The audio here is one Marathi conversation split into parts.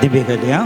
దివ్యగలియా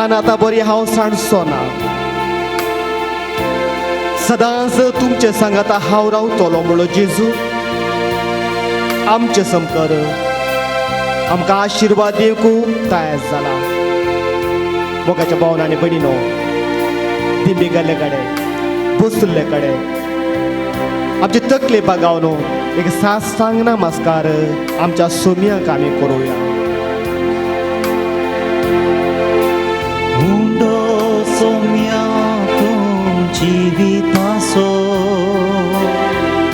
कान आतां बरी हांव सांडचो ना. सदांच तुमचे सांगाता हांव रावतलो म्हणलो जेजू आमचे समकर आमकां आशिर्वाद दिवंक तयार जाला. मोगाच्या भावना आनी भयणीनो, दिंबेगल्ले कडेन बसुल्ले कडेन आमचे तकले बागावन एक साश्टांग नमस्कार आमच्या सोम्याक आमी करुया. हुंडो सोम्या तूं जिविताचो,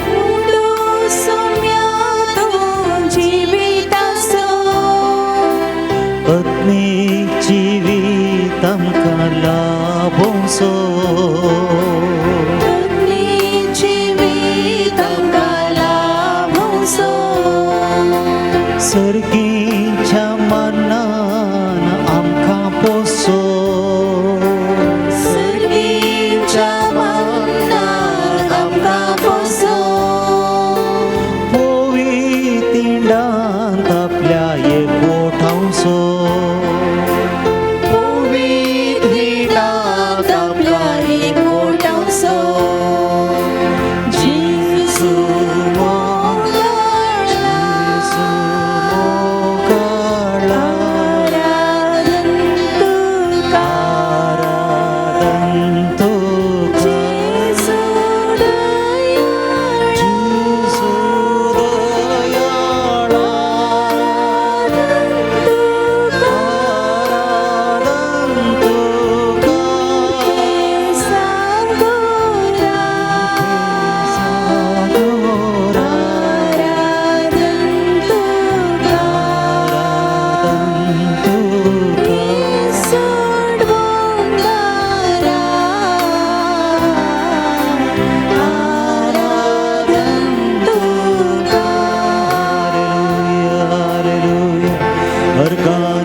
हुंडो सोम्या तूं जिविताचो, आत्मीक जिवीत आमकां लाभोवचो. आत्मीक जिवीत आमकां लाभोवचो. सर्गीच्या मनान आमकां पोसो. सर्गीच्या मनान आमकां पोसो. पोवी तिंडांत आपल्या एकवटावचो. पोवीत हिडांत आपल्या एकवटावचो. जेजू मोगाळा, आराधन तुका, जेजू Dayal,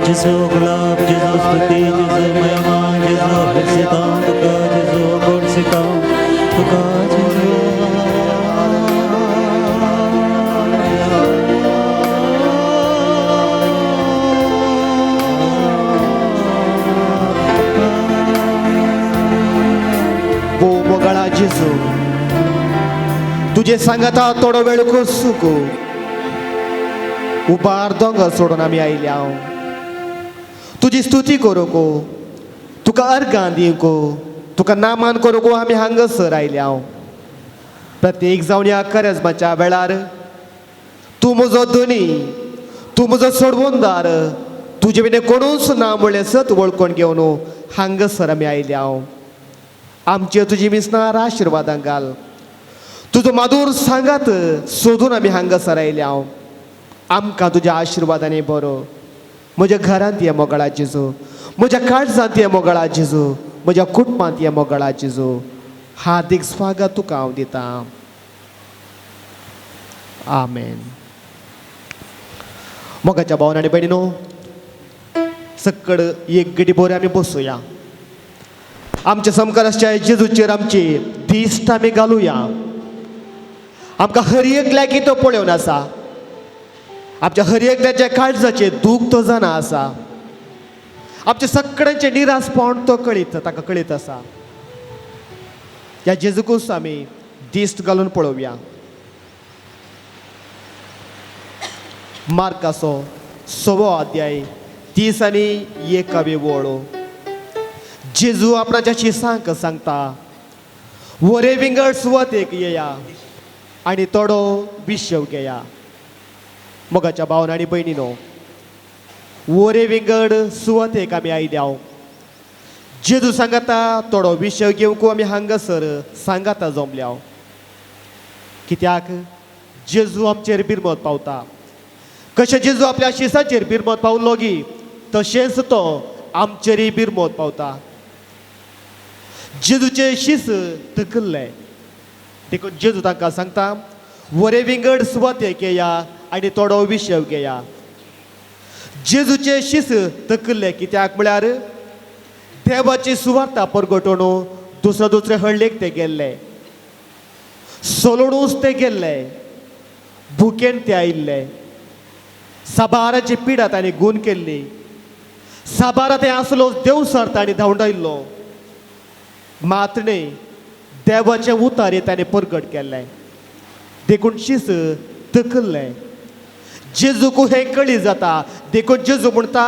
Jesu glab, Jesu stuti, Jesu महिमा, Jesu हर्षिता तुका, Jesu गोडसिता तुका, ओ मोगाळा जेजू, तुझे सांगाता थोडो वेळ सुकू उबार दोंगर सोडून आमी आयल्या. तुजी स्तुती करूंक, तुका अर्गां दिवंक, तुका नामान करूंक आमी हांगासर आयल्या. प्रत्येक जावन ह्या करेजमाच्या वेळार तूं म्हजो धनी, तूं म्हजो सोडवोनदार, तुजे बिन कोणूच ना म्हणलें सत वळखून घेवन हांगासर आमी आयल्या. आमचे तुजी मिसनार आशिर्वादां घाल. तुजो मादूर सांगात सोदून आमी हांगासर आयल्या. आमकां तुज्या आशिर्वादांनी बरो. म्हज्या घरांत ये मोगाळा जेजू, म्हज्या काळजांत ये मोगाळा जेजू, म्हज्या कुटुंबांत ये मोगाळा जेजू. हार्दिक स्वागत तुका हांव दितां. आमेन. मोगाच्या भावांनो आनी भयणीनो, सकड एक घडी बरे आमी बसूया. आमच्या समकाराच्या जेजूचेर आमची दिश्ट आमी घालुया. आमकां हर एक लागीं तो पळोवन आसा. आमच्या हर एकल्याच्या काळजाचे दूख तो जाणा आसा. आमचे सगळ्यांचे निरासपण तो कळीत ताका कळीत आसा. ह्या जेजूकूच आमी दिश्ट घालून पळोवया. मार्काचो 6वो अध्याय 30 आनी 1 वळो. जेजू आपणाच्या शिसांक सांगता, वरे विंगड सुवातेक येया आनी थोडो विशव घेया. मोगाच्या भावांनो आनी भयणीनो, वरे विंगड सुवातेक आमी आयल्या. जेजू सांगाता थोडो विशव घेवंक आमी हांगासर सांगाता जमल्या. कित्याक जेजू आमचेर बिरमत पावता. कशें जेजू आपल्या शिसाचेर बिरमत पावलो गी, तशेंच तो आमचेरय बिरमत पावता. जेजूचे शीस तकल्ले देखून जेजू तांकां सांगता, वरे विंगड सुवातेक येया आनी थोडो विशव घेया. जेजूचे शीस तकल्ले कित्याक म्हळ्यार देवाची सुवार्ता परगटून दुसरे हळ्ळेक ते गेल्ले, सोलूनूच ते गेल्ले, भुकेन ते आयिल्ले, साबाराची पिडा तांणी गूण केल्ली, साबारा ते आसलो देव सरताणी धांवडायल्लो मात्र न्ही देवाचे उतारे ताणें परगट केल्ले देखून शीस तकल्लें जेजूक हे कळी जाता देखून जेजू म्हणटा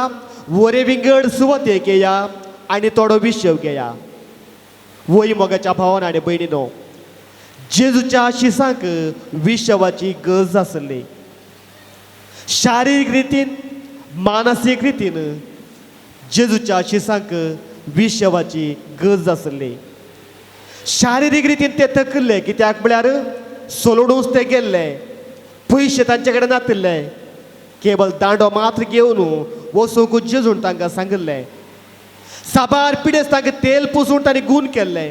वरे विंगड सुवात एक येया आनी थोडो विशव घेया वय मोगाच्या भावान आनी भयणीनो जेजूच्या शिसांक विशवाची गरज आसली शारिरीक रितीन मानसीक रितीन जेजूच्या शिसांक विशवाची गरज आसली शारिरीक रितीन ते थकले कित्याक म्हळ्यार सोलडूंच ते गेल्ले पयशे तांचे कडेन नासले केवळ दांडो मात्र घेवन वचूंक जेजून तांकां सांगले साबार पिडेस तांकां तेल पुसून तांणी गूण केल्ले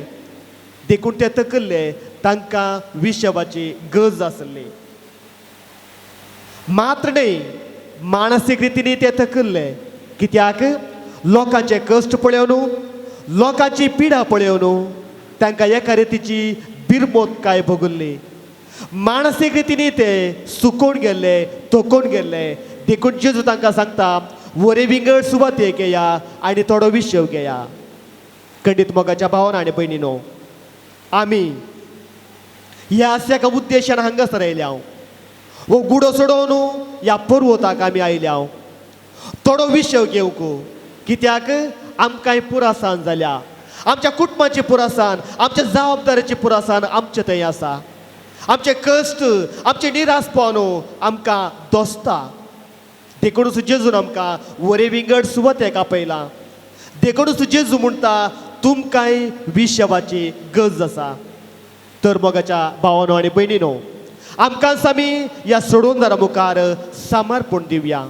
देखून ते थकले तांकां विशवाची गरज आसली मात्र न्ही मानसीक रितीन ते थकले कित्याक लोकांचे कश्ट पळोवन लोकांची पिडा पळोवन तांकां एका रितीची बिरमोदकाय भोगुल्ली मानसीक रितीन ते सुकोवन गेल्ले तोकोवन गेल्ले देखून जेजू तांकां सांगता वरे विंगड सुवात एक येया आनी थोडो विशव घेया खंडीत मोगाच्या भावान आनी भयणीनो आमी ह्या एका उद्देशान हांगासर आयल्या वो गुडो सोडोवन ह्या पर्वताक आमी आयल्या थोडो विशव घेवंक कित्याक आमकांय पुरासाण जाल्या आमच्या कुटुंबाची पुरासाण आमच्या जबाबदारीची पुरासाण आमचे थंय आसा आमचे कश्ट आमचे निरासपण आमकां दोसता देखूनच जेजून आमकां वरे विंगड सुवात एक आपयला देखूनच जेजू म्हणटा तुमकांय विशवाची गरज आसा तर मोगाच्या भावानो आनी भयणीनो आमकांच आमी ह्या सोडूनदारा मुखार समर्पण दिवया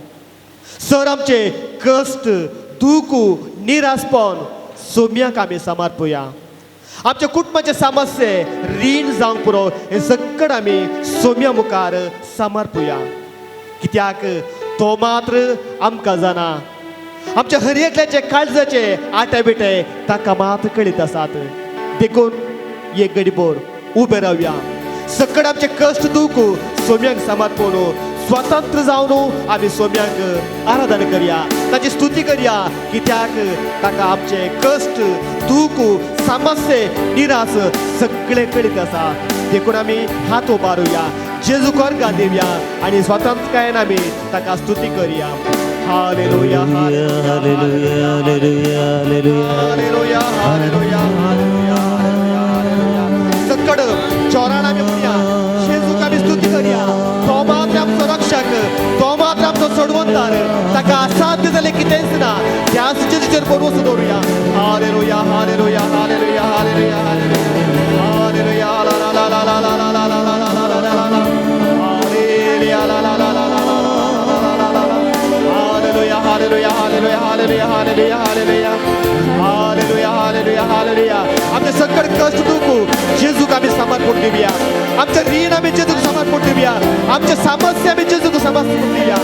सर आमचे कश्ट दूख निरासपण सोम्याक आमी समर्पुया आमच्या कुटुंबाचे समस्ये रीण जावंक पुरो हे सगळें आमी सोम्या मुखार समर्पुया कित्याक तो मात्र आमकां जाणा आमच्या हर एकल्याचे काळजाचे आटे बिटे ताका मात कळीत आसात देखून एक गडीभर उबे रावया सगळे आमचे कश्ट दूख सोम्यांक समर्पून स्वतंत्र जावन आमी सोम्यांक आराधना करया ताची स्तुती करया कित्याक ताका आमचे कश्ट दूख समस्ये निराश सगळे कळीत आसा देखून आमी हात उबारुया जेजू कोरगा दिवया आनी स्वतंत्रकायेन आमी ताका स्तुती करया hallelujah hallelujah hallelujah hallelujah hallelujah hallelujah सकड चोरान आमी म्हणया जेजूक आमी स्तुती करया तो मात्र आमचो रक्षक तो मात्र आमचो सोडवंतार ताका असाध्य जालें कितेंच ना त्याच जेजूचेर परवस दवरुया hallelujah hallelujah hallelujah hallelujah hallelujah ला ला ला ला ला ला ला ला ला ला ला ला ला हालेलुया ला ला ला ला ला ला ला ला ला hallelujah hallelujah hallelujah hallelujah hallelujah hallelujah hallelujah hallelujah hallelujah आमचे सगळे कष्ट दुःख जेजूक आमी समर्पण दिवया आमचे रीण आमी जेजूक समर्पण दिवया आमचे समस्या आमी जेजूक समर्पण दिवया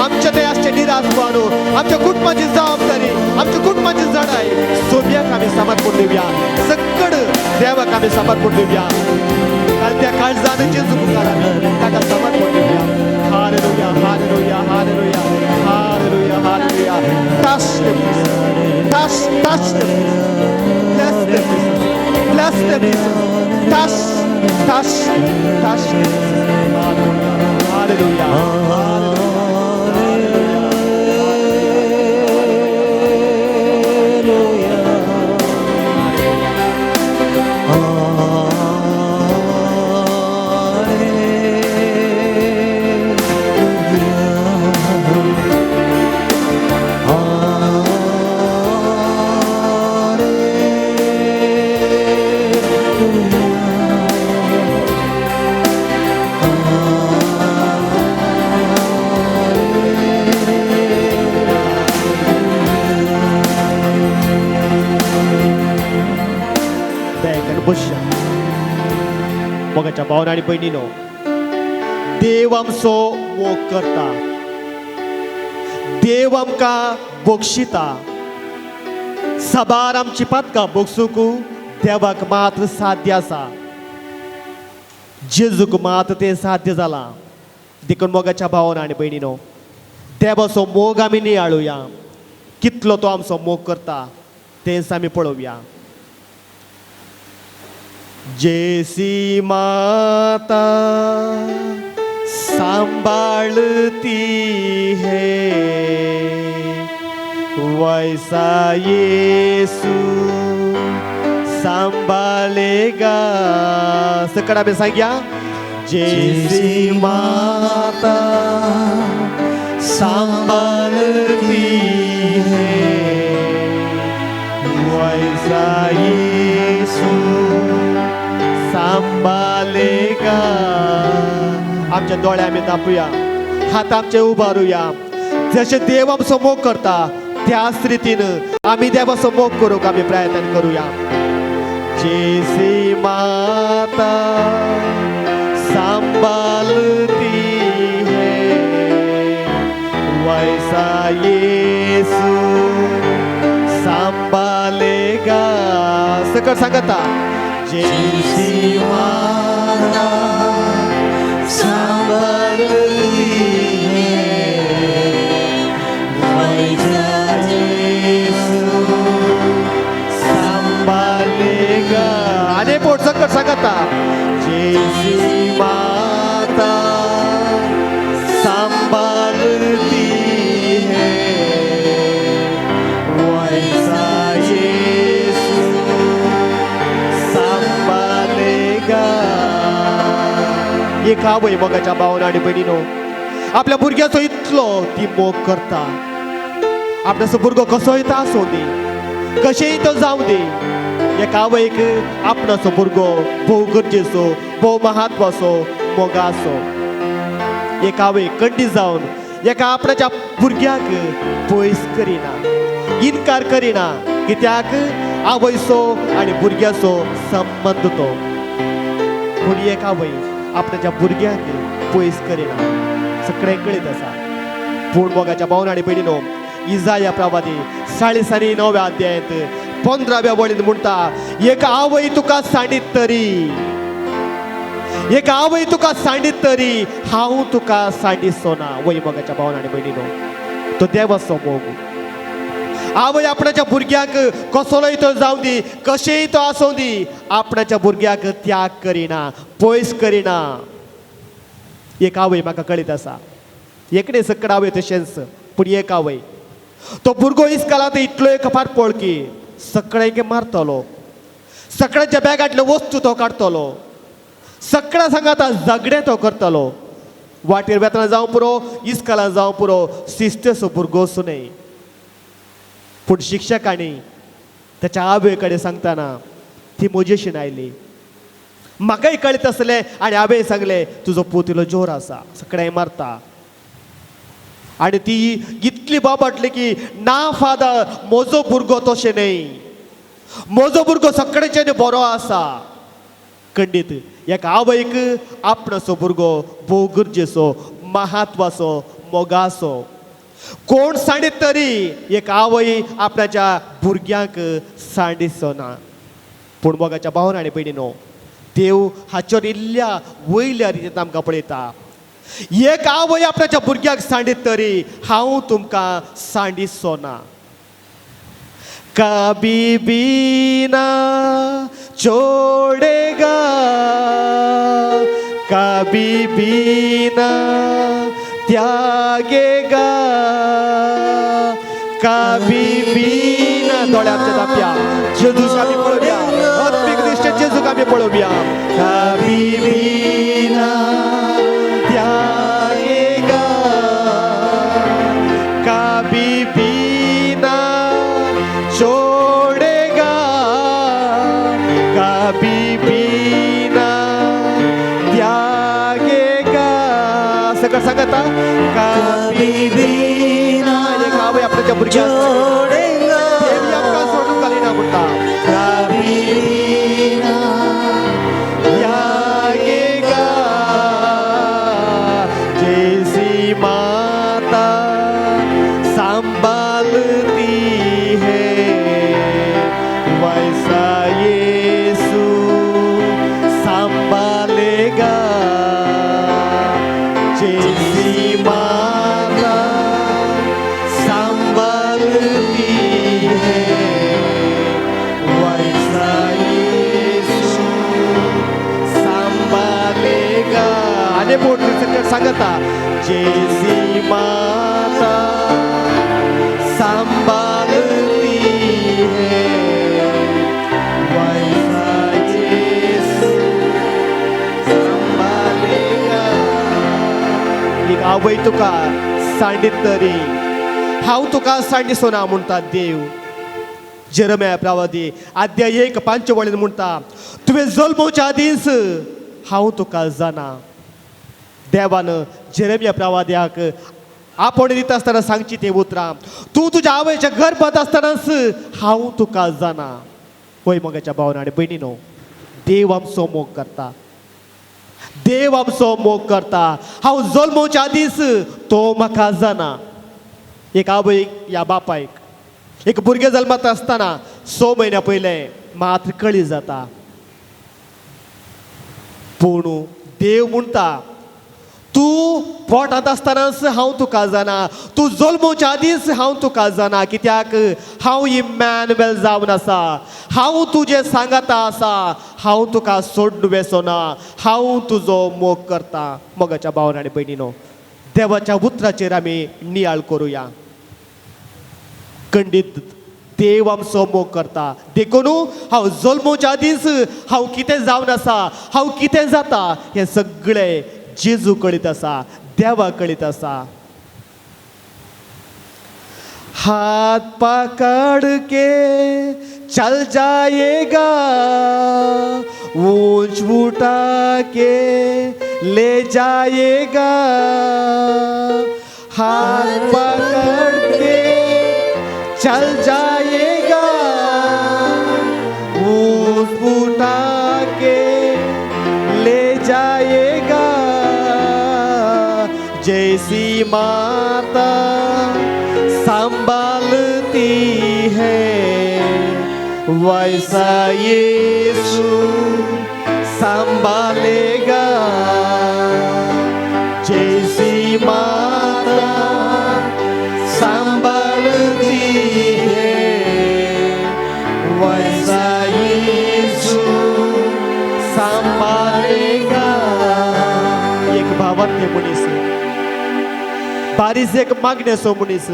आमचे ते आसचे निरासपण आमच्या कुटुंबाची जबाबदारी आमच्या कुटुंबाची जडाय सोम्याक आमी समर्पण दिवया सगळे देवाक आमी समर्पण दिवया त्या काळजान जेजू मुखार ताका समर्पण दिवया hallelujah hallelujah hallelujah hallelujah hallelujah touch them touch touch them bless them bless them touch touch touch hallelujah मोगाच्या भावना आनी भयणीनो देव आमचो मोग करता देव आमकां बक्षिता साबार आमची पातकां बक्षूंक देवाक मात्र साध्य आसा जेजूक मात्र तें साध्य जालां देखून मोगाच्या भावना आनी भयणीनो देवाचो मोग आमी नियाळुया कितलो तो आमचो मोग करता तेच आमी पळोवया. जैसी माता संभालती है वैसा यीशु संभालेगा. सकड़ा में सांग्या. जैसी माता संभालती है वैसा यीशु संभालेगा. आमच्या दोळे आमी दापूया, हात आमचे उबारूया. जसे देव आमचो मोग करता त्याच रीतीनं आम्ही देवाचो मोग करूंक आमी प्रयत्न करूया. जैसी माता संभालती है वैसा यीशु संभालेगा. सकट सांगता. जैसी माता संभालती है वैसा यीशु संभालेगा. आणि पोट सकट सांगता. जैसी माता संभालती है वैसा यीशु संभालेगा. एक आवय मोगाच्या भावना आणि बहिणीनो, आपल्या भुरग्याचो इतलो ती मोग करता. आपल्याचो भुरगो कसोय तो आसूं दी, कशेंय तो जावं दी, एका आवयक आपणाचो भुरगो भोव गरजेचो, भोव म्हत्वाचो, मोगाचो. एका आवय कंडी जावन एका आपणाच्या भुरग्याक पयस करिना, इन्कार करिना. कित्याक आवयचो आनी भुरग्याचो संबंद तो. पूण एक आवय आपणाच्या भुरग्याक पयस करिना, सगळें कळीत आसा. पूण मोगाच्या भावना आनी बहिणीनो, इजाया प्रवादी 49व्या अध्यायात 15व्या वळीन म्हणटा. एक आवय तुका सांडीत तरी, एक आवय तुका सांडीत तरी हांव तुका सांडिचो ना. वय मोगाच्या भावना आनी बहिणीनो, तो देवाचो मोग. आवय आपणाच्या भुरग्याक कसलोय तो जावं दी, कशेंय तो आसूं दी, आपणाच्या भुरग्याक त्याग करिना, पयस करिना. एक आवय म्हाका कळीत आसा. एकणे सकड आवय तशेंच, पूण एक आवय तो भुरगो इस्कालांत इतलो एक फार पळकी सगळ्यांक मारतलो, सगळ्यांच्या बॅगांतल्यो वस्तू तो काडटलो, सगळ्या सांगाता झगडे तो करतलो. वाटेर वेतना जावं पुरो, इस्कालांत जावं पुरो, शिस्तेचो भुरगो असू न्हय. पूण शिक्षकांनी त्याच्या आवय कडेन सांगतना ती म्हजेशीन आयली. म्हाकाय कळीत आसलें आनी हांवें सांगलें तुजो पूत इल्लो जोर आसा, सगळें मारता. आनी ती इतली बाबटली की ना फादर, म्हजो भुरगो तशें न्हय, म्हजो भुरगो सगळ्याच्यान बरो आसा. खंडीत एका आवयक आपणाचो भुरगो भोव गरजेचो, म्हत्वाचो, मोगाचो. कोण सांडीत तरी एक आवय आपणाच्या भुरग्यांक सांडिचो ना. पूण मोगाच्या भावना आनी बहिणीनो, देव हाचेर इल्ल्या वयल्या रितीन आमकां पळयता. एक आवय आपणाच्या भुरग्याक सांडीत तरी हांव तुमकां सांडिचो ना. कभी भी ना छोड़ेगा, कभी भी ना त्यागेगा, कभी भी ना. दोळ्या आमच्या दापया. जेजूक आमी पळोवया, आत्मीक दृश्टीन जेजूक आमी पळोवया. कभी भी ना त्यागेगा, कभी भी ना छोड़ेगा, कभी भी ना त्यागेगा. सगळं सांगता. कभी भी ना. एक आवय आपल्याच्या भुरग्याक देवी आमकां सोडून घालिना म्हणटा. कभी भी ना त्यागेगा. जैसी माता संभालती है वैसा यीशु संभालेगा. जैसी माता संभालती गाणे पोट सांगता जैसी माता संभालती है वैसा यीशु संभालेगा. एक आवय तुका सांडित तरी हांव तुका सांडिसोना म्हणटा देव. जेरम्या प्रवादी अध्याय 1:5 म्हणटा तुवें जल्मोवच्या आदींच हांव तुका जाणा. देवान जेरम्या प्रवाद्याक आपण दिता आसतना सांगची ते उतरां तूं तुज्या आवयच्या गर्भांत आसतनाच हांव तुका जाणा. पळय मोगाच्या भावना आनी भयणीनो, देव आमचो मोग करता. देव आमचो मोग करता. हांव जल्मोवच्या आदींच तो म्हाका जाणा. एक आवय या बापायक एक भुरगें जल्मात आसतना 6 म्हयन्या पयले मात्र कळी जाता. पूण देव म्हणटा तूं पोटांत आसतनाच हांव तुका जाणा. तूं जल्मोवच्या आदींच हांव तुका जाणा. कित्याक हांव इमॅन्युएल जावन आसा. हांव तुजें सांगाता आसा. हांव तुका सोडून वेसोना. हांव तुजो मोग करता. मोगाच्या भावना आनी भयणीनो, देवाच्या उतराचेर आमी नियाळ करुया. खंडीत देव आमचो मोग करता. देखून हांव जल्मोवच्या आदींच हांव कितें जावन आसा, हांव कितें जाता हें सगळें जेजू कळीत आसा, देवा कळीत आसा. हाथ पकड़ के चल जाएगा, ऊंच उठा के ले जाएगा. हाथ पकड़ के चल जाएगा, ऊंच उठा के ले जाएगा. जैसी माता संभालती है वैसा यीशु संभालेगा. जैसी माता संभालती है वैसा यीशु संभालेगा. एक भावार्थी मनीस, बारीस एक मागण्याचो मनीस,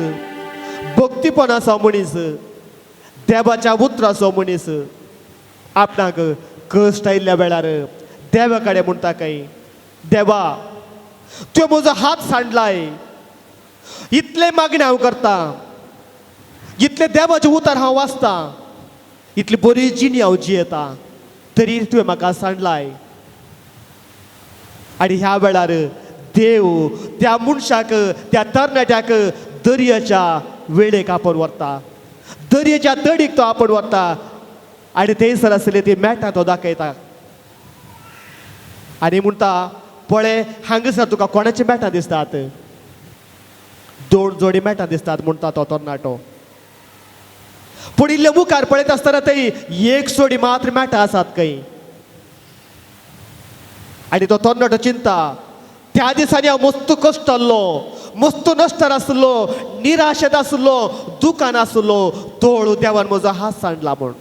भक्तीपणाचो मनीस, देवाच्या उतराचो मनीस आपणाक कश्ट आयिल्ल्या वेळार देवा कडेन म्हणटा काय, देवा तुवें म्हजो हात सांडलाय. इतले मागणी हांव करता, इतले देवाचे उतार हांव वाचता, इतली बरी जिणी हांव जियेता, तरी तुवें म्हाका सांडलाय. आनी ह्या वेळार देव त्या मनशाक, त्या तरणाट्याक दर्याच्या वेळेक आपण व्हरता. दर्याच्या तडीक तो आपण व्हरता आनी थंयसर आसले ती मेटां तो दाखयता. आनी म्हणटा पळय हांगासर तुका कोणाची मेटां दिसतात? 2 जोडी मेटां दिसतात म्हणटा तो तरणाटो. पूण इल्ले मुखार पळयत आसतना थंय 1 जोडी मात्र मेटां आसात खंय. आनी तो तरणाटो चिंता, त्या दिसांनी हांव मस्त कश्ट आसलो, मस्त नश्टर आसलो, निराशेत आसलो, दुकान आसलो, तोळू देवान म्हजो हात सांडला म्हूण.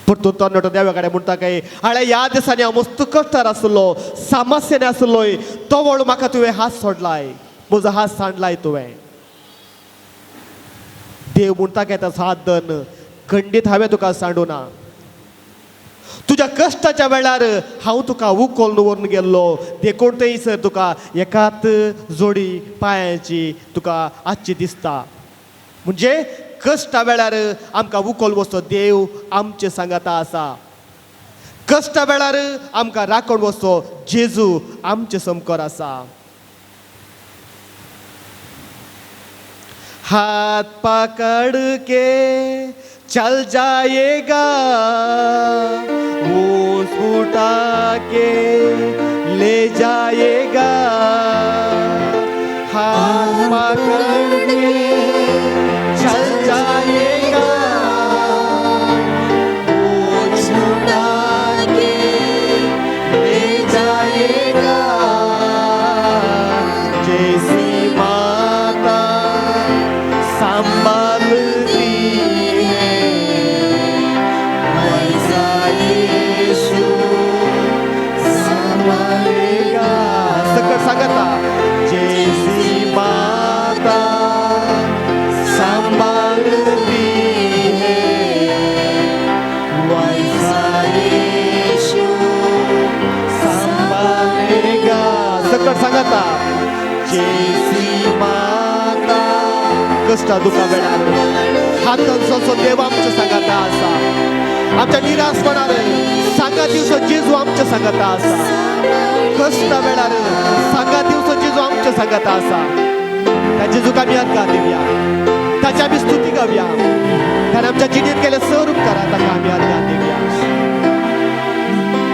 पूण तो तरणाटो देवा कडेन म्हणटा काय, हाळे ह्या दिसांनी हांव मस्त कश्टार आसलो, समस्येन आसलोय, तो वळू म्हाका तुवें हात सोडलाय, म्हजो हात सांडलाय तुवें. देव म्हणटा काय तो हात धन, खंडीत हांवें तुका सांडूना. तुज्या कश्टाच्या वेळार हांव तुका उखलून व्हरून गेल्लो, देखून थंयसर तुका एकाच जोडी पांयाची तुका आजची दिसता. म्हणजे कश्टा वेळार आमकां उखल वचो देव आमचे सांगाता आसा. कश्टा वेळार आमकां राखण वचो जेजू आमचे समकर आसा. हाथ पकड़ के चल जाएगा, ऊंच उठा के ले जाएगा. हाथ पकड़ के चल जाएगा, ऊंच उठा के ले जाएगा. जैसी माता संभालती है वैसा यीशु संभालेगा. कष्टा दुखा वेळार हातान सोसो देव आमच्या सांगाता आसा आमच्या निराशपणार सांगा दिवस जेजू आमच्या सांगाता आसा कष्टा वेळार सांगा दिवस जेजू आमच्या सांगाता आसा त्या जेजूक आमी आदगार दिवया ताची आमी स्तुती गावया कारण आमच्या जिणेंत केले स्वरूप करा ताका आमी आदगार दिवया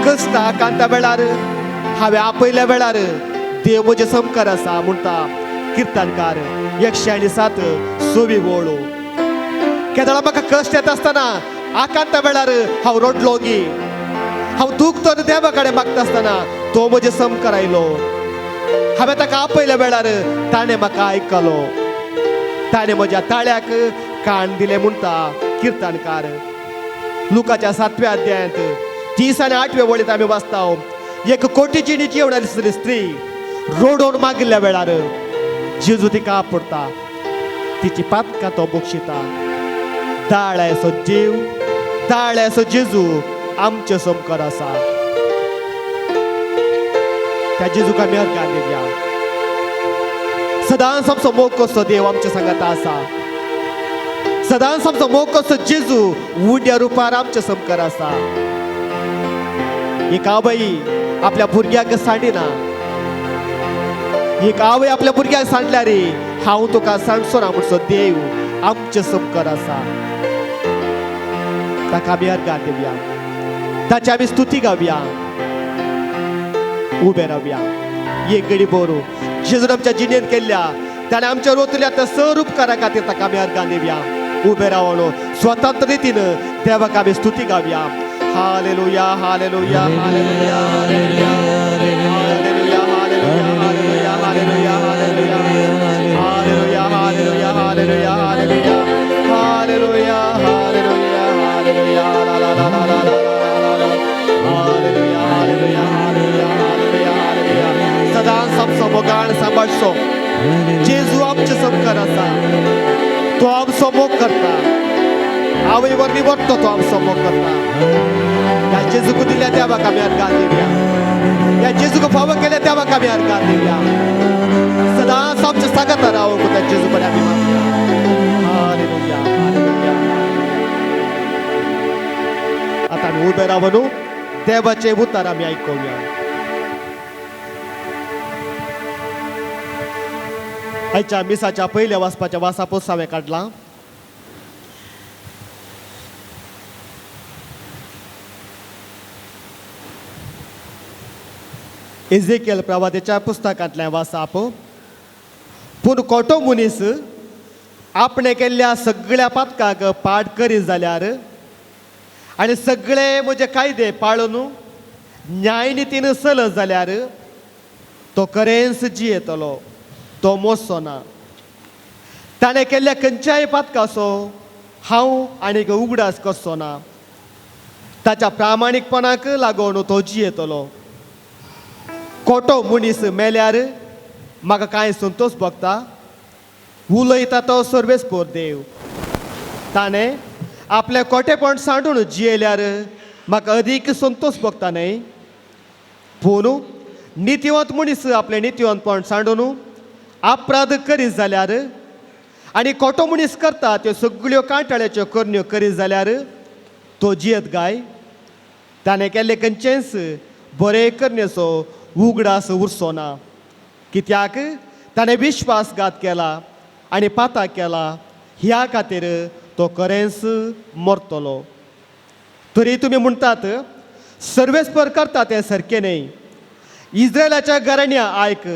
कष्टा कांता वेळार हांवें आपयल्या वेळार देव म्हजे समकार आसा म्हणटा किर्तनकार 107 वळो केदळा म्हाका कश्ट येता आसतना आकांत वेळार हांव रडलो गी हांव दूख तर देवा कडेन मागता आसतना तो म्हजे समकार आयलो हांवें ताका आपयल्या वेळार ताणें म्हाका आयकलो ताणें म्हज्या ताळ्याक कान दिलें म्हणटा किर्तनकार लुकाच्या 7व्या अध्यायांत 30 आनी 8व्या वळींत आमी वाचता एक कोटीची जेवणारी स्त्री रोडोन मागिल्ल्या वेळार जेजू तिका आपडटा तिची पातकां तो बक्षिता दाळ्याचो जीव दाळ्याचो जेजू आमचे समकार आसा त्या जेजूक आमी आदगार दिवया सदांच आमचो मोग कसो देव आमच्या सांगाता आसा सदांच आमचो मोग कसो जेजू उड्या रुपार आमचे समकार आसा एक आवय आपल्या भुरग्याक सांडिना एक आवय आपल्या भुरग्याक सांडल्या रे हांव तुका सांडचो ना म्हणसो देव आमचे समकार आसा ताका आमी आदगार दिवया ताची आमी स्तुती गावया उबे रावया एक घडी बरो जेजून आमच्या जिणेंत केल्ल्या ताणें आमच्या रोतल्या त्या स्वरूपकारा खातीर ताका आमी आदगार दिवया उबे रावलो स्वतंत्र रितीन देवाक आमी स्तुती गावया hallelujah hallelujah hallelujah hallelujah hallelujah hallelujah hallelujah hallelujah hallelujah hallelujah hallelujah hallelujah hallelujah hallelujah ला ला ला ला ला hallelujah hallelujah hallelujah hallelujah hallelujah सदांच आमचो मोगान सांबाळचो जेजू आमचे समकार आसा तो आमचो मोग करता आवय वरली वरतो तो आमचो मोग करता ह्या जेजूक दिल्या देवाक आमी आदगार दिवया ह्या जेजूक फावो केल्या देवाक आमी आदगार दिवया सदांच आमच्या सांगाता रावो त्या जेजू कडेन आमी मागया हालेलुया हालेलुया आतां आमी उबे रावन देवाचे उतार आमी आयकुया आयच्या मिसाच्या पयल्या वाचपाच्या वासापोस हांवें काडला एजेकियल प्रवादेच्या पुस्तकांतल्यान वाचप पूण खोटो मनीस आपणे केल्ल्या सगळ्या पातकाक पाड करीत जाल्यार आनी सगळे म्हजे कायदे पाळून न्यायनितीन चलत जाल्यार तो खरेंच जियेतलो तो मोजचो ना ताणें केल्ल्या खंयच्याय पातकाचो हांव आनीक उगडास करचो ना ताच्या प्रामाणीकपणाक लागून तो जियेतलो खोटो मनीस मेल्यार म्हाका कांय संतोश भोगता उलयता तो सर्वेस्पोर देव ताणें आपलें खोटेपण सांडून जियेल्यार म्हाका अदीक संतोश भोगता न्हय पूण नितिवंत मनीस आपलें नितिवंतपण सांडून अपराध करीत जाल्यार आनी खोटो मनीस करता त्यो सगळ्यो कांटाळ्याच्यो करण्यो करीत जाल्यार तो जियेत गाय ताणें केल्ले खंयचेच बरे करण्याचो उगडास उरचो ना कित्याक ताणें विश्वासघात केला आनी पाताक केला ह्या खातीर तो खरेंच मरतलो तरी तुमी म्हणटात सर्वेस्पर करता तें सारकें न्हय इस्रायलाच्या घराण्या आयक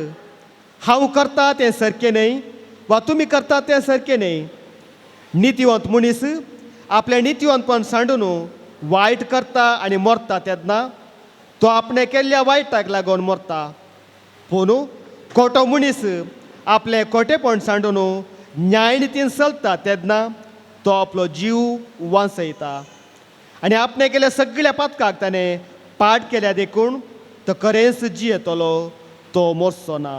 हांव करता तें सारकें न्हय वा तुमी करता तें सारकें न्हय नितिवंत मनीस आपलें नितिवंतपण सांडून वायट करता आनी मरता तेन्ना तो आपणे केल्ल्या वायटाक लागून मरता पूण खोटो मनीस आपलें खोटेपण सांडून न्यायनितीन चलता तेन्ना तो आपलो जीव वांचयता आनी आपणे केल्या सगळ्या पातकाक ताणें पाड केल्या देखून तो खरेंच जियेतलो तो मरचो ना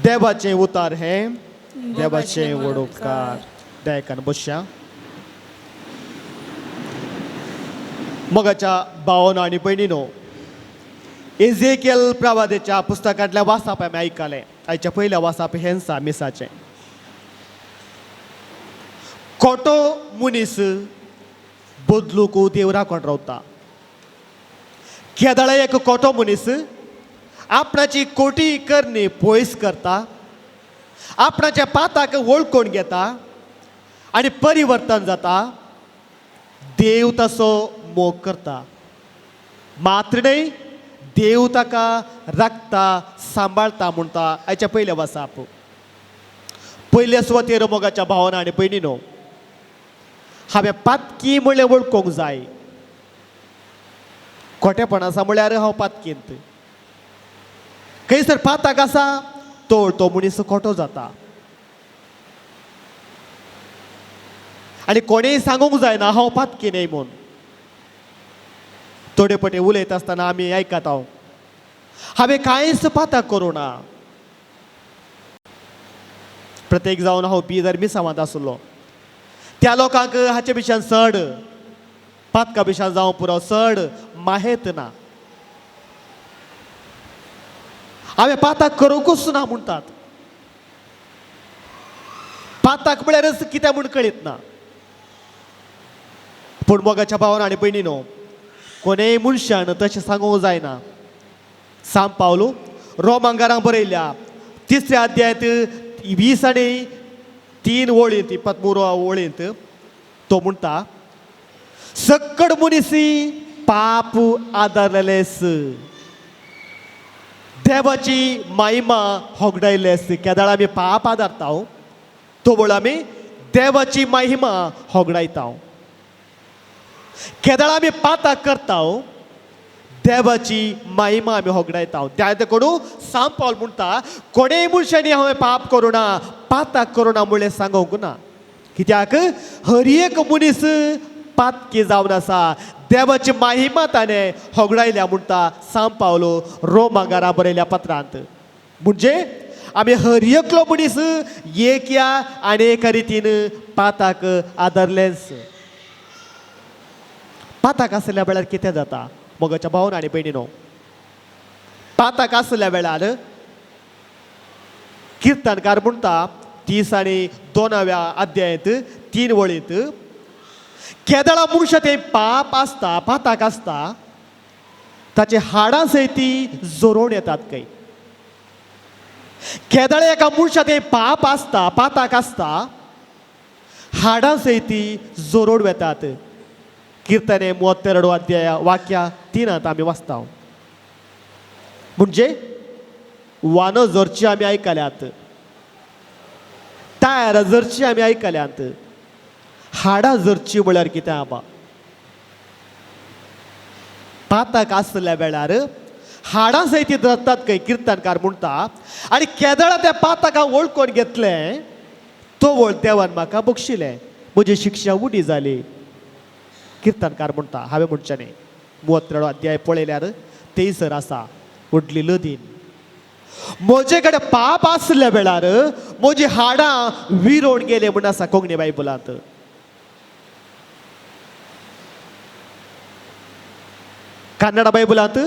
देवाचें उतार हें देवाचें वडोवकार दयकान बसया मोगाच्या भावनो आनी भयणीनो एजेकियल प्रवादेच्या पुस्तकांतल्या वाचप आमी आयकलें आयच्या पयल्या वाचाप हेंसा मिसाचें खोटो मनीस बदलूक देव राखण रावता. केदाळे एक खोटो मनीस आपणाची कोटी करणी पयस करता, आपणाच्या पाताक वळखून घेता आनी परिवर्तन जाता. देव तसो मोग करता, मात्र न्हय देव ताका राखता सांबाळता म्हणटा आयच्या पयल्या वाचाप. पयल्या सुवातेर मोगाच्या भावना आनी भयणीनो, हांवें पातकी म्हणलें वळखूंक जाय. खोटेपण आसा म्हळ्यार हांव पातकींत. खंयसर पाताक आसा तो मनीस खोटो जाता. आनी कोणेय सांगूंक जायना हांव पातकी न्हय म्हूण. थोडे पटे उलयत आसतना आमी आयकता हांवें कांयच पाताक करूं ना. प्रत्येक जावन हांव बिदर मिसावांत आसलो. त्या लोकांक हाचे भिशान चड पातका भिशान जावं पुरो चड माहेत ना. हांवें पाताक करूंकूच ना म्हणटात. पाताक म्हळ्यारच कितें म्हूण कळीत ना. पूण मोगाच्या भावान आनी भयणीनो, कोणेय मनशान तशें सांगूंक जायना. सांग पावलो रोमांकारांक बरयल्या 3ऱ्या अध्यायांत 20 आनी 3 वळींत 23 वळींत तो म्हणटा, सक्कड मनीसी पाप आदारलेलेस, देवाची महिमा होगडायलेस. केदाळ आमी पाप आदारता, तो वळ आमी देवाची महिमा होगडायता. केदाळ आमी पाताक करता, देवाची महिमा आमी होगडायता. त्या कोणू सांग पावल म्हणटा, कोणेय मनशांनी हांवें पाप करूं ना, पाताक करूं ना म्हणलें सांगूंक ना. कित्याक हर एक मनीस पातकी जावन आसा, देवाची महिमा ताणें होगडायल्या म्हणटा सांग पावलो रोमांकारां बरयल्या पत्रांत. म्हणजे आमी हर एकलो मनीस एक आनी एका रितीन पाताक आदारलेंच. पाताक आसल्या वेळार कितें जाता मोगाच्या भावन आनी भयणीनो, पाताक आसल्या वेळार किर्तनकार म्हणटा 30 आनी 2व्या अध्यायांत 3 वळींत, केदाळा मनशा तें पाप आसता, पाताक आसता, ताचे हाडां सयती जोरोवन येतात खंय. केदाळे एका मनशा तें पाप आसता, पाताक आसता, हाडां सयती जोरोवन येतात. किर्तने 32 अध्याय वाक्या 3 आमी वाचता. म्हणजे वानो जरची आमी आयकल्यात, टायर जरची आमी आयकल्यात, हाडां जरची म्हळ्यार कितें आबा. पाताक आसल्या वेळार हाडां सयती धरतात खंय किर्तनकार म्हणटा. आनी केदाळा त्या पाताका वळखून घेतलें, तो वळ देवान म्हाका बक्षिलें, म्हजी शिक्षा उडी जाली. किर्तनकार म्हणटा, हांवें म्हणचें न्ही. 32 अध्याय पळयल्यार 23 आसा, उडली लदीन. म्हजे कडेन पाप आसल्या वेळार म्हजी हाडां विरोवन गेले म्हूण आसा कोंकणी बायबलांत. ಕನ್ನಡ ಬೈಬಲಾತ್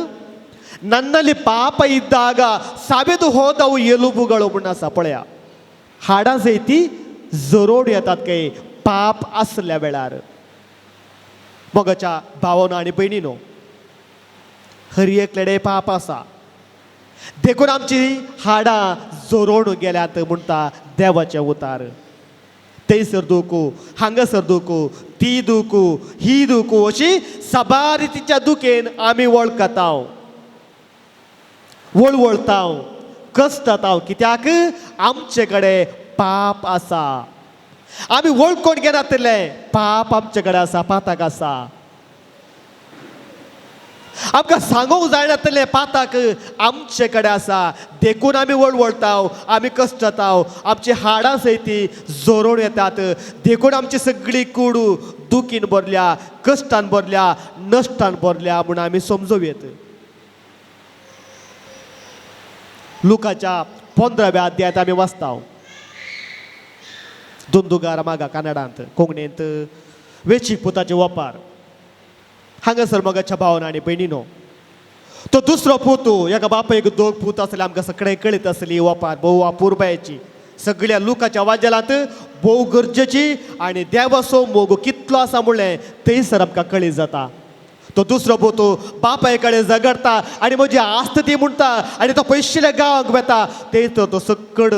ನನ್ನಲ್ಲಿ ಪಾಪ ಇದ್ದಾಗ ಸಾಬೀತು ಹೋದವು ಎಲುಬುಗಳು म्हणून आसा पळया. हाडां सयती जरोड येतात काय पाप आसल्या वेळार. मोगाच्या भावानो आनी भयणीनो, हर एकलेडे पाप आसा, देखून आमची हाडां जोरोड गेल्यात म्हणटा देवाचे उतार. थंयसर दुखू, हांगासर दुखू, ती दुखू, ही दुखू, अशी सबा रितीच्या दुखेन आमी वळखता, वळवळता, कस्ताता. कित्याक आमचे कडेन पाप आसा. आमी वळखून घेनातले पाप आमचे कडेन आसा, पाताक आसा. आमकां सांगूंक जायनातले पाताक आमचे कडेन आसा, देखून आमी वळवळटा, आमी कश्टता, आमची हाडां सयती जोरोवन येतात, देखून आमची सगळी कूड दुखीन भरल्या, कश्टान भरल्या, नश्टान भरल्या म्हूण आमी समजूं येत. लुकाच्या 15व्या अध्यायांत आमी वाचता. दुंदुगार मागा कन्नडांत, कोंकणींत वेंचीक पुताचे वपार. हांगासर मोगाच्या भावान आनी भयणीनो, तो दुसरो पुतू एका बापायक दोग पूत असले आमकां सगळें कळीत असली वपार भोव अपुरबायची सगळ्या लुकाच्या वाज्यालांत भोव गरजेची आनी देवाचो मोग कितलो आसा म्हणलें थंयसर आमकां कळीत जाता. तो दुसरो पुतू बापाय कडेन झगडटा आनी म्हजी आस्त ती म्हणटा आनी तो पयशिल्ल्या गांवांक वेता थंयसर तो सकड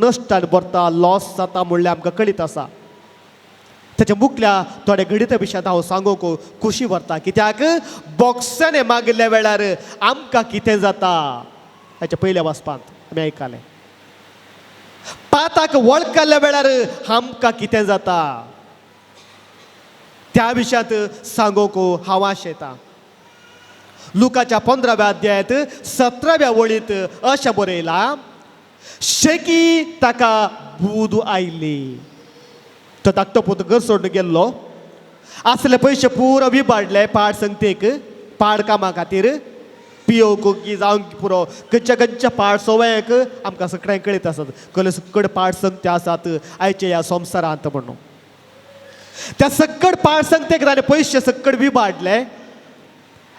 नश्टान भरता लॉस जाता म्हणलें आमकां कळीत आसा. त्याच्या मुखल्या थोड्या घडीत विशयांत हांव सांगूंक खुशी भरता कित्याक बॉक्साने मागिल्ल्या वेळार आमकां कितें जाता हाच्या पयल्या वाचपांत आमी आयकलें. पाताक वळखल्या वेळार आमकां कितें जाता त्या विशयांत सांगूंक हांव आशेतां. लुकाच्या 15व्या अध्यायात 17व्या वळीत अशें बरयलां, शेकी ताका बूद आयली. तो धाकटो पूत घर सोडून गेल्लो असले पयशे पुरो विबाडले पाड संगतेक पाड कामा खातीर पियोवंक की जावं पुरो खंयच्या पाड सवयक आमकां सगळ्यांक कळीत आसात कसले सकड पाड संगते आसात आयच्या ह्या संवसारांत म्हणून. त्या सकड पाड संगतेक ताणें पयशे सकड विबाडले.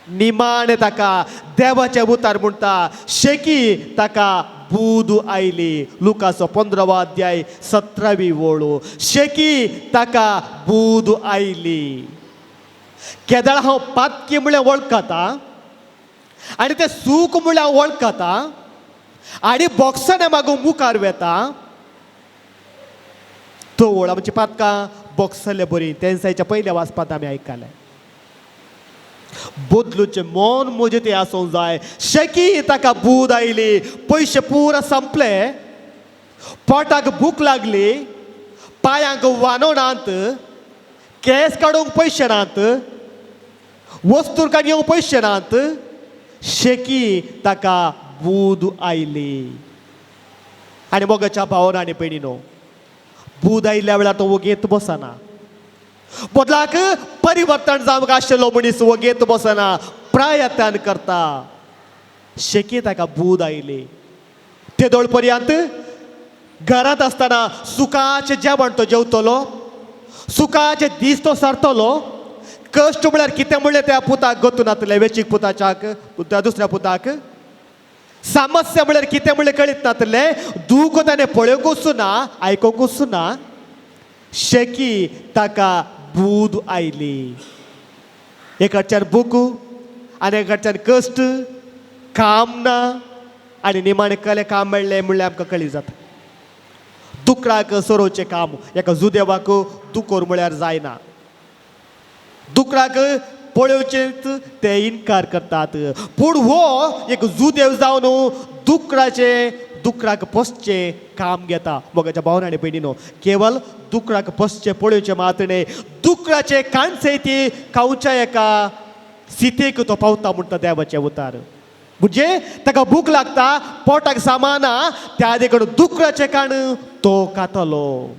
निमाणे ताका देवाच्या उतार म्हणटा शेकी ताका बूद आयली. लुकाचो 15वा अध्याय 17वी वळू. शेकी ताका बूद आयली. केदाळ हांव पातकी म्हळ्यार वळखता आनी तें सूख म्हळ्यार वळखता आनी बॉक्साने मागून मुखार वेता. तो वळ आमची पातकां बॉक्सले बरी तेंसायच्या पयल्या वाचपांत आमी आयकलें. बदलूचे मन म्हजे ते आसूंक जाय. शेकी ताका बूद आयली. पयशे पुरो संपले. पोटाक भूक लागली. पांयांक वानो नात. केस काडूंक पयशे नात. वस्तू काडूंक पयशे नात. शेकी ताका बूद आयली. आनी मोगाच्या भावांनो आनी भयणीनो बूद आयिल्ल्या वेळार तो वगेत बसना. बदलाक परिवर्तन जावंक आशिल्लो मनीस वगेत बसना प्रयत्न करता. शेकी ताका बूद आयली. ते दोळ पर्यंत घरांत आसतना सुखाचें जेवण तो जेवतलो. सुखाचे दीस तो सरतलो. कश्ट म्हळ्यार कितें म्हणलें त्या पुताक गतून नातलें वेचीक पुताच्याक त्या दुसऱ्या पुताक. समस्या म्हळ्यार कितें म्हणलें कळीत नातलें. दूख ताणें पळोवंकूच ना आयकोंकूच ना. शेकी ताका बूद आयली. एक कडच्यान भूक आनी एक कडच्यान कश्ट काम ना आनी निमाणें कलें काम मेळ्ळें म्हणल्यार आमकां कळीत जाता. दुकराक सोरोवचें काम एका जुदेवाक दुकोर म्हळ्यार जायना. दुकराक पळोवचेंच ते इन्कार करतात. पूण हो एक जुदेव जावन दुकराक पसचें काम घेता. मोगाच्या भावांनो आनी भयणीनो केवळ दुकराक पसचें पळोवचें मात न्हय दुकराचे काणचे ती खावच्या एका स्थितीक तो पावता म्हणटा देवाचें उतार. म्हणजे ताका भूक लागता पोटाक सामाना त्या देखून दुकराचें काण तो खातलो.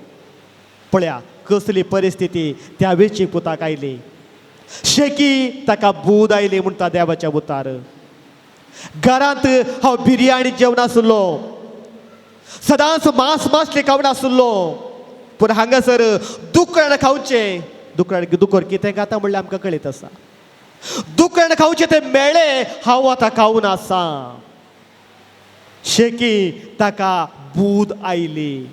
पळया कसली परिस्थिती त्या वेचीक पुताक आयली. शेकी ताका बूद आयली म्हणटा देवाच्या उतार. घरांत हांव बिरयाणी जेवण आसलो. सदांच मांस मासलें खावण आसलो. पूण हांगासर दुकरान खावचें. दुकर कितें खाता म्हणल्यार आमकां कळीत आसा. दुकरान खावचें तें मेळ्ळें हांव आतां खावन आसा. शेकी ताका बूद आयली.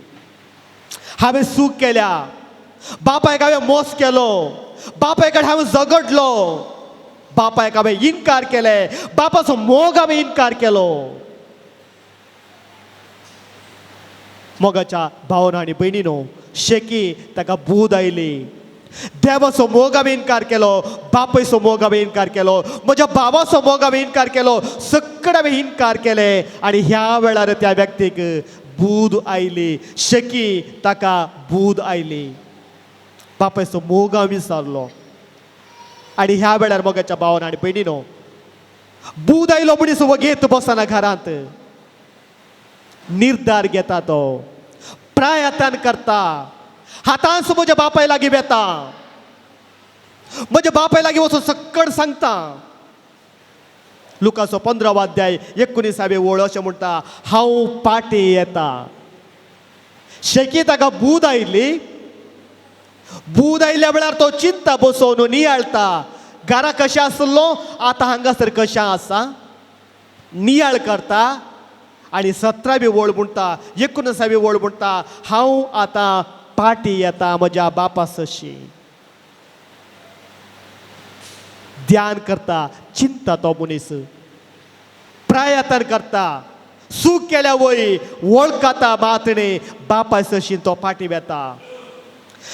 हांवें सूख केल्या. बापायक हांवें मोस केलो. बापाय कडेन हांवें झगडलो. बापायक हांवें इन्कार केले. बापाचो मोग हांवें इन्कार केलो. मोगाच्या भावांनो आनी भयणीनो शेकी ताका बूद आयली. देवाचो मोग हांवें इन्कार केलो. बापायचो मोग हांवें इन्कार केलो. म्हज्या बाबाचो मोग हांवें इन्कार केलो. सकड हांवें इन्कार केले आनी ह्या वेळार त्या व्यक्तीक बूद आयली. शेकी ताका बूद आयली. बापायचो मोग हांव विसरलो. आनी ह्या वेळार मोगाच्या भावांनो आनी भयणीनो बूद आयलो मनीस वगेत बसना घरांत. निर्धार घेता तो. प्रयत्न करता. हातांच म्हज्या बापाय लागीं वेता. म्हज्या बापाय लागीं वचून सक्कड सांगता. लुकाचो 15वा अध्याय 19वी वळ अशें म्हणटा हांव पाटी येता. शेकी ताका बूद आयली. बूद आयिल्ल्या वेळार तो चिंता बसोवन नियाळता. घरा कशें आसलो आतां हांगासर कशें आसा. नियाळ करता आणि 17वी ओळ म्हणटा 19वी ओळ म्हणटा हांव आतां पाटी येता म्हज्या बापा सशी. ध्यान करता चिंता तो मनीस प्रयत्न करता सूख केल्या वय वळखता मातणे बापा सशीन तो पाटी येता.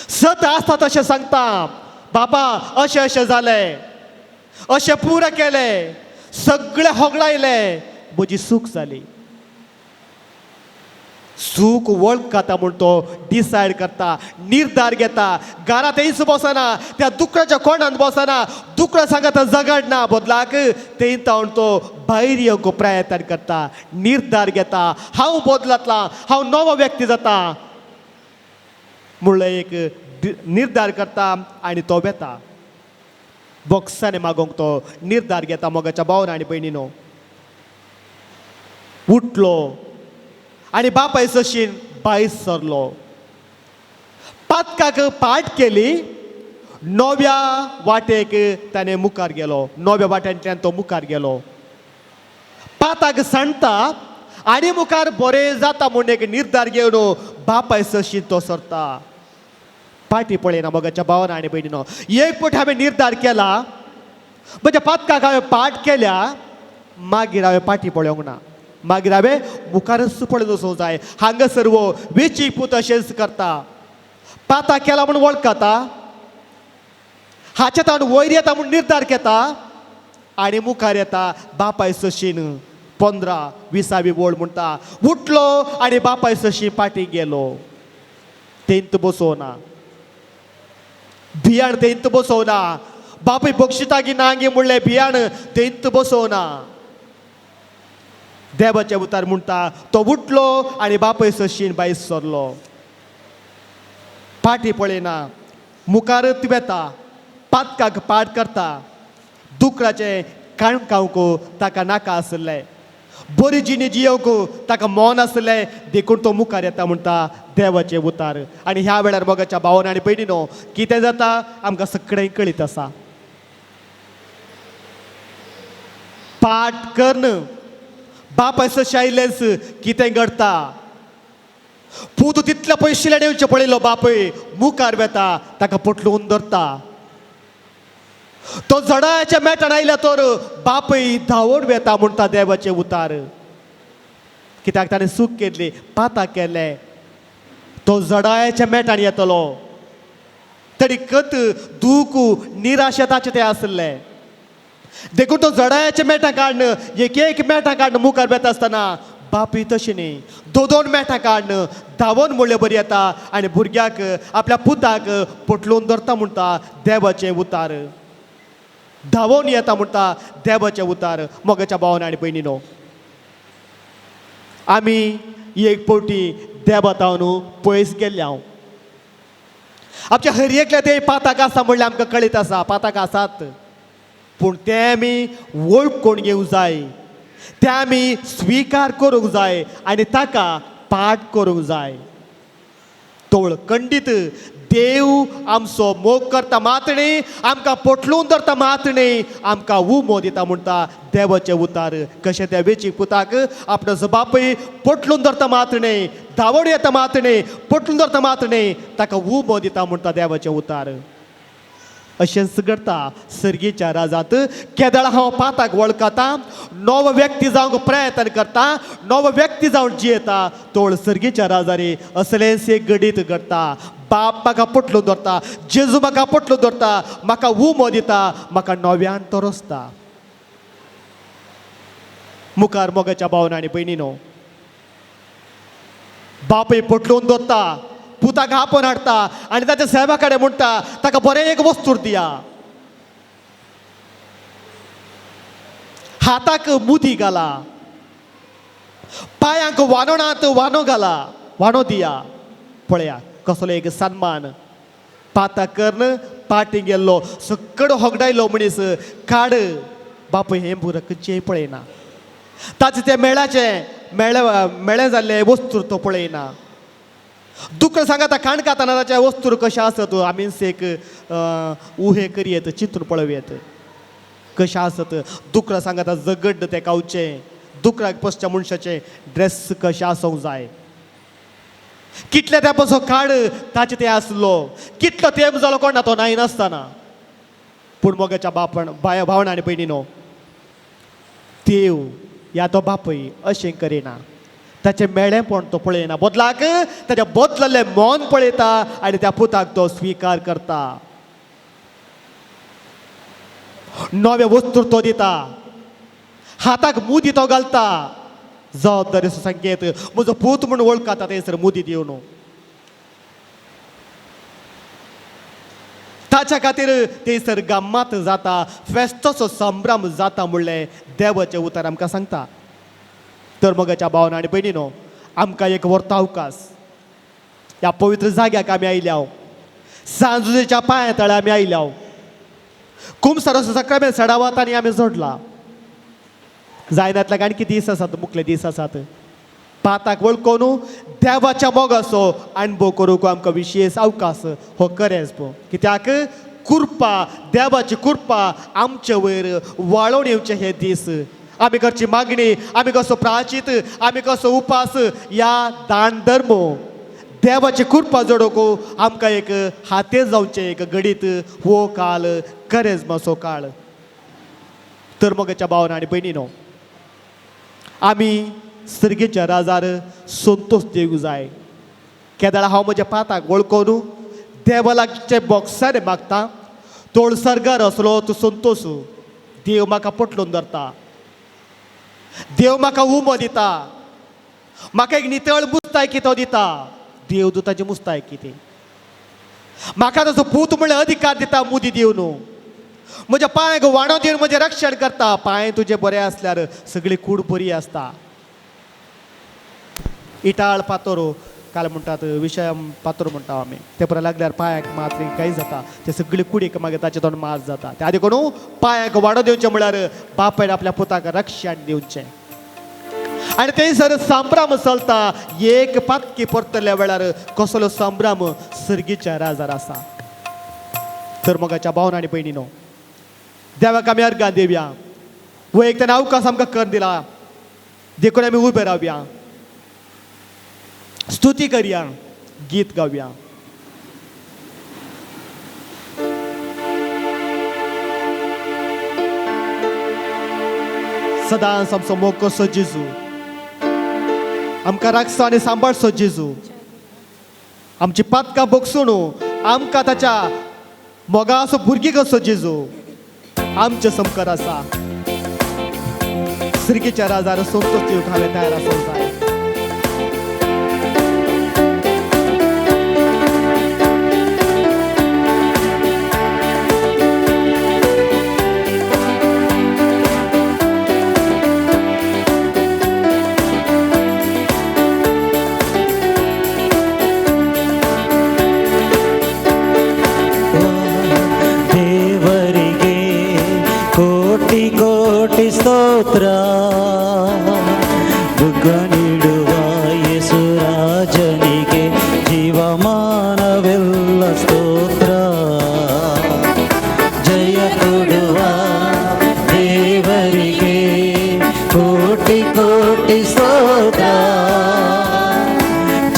सत आसता तशें सांगता बाबा अशें अशें जालें अशें पुराय केलें सगळें होगडायलें म्हजी सूख जाली. सूख वळखता म्हूण तो डिसायड करता निर्धार घेता. घरांत थंयच बसना त्या दुकराच्या कोणांत बसना दुकरा सांगता जगडना बदलाक थंय जावन तो भायर येवंक प्रयत्न करता निर्धार घेता हांव बदलतला हांव नवो व्यक्ती जाता म्हणून एक निर्धार करता आनी तो वेता. बॉक्सांनी मागोंक तो निर्धार घेता. मोगाच्या भावान आनी भयणीनो उठलो आनी बापाय सशीन भायर सरलो. पातकाक पाट केली नव्या वाटेक ताणें मुखार गेलो. नव्या वाट्यांतल्यान तो मुखार गेलो. पाताक सांडटा आनी मुखार बरें जाता म्हूण एक निर्धार घेवन बापाय सशीन तो सरता. पाटी पळयना मोगाच्या भावान आनी भयणीनो एक फावटी हांवें निर्धार केला म्हज्या पातकाक हांवें पाट केल्या मागीर हांवें पाटी पळोवंक ना. मागीर हांवें मुखारच पळयत वचूंक जाय. हांगासर वो वेचीक पूत अशेंच करता. पाता केला म्हूण वळखता हाच्या तावन वयर येता म्हूण निर्धार घेता आनी मुखार येता बापाय सशीन 15-20वी ओळ म्हणटा. उठलो आनी बापाय सशीन पाटी गेलो. तेंत बसोना भियाण तेंत बसोना. बापूय बक्षितागी नांगी म्हणलें भियाण तेंत बसोना. देवाचे उतार म्हणटा तो उठलो आनी बापाय सशीन भायर सरलो. पाटी पळयना मुखारच वेता पातकाक पाट करता. दुकराचें काणकावंक ताका नाका आसलें बरी जिणी जियोवंक ताका मोन आसलें देखून तो मुखार येता म्हणटा देवाचे उतार. आनी ह्या वेळार मोगाच्या भावान आनी भयणीनो कितें जाता आमकां सगळें कळीत आसा. पाट करन बापाय सशी आयलेंच कितें घडटा. पूत तितले पयशे येवचे पळयलो बापूय मुखार वेता ताका पटलून धरता. तो जडाच्या मेटान आयल्या तर बापूय धांवड वेता म्हणटा देवाचे उतार. कित्याक ताणें सूख केल्ली पाता केलें तो जडाच्या मेटान येतलो. तरी कत दूख निराशा ताचें तें आसलें देखून तो जडाच्या मेटां काडन एक मेटां काडन मुखार वेता आसतना बापूय तशें न्ही 2 मेटां काडन धांवन म्हणलें बरी येता आनी भुरग्याक आपल्या पुताक पटलून धरता म्हणटा देवाचें उतार. धांवून येता म्हणटा देवाचें उतार. मोगाच्या भावान आनी भयणीनो आमी एक फावटी देवातावन पयस गेल्ले हांव. आमच्या हरयेकल्या ते पाताक आसा म्हणल्यार आमकां कळीत आसा पाताक आसात पूण ते आमी वळखून घेवंक जाय. ते आमी स्विकार करूंक जाय आनी ताका पाट करूंक जाय. तोळ खंडीत देव आमचो मोग करता मातणी आमकां पटलून धरता मातणी आमकां उमो दिता म्हणटा देवाचें उतार. कशें त्या वेचीक पुताक आपणाचो बापूय पटलून धरता मातणी धांवड येता मातणी पटलून धरता मातणी ताका उमो दिता म्हणटा देवाचें उतार. अशेंच घडटा सर्गीच्या राजांत. केदळ हांव पाताक वळखता नवो व्यक्ती जावंक प्रयत्न करता नवो व्यक्ती जावन जियेता तोळ सर्गीच्या राजारी असलेंच एक घडीत घडटा. बाप म्हाका पटलून धरता जेजू म्हाका पटलून धरता म्हाका उमो दिता म्हाका नव्यान तरसता. मुखार मोगाच्या भावान आनी भयणीनो बापूय पटलून धरता पुताक आपोवन हाडटा आनी ताच्या सेवा कडेन म्हणटा ताका बरें एक वस्तूर दिया. हाताक मुदी घाला पांयांक वानोणांत वानो घाला वानो दिया. पळया कसलो एक सन्मान. पाता कर्ण पाटी गेल्लो सकड होगडायलो मनीस काड बापूय हें बुरकचें पळयना. ताचें तें मेळें जाल्लें वस्तूर तो पळयना. दुःख सांगाता काणकाताना ताच्या वस्तूर कशें आसत आमीच एक उहे करयेत चिंतून पळोवयेत कशें आसत. दुकरां सांगाता जगड्ड तें कावचें दुकराक पोसच्या मनशाचे ड्रेस कशें आसूंक जाय कितले तेंपाचो काळ ताचे ते आसलो कितलो तेंप जालो कोण ना तो नाही नासतना पूण मोगाच्या भावना आनी भयणीनो देव या तो बापूय अशें करिना ताचें मेळेपण तो पळयना बदलाक ताच्या बदलल्लें मन पळयता आनी त्या पुताक तो स्विकार करता नवे वस्तू तो दिता हाताक मुदी तो घालता जबाबदारीचो संकेत म्हजो पूत म्हूण वळखता थंयसर मुदी दिवन ताच्या खातीर थंयसर गम्मत जाता फेस्तोचो संभ्रम जाता म्हणलें देवाचें उतर आमकां सांगता तर मोगाच्या भावना आनी भयणीनो आमकां एक वर्त अवकाश ह्या पवित्र जाग्याक आमी आयल्या सांजुजेच्या पांया तळे आमी आयल्या कुंभसाराचो सक्रामेंत सडावतांनी आमी जोडला जायनातल्याक आनी कितें दीस आसात मुखले दीस आसात पाताक वळखून देवाच्या मोगाचो अणभव करूंक आमकां विशेश अवकाश हो खरेंच पळय कित्याक कृपा देवाची कृपा आमचे वयर वाळोवन येवचे हे दीस आमी करची मागणी आमी कसो प्राचीत आमी कसो उपास या दान धर्म देवाची कृपा जोडोवंक आमकां एक हातेर जावचें एक घडीत हो काळ खरेंच मातसो काळ तर मोगाच्या भावना आनी भयणीनो आमी सर्गेच्या राजार संतोश दिवंक जाय केदाळ हांव म्हज्या पाताक वळखून देवाचे बोक्सार मागता तोळ सर्गार असलो तूं संतोश देव म्हाका पटलून धरता देव म्हाका उमो दिता म्हाका एक नितळ मुस्तायकी तो दिता देवदूताची मुस्तायकी ती म्हाका ताचो पूत म्हणल्यार अधिकार दिता मुदी दिवन म्हज्या पांयाक वाणो दिवन म्हजें रक्षण करता पांय तुजे बरें आसल्यार सगळी कूड बरी आसता इटाळ पातोर काल म्हणटात विशयम पातोर म्हणटा आमी ते परत लागल्यार पांयाक मात्र काही जाता ते सगळी कुडीक मागीर ताचे तोंड मार जाता ते आदी कोण पांयाक वाडो दिवचें म्हळ्यार बापायन आपल्या पुताक रक्षण दिवचें आनी थंयसर संभ्रम चलता एक पातकी परतल्या वेळार कसलो संभ्रम सर्गीच्या राजार आसा तर मोगाच्या भावना आनी भयणीनो देवाक आमी अर्गां दिवया वो एक तेणें अवकाश आमकां कर दिला देखून आमी उबे रावया स्तुती करया गीत गावया सदांच आमचो मोग कसो जेजू आमकां राखसो आनी सांबाळसो जेजू आमची पातकां बोगसून आमकां ताच्या मोगाचो भुरगीं कसो जेजू आमचे समकार आसा सर्गेच्या राजार संतोश दिवंक हांवें तयार आसूंक जाय ಕೋಟಿ ಸ್ತೋತ್ರ ದುಃಖ ನೀಡುವ ಯೇಸುರಾಜನಿಗೆ ಜೀವಮಾನವೆಲ್ಲ ಸ್ತೋತ್ರ ಜಯ ಕೊಡುವ ದೇವರಿಗೆ ಕೋಟಿ ಕೋಟಿ ಸ್ತೋತ್ರ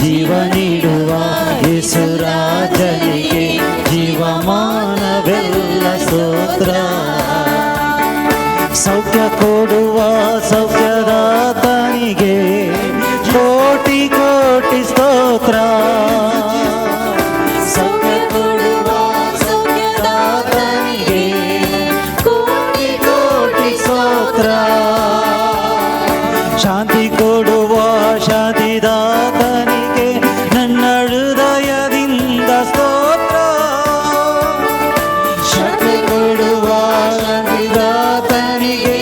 ಜೀವ ನೀಡುವ ಯೇಸುರಾಜನಿಗೆ ಜೀವಮಾನವೆಲ್ಲ ಸ್ತೋತ್ರ ಸೌಖ್ಯ ಕೊಡುವ ಸೌಖ್ಯದಾತನಿಗೆ ಕೋಟಿ ಕೋಟಿ ಸ್ತೋತ್ರ ಸೌಖ್ಯ ಕೊಡುವ ಸೌಖ್ಯದಾತನಿಗೆ ಕೋಟಿ ಕೋಟಿ ಸ್ತೋತ್ರ ಶಾಂತಿ ಕೊಡುವ ಶಾಂತಿದಾತನಿಗೆ ನನ್ನ ಹೃದಯದಿಂದ ಸ್ತೋತ್ರ ಶಾಂತಿ ಕೊಡುವ ಶಾಂತಿದಾತನಿಗೆ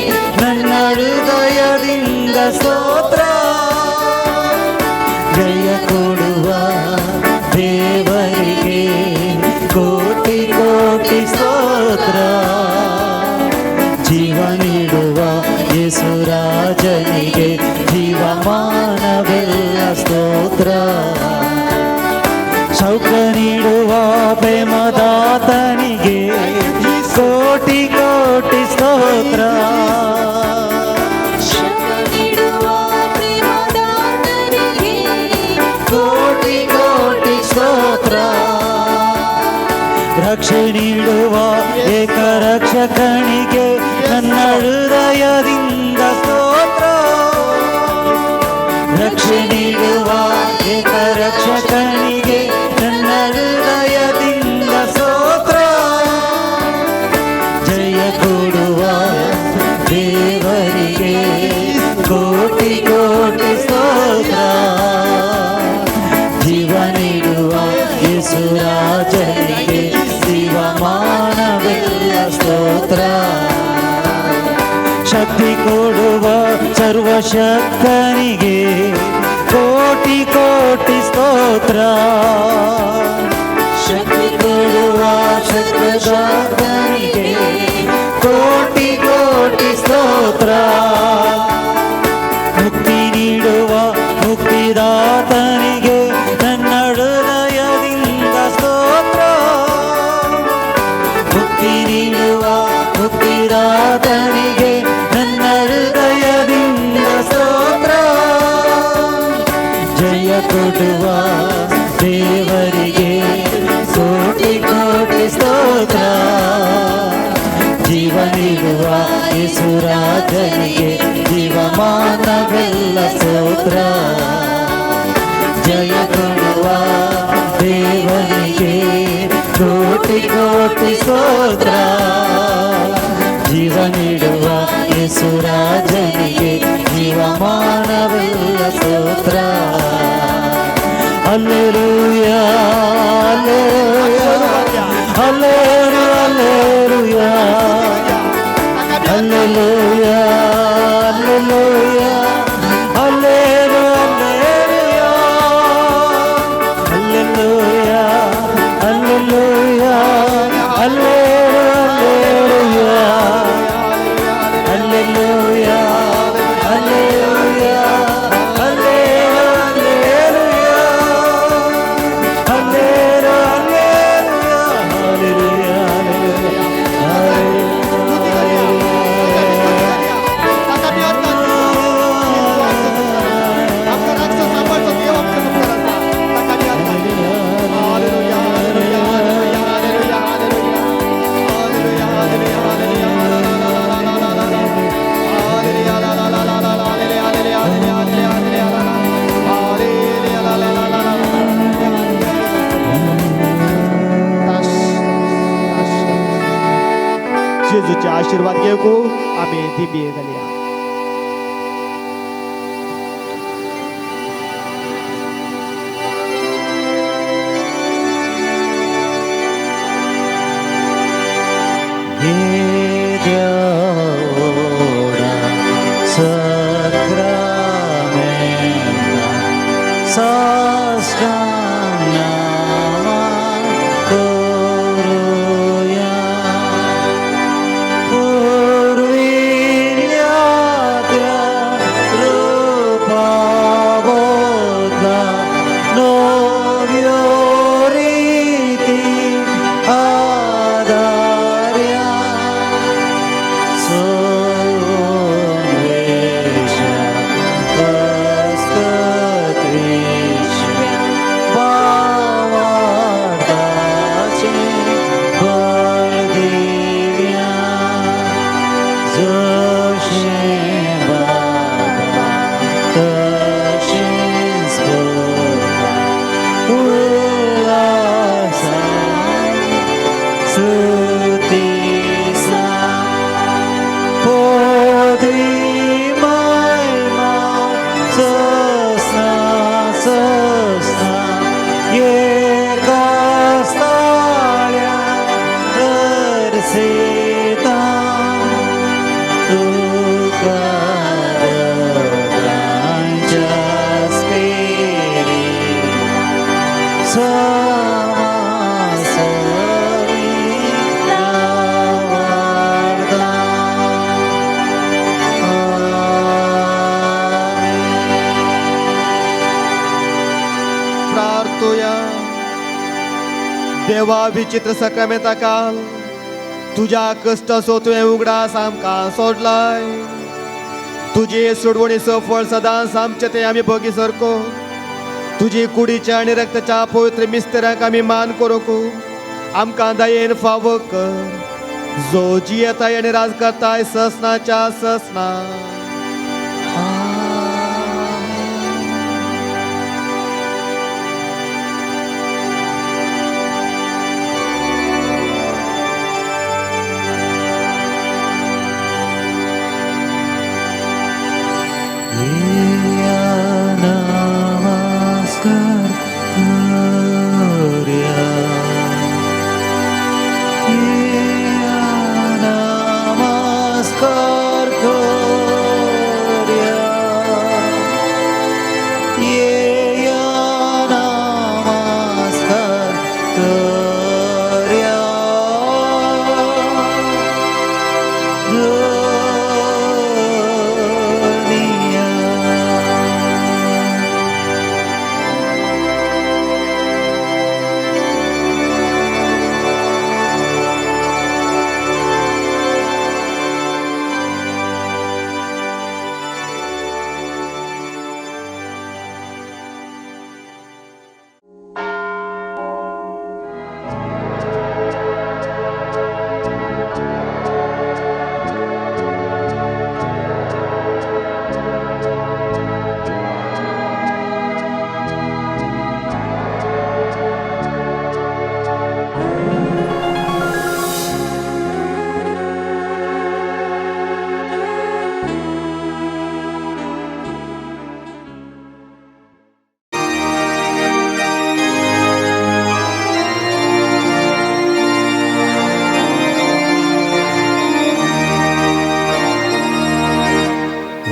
ನನ್ನ ಹೃದಯದಿಂದ ಸ್ತೋತ್ರ ಜಯ ಕೊಡುವ ದೇವರಿಗೆ ಕೋಟಿ ಕೋಟಿ ಸ್ತೋತ್ರ ಜೀವ ನೀಡುವ ಯೇಸುರಾಜನಿಗೆ ಜೀವಮಾನವೆಲ್ಲ ಸ್ತೋತ್ರ ಸೌಖ್ಯ ನೀಡುವ ಪ್ರೇಮದಾತನಿಗೆ ಕೋಟಿ ಕೋಟಿ ಸ್ತೋತ್ರ ರಕ್ಷೆ ನೀಡುವ ಏಕ ರಕ್ಷಕನಿಗೆ ನನ್ನ ಹೃದಯದಿಂದ ಸ್ತೋತ್ರ. ರಕ್ಷೆ ನೀಡುವ ಏಕ ರಕ್ಷಕನಿಗೆ ನನ್ನ ಹೃದಯದಿಂದ ಸ್ತೋತ್ರ. ಜಯ ಕೊಡುವ ದೇವರಿಗೆ ಕೋಟಿ ಕೋಟಿ ಸ್ತೋತ್ರ. ಜೀವ ನೀಡುವ ಯೇಸುರಾಜನಿಗೆ ಜೀವಮಾನವೆಲ್ಲ ಸ್ತೋತ್ರ. ಶಕ್ತಿ ಕೊಡುವ ಸರ್ವಶಕ್ತನಿಗೆ ಕೋಟಿ ಕೋಟಿ ಸ್ತೋತ್ರ. ಶಕ್ತಿ ಕೊಡುವ ಸರ್ವಶಕ್ತನಿಗೆ ಕೋಟಿ ಕೋಟಿ ಸ್ತೋತ್ರ. ಮುಕ್ತಿ ನೀಡುವ ಮುಕ್ತಿದಾತನಿಗೆ ನನ್ನ ಹೃದಯದಿಂದ ಸ್ತೋತ್ರ. ಮುಕ್ತಿ ನೀಡುವ ಮುಕ್ತಿದಾತನಿಗೆ ನನ್ನ ಹೃದಯದಿಂದ ಸ್ತೋತ್ರ. ಜಯ ಕೊಡುವ ದೇವರಿಗೆ ಕೋಟಿ ಕೋಟಿ ಸ್ತೋತ್ರ. ಜೀವ ನೀಡುವ ಯೇಸುರಾಜನಿಗೆ ಜೀವಮಾನವೆಲ್ಲ ಸ್ತೋತ್ರ. ಜಯ ಕೊಡುವ ದೇವರಿಗೆ ಕೋಟಿ ಕೋಟಿ ಸ್ತೋತ್ರ. ಜೀವ ನೀಡುವ ಯೇಸುರಾಜನಿಗೆ ಜೀವಮಾನವೆಲ್ಲ ಸ್ತೋತ್ರ. Hallelujah hallelujah hallelujah hallelujah hallelujah hallelujah hallelujah hallelujah hallelujah hallelujah hallelujah जेजूचे आशीर्वाद घेऊ आम्ही दिबे घालया. देवा विचित्र सक्रमेता काल तुझ्या कष्ट सोतवे उगडास आमकां सोडलाय. तुझे सोडवणीचो फळ सदांच आमचे ते आमी भोगी सरको. तुझी कुडीच्या आणि रक्ताच्या पवित्र मिस्तेराक आमी मान करूंक आमकां दयेन फावो कर जो जियेताय आनी राज करताय ससनाच्या ससना. नमस्कार करूया. नमस्कार करूया. नमस्कार करूया.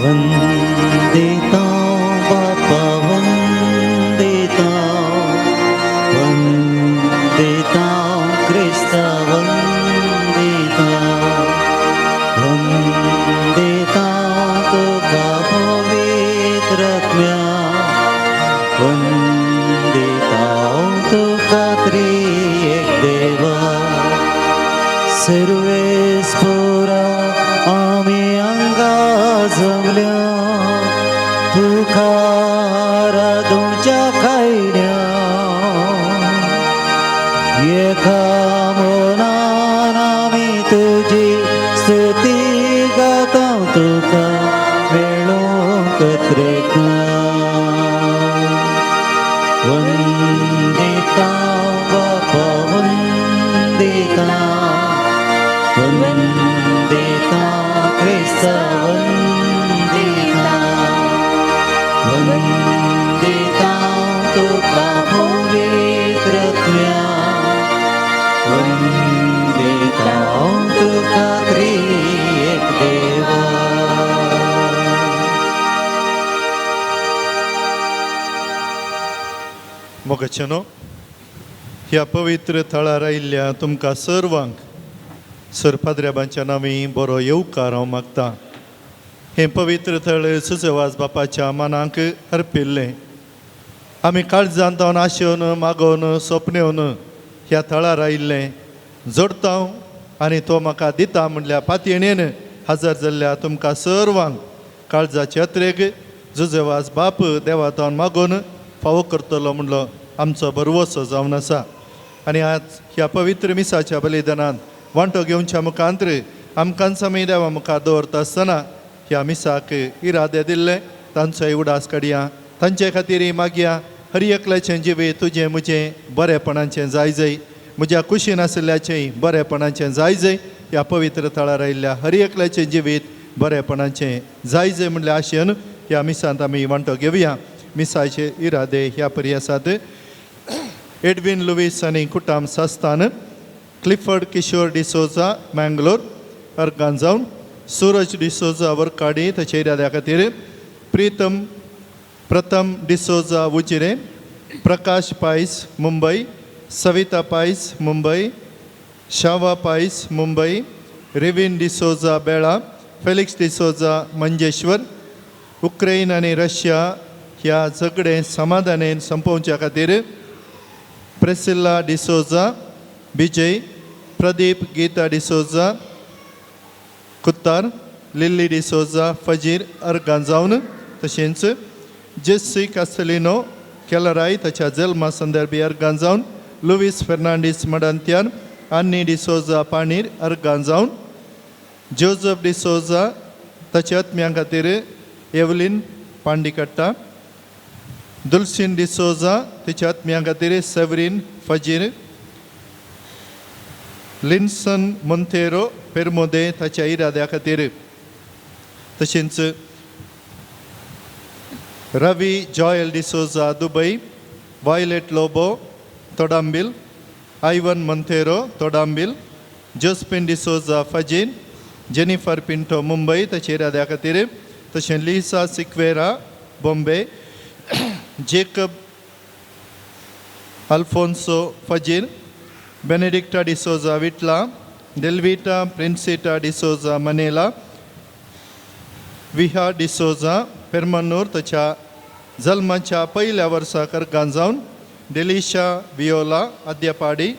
वंदिता बापा वंदिता वंदिता ख्रिस्ता वंदिता वंदिता तुका पवित्रात्म्या वंदिता तुका त्रिएक देवा सर्वेस्पुरा आमी अंगा जमल्या तुका आराधूच्या खायल्या एका मनान आमी तुजी स्तुती गाता तुका मेळूंक त्रेका. वंदिता बापा वंदिता वंदिता ख्रिस्ता वंदिता वंदिता तुका पवित्रात्म्या वंदिता तुका त्रिएक देवा. मोगाचेनो ह्या पवित्र थळार आयिल्ल्या तुमकां सर्वांक सर पाद्र्याबांच्या नांवी बरो येवकार हांव मागतां. हें पवित्र थळ सुसेवास बापाच्या मनाक अर्पिल्लें. आमी काळजांतावन आशेवन मागोवन सपनेवन ह्या थळार आयिल्लें जोडता आनी तो म्हाका दिता म्हणल्या पातयेणेन हजर जाल्ल्या तुमकां सर्वांक काळजाचे यात्रेक जुजेवास बाप देवातावन मागोवन फावो करतलो म्हणलो आमचो भरवोसो जावन आसा. आनी आज ह्या पवित्र मिसाच्या बलिदानांत वांटो घेवच्या मुखांतर आमकां समी देवा मुखार दवरता आसतना ह्या मिसाक इरादे दिल्ले तांचोय उडास काडया. तांचे खातीर मागया हर एकल्याचें जिवीत तुजें म्हजें बरेपणाचें जाय जय, म्हज्या कुशीन आशिल्ल्याचें बरेपणाचें जाय जय. ह्या पवित्र थळार आयिल्ल्या हर एकल्याचें जिवीत बरेपणाचें जाय जय म्हणल्या आशेन ह्या मिसांत आमी वांटो घेवया. मिसाचे इरादे ह्या परी आसात. एडविन लुईस आनी कुटाम सास्तान, क्लिफर्ड किशोर डिसोजा मँगलोर अर्गान जावन, सूरज डिसोजा वरकाडी ताचे इराद्या खातीर, प्रीतम प्रथम डिसोजा उजिरे, प्रकाश पायस मुंबई, सविता पायस मुंबई, शावा पायस मुंबई, रिविन डिसोजा बेळा, फेलिक्स डिसोजा मंजेश्वर. उक्रेन आनी रशिया ह्या झगडें समाधानेन संपोवच्या खातीर प्रेसिल्ला डिसोजा विजय, प्रदीप गीता डिसोजा कुत्तार, लिल्ली डिसोजा फजीर अर्गान जावन, तशेंच जेस्सी कास्टेलिनो केलराय ताच्या जल्मा संदर्भी अर्गान जावन, लुईस फेर्नांडीस मडांत्यान आन्नी डिसोजा पाणीर अर्गां जावन जोझफ डिसोजा ताच्या आत्म्यां खातीर एवलीन पांडिकट्टा दुल्सिन डिसोजा तिच्या आत्म्यां खातीर सेवरीन फजीर लिन्सन मोंतेरो पेरमोदे ताच्या इराद्या खातीर तशेंच Ravi Joel D'Souza Dubai Violet Lobo Thodambila Ivan Monteiro Thodambila Jospin D'Souza फजीन जेनिफर पिंटो मुंबय ताच्या इराद्या खातीर तशें Lisa Sequeira Bombay Jacob Alphonso Fajir Benedicta D'Souza विटला डेल्विटा प्रिन्सिटा D'Souza मनेला विहा डिसोजा पेरमनूर ताच्या जल्माच्या पहिल्या वर्सा कर्गां जावन Delisha Viola Adyapady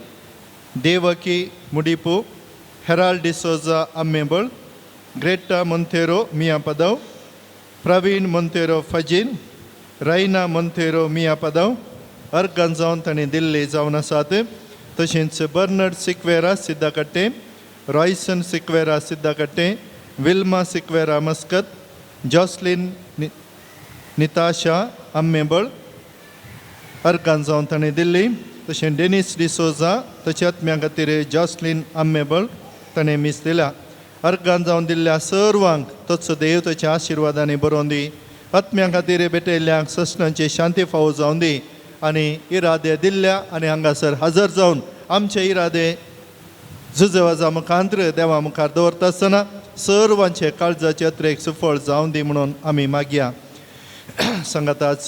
Devaki Mudipu Harold D'Souza Ammembala Greta Monteiro Mia पदव प्रवीण मोंतेरो फजीन रायना मोंतेरो मिया पदव अर्गां जावन ताणें दिल्ली जावन आसात तशेंच Bernard Sequeira Siddakatte Royson Sequeira Siddakatte Wilma Sequeira Muscat Jocelyn Nitasha Ammembala अर्गां जावन ताणें दिल्ली तशें डेनिस डिसोजा ताच्या आत्म्या खातीर जॉसलिन आम्मेबळ ताणें मीस दिल्या अर्गां जावन दिल्ल्या सर्वांक तोचो देव ताच्या आशिर्वादांनी बरोवन दी आत्म्या खातीर भेटयल्ल्यांक सस्नांची शांती फावो जावन दी आनी इरादे दिल्ल्या आनी हांगासर हजर जावन आमचे इरादे झुजवाजा मुखांत्र देवा मुखार दवरता आसतना सर्वांचे काळजाचे यात्रेक सुफळ जावन दी म्हणून आमी मागया सांगाताच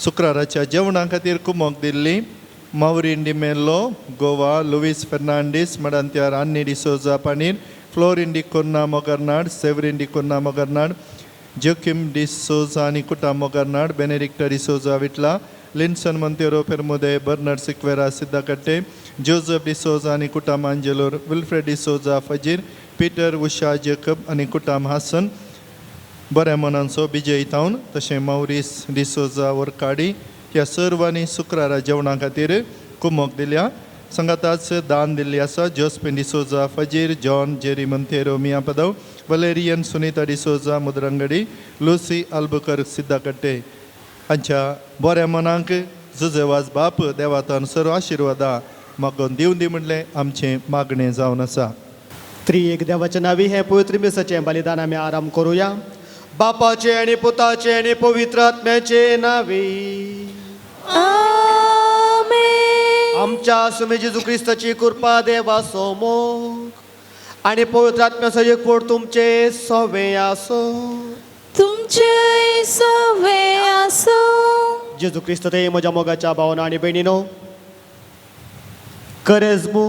शुक्राराच्या जेवणा खातीर कुमक दिल्ली मावरीन डिमेल्लो गोवा लुईस फेर्नांडीस मडांत्यार आन्नी डिसोजा पाणीर फ्लोरिन डिकोन्ना मोगर्नाड सेवरीन डिकोन्ना मोगर्नाड जोकिम डिसोजा आनी कुटा मोगर्नाड बेनेडिक्टा डिसोजा विटला लिन्सन मोंतेरो पेरमोदे बर्नर्ड सिक्वेरा सिद्धाकट्टे जोझफ डिसोजा आनी कुटाम आंजेलोर विल्फ्रेड डिसोजा फजीर पीटर उषा जेकब आनी कुटाम हासन बऱ्या मनांचो विजय तावन तशें मौरीस डिसोजा वरकाडी ह्या सर्वांनी शुक्रारा जेवणा खातीर कुमक दिल्या संगाताच दान दिल्ली आसा जोस्पिन डिसोजा फजीर John Jerry Monteiro Mia पदव Valerian Sunita D'Souza मुद्रंगडी Lucy आल्बुकर सिद्धाकट्टे हांच्या बऱ्या मनांक जुजेवाज बाप देवातान सर्व आशिर्वादा मागोवन दिवन दी म्हणलें आमचें मागणें जावन आसा त्रिएक देवाच्या नावी हे पवित्र मिसाचें बलिदान आमी आराम करुया बापाचे आनी पुताचे आनी पवित्र आत्म्याचे नावी आमच्या सुमे जेजू क्रिस्ताची कृपा देवा सोमोग आनी पवित्र आत्म्याचो एकवट तुमचे सवे आसो तुमचे सवे आसो जेजू क्रिस्त ते म्हज्या मोगाच्या भावना आनी भयणीनो करेजमू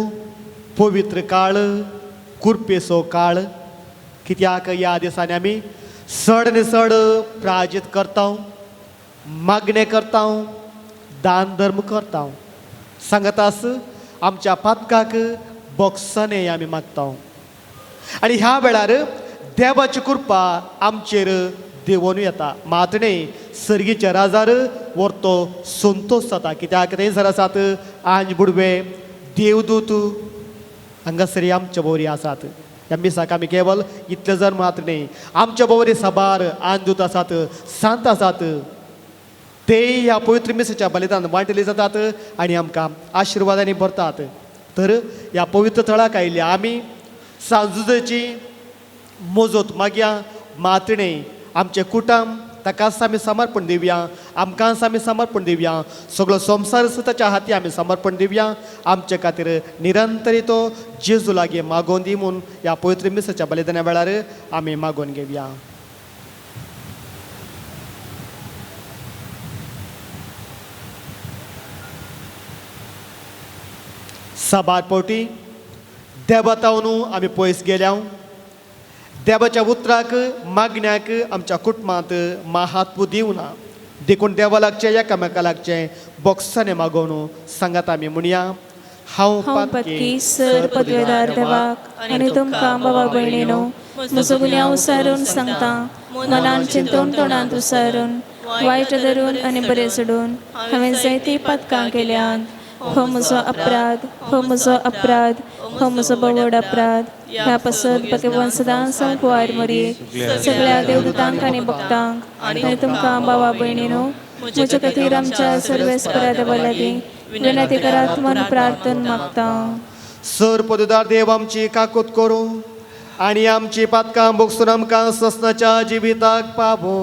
पवित्र काळ कुरपेचो काळ कित्याक ह्या दिसांनी आमी चड आनी चड प्राजीत करता मागणे करता दान धर्म करता सांगतास आमच्या पातकाक बॉक्साने आमी मागता आनी ह्या वेळार देवाची कृपा आमचेर देवून येता मातणे सर्गीच्या राजार व्हरतो संतोश जाता कित्याक थंयसर आसात आंज बुडवे देवदूत हांगासरी आमच्या बरोबरी आसात ह्या मिसाक आमी केवल इतले जर मात्र न्ही आमच्या बरोबरी साबार आंजदूत आसात सांत आसात ते ह्या पवित्र मिसाच्या बलिदान वांटले जातात आनी आमकां आशिर्वादांनी भरतात तर ह्या पवित्र थळाक आयिल्ले आमी सांजुजेची मोजत मागया मातणे आमचे कुटुंब ताकाच आमी समर्पण दिवया आमकांच आमी समर्पण दिवया सगळो संवसार ताच्या हाती आमी समर्पण दिवया आमचे खातीर निरंतरी तो जेजू लागीं मागोवन दी म्हूण ह्या पवित्र मिसाच्या बलिदाना वेळार आमी मागोवन घेवया साबार पोटी देवतावनू आमी पयस गेल्या देवाच्या उतराक मागण्याक आमच्या कुटुंबांत महात्व दिवना देखून देवा लागचें एकामेका लागचें बॉक्साने मागोवन सांगात आमी म्हणया हांव पत्की सर पदवेदार देवाक आनी तुमकां बाबा भयणीनो म्हजो गुन्यांव उसारून सांगता मनान चिंतून तोंडांत उसारून वायट धरून आनी बरें सोडून हांवें जायतीं पथकां केल्यात हो म्हजो अपराध, हो म्हजो अपराध, हो म्हजो बोवड अपराध. ह्या पासत भगवान सदां संकुवार मरी सगळ्या देवदूतांक आनी भक्तांक आनी तुमकां भावा भयणीनो म्हजे खातीर आमच्या सर्वेस्पराध वलादी विनंती करात म्हूण प्रार्थना मागता. सर पदुदार देव आमची काकूत करूं आनी आमची पातकां भोगसून आमकां ससनाच्या जिविताक पावो.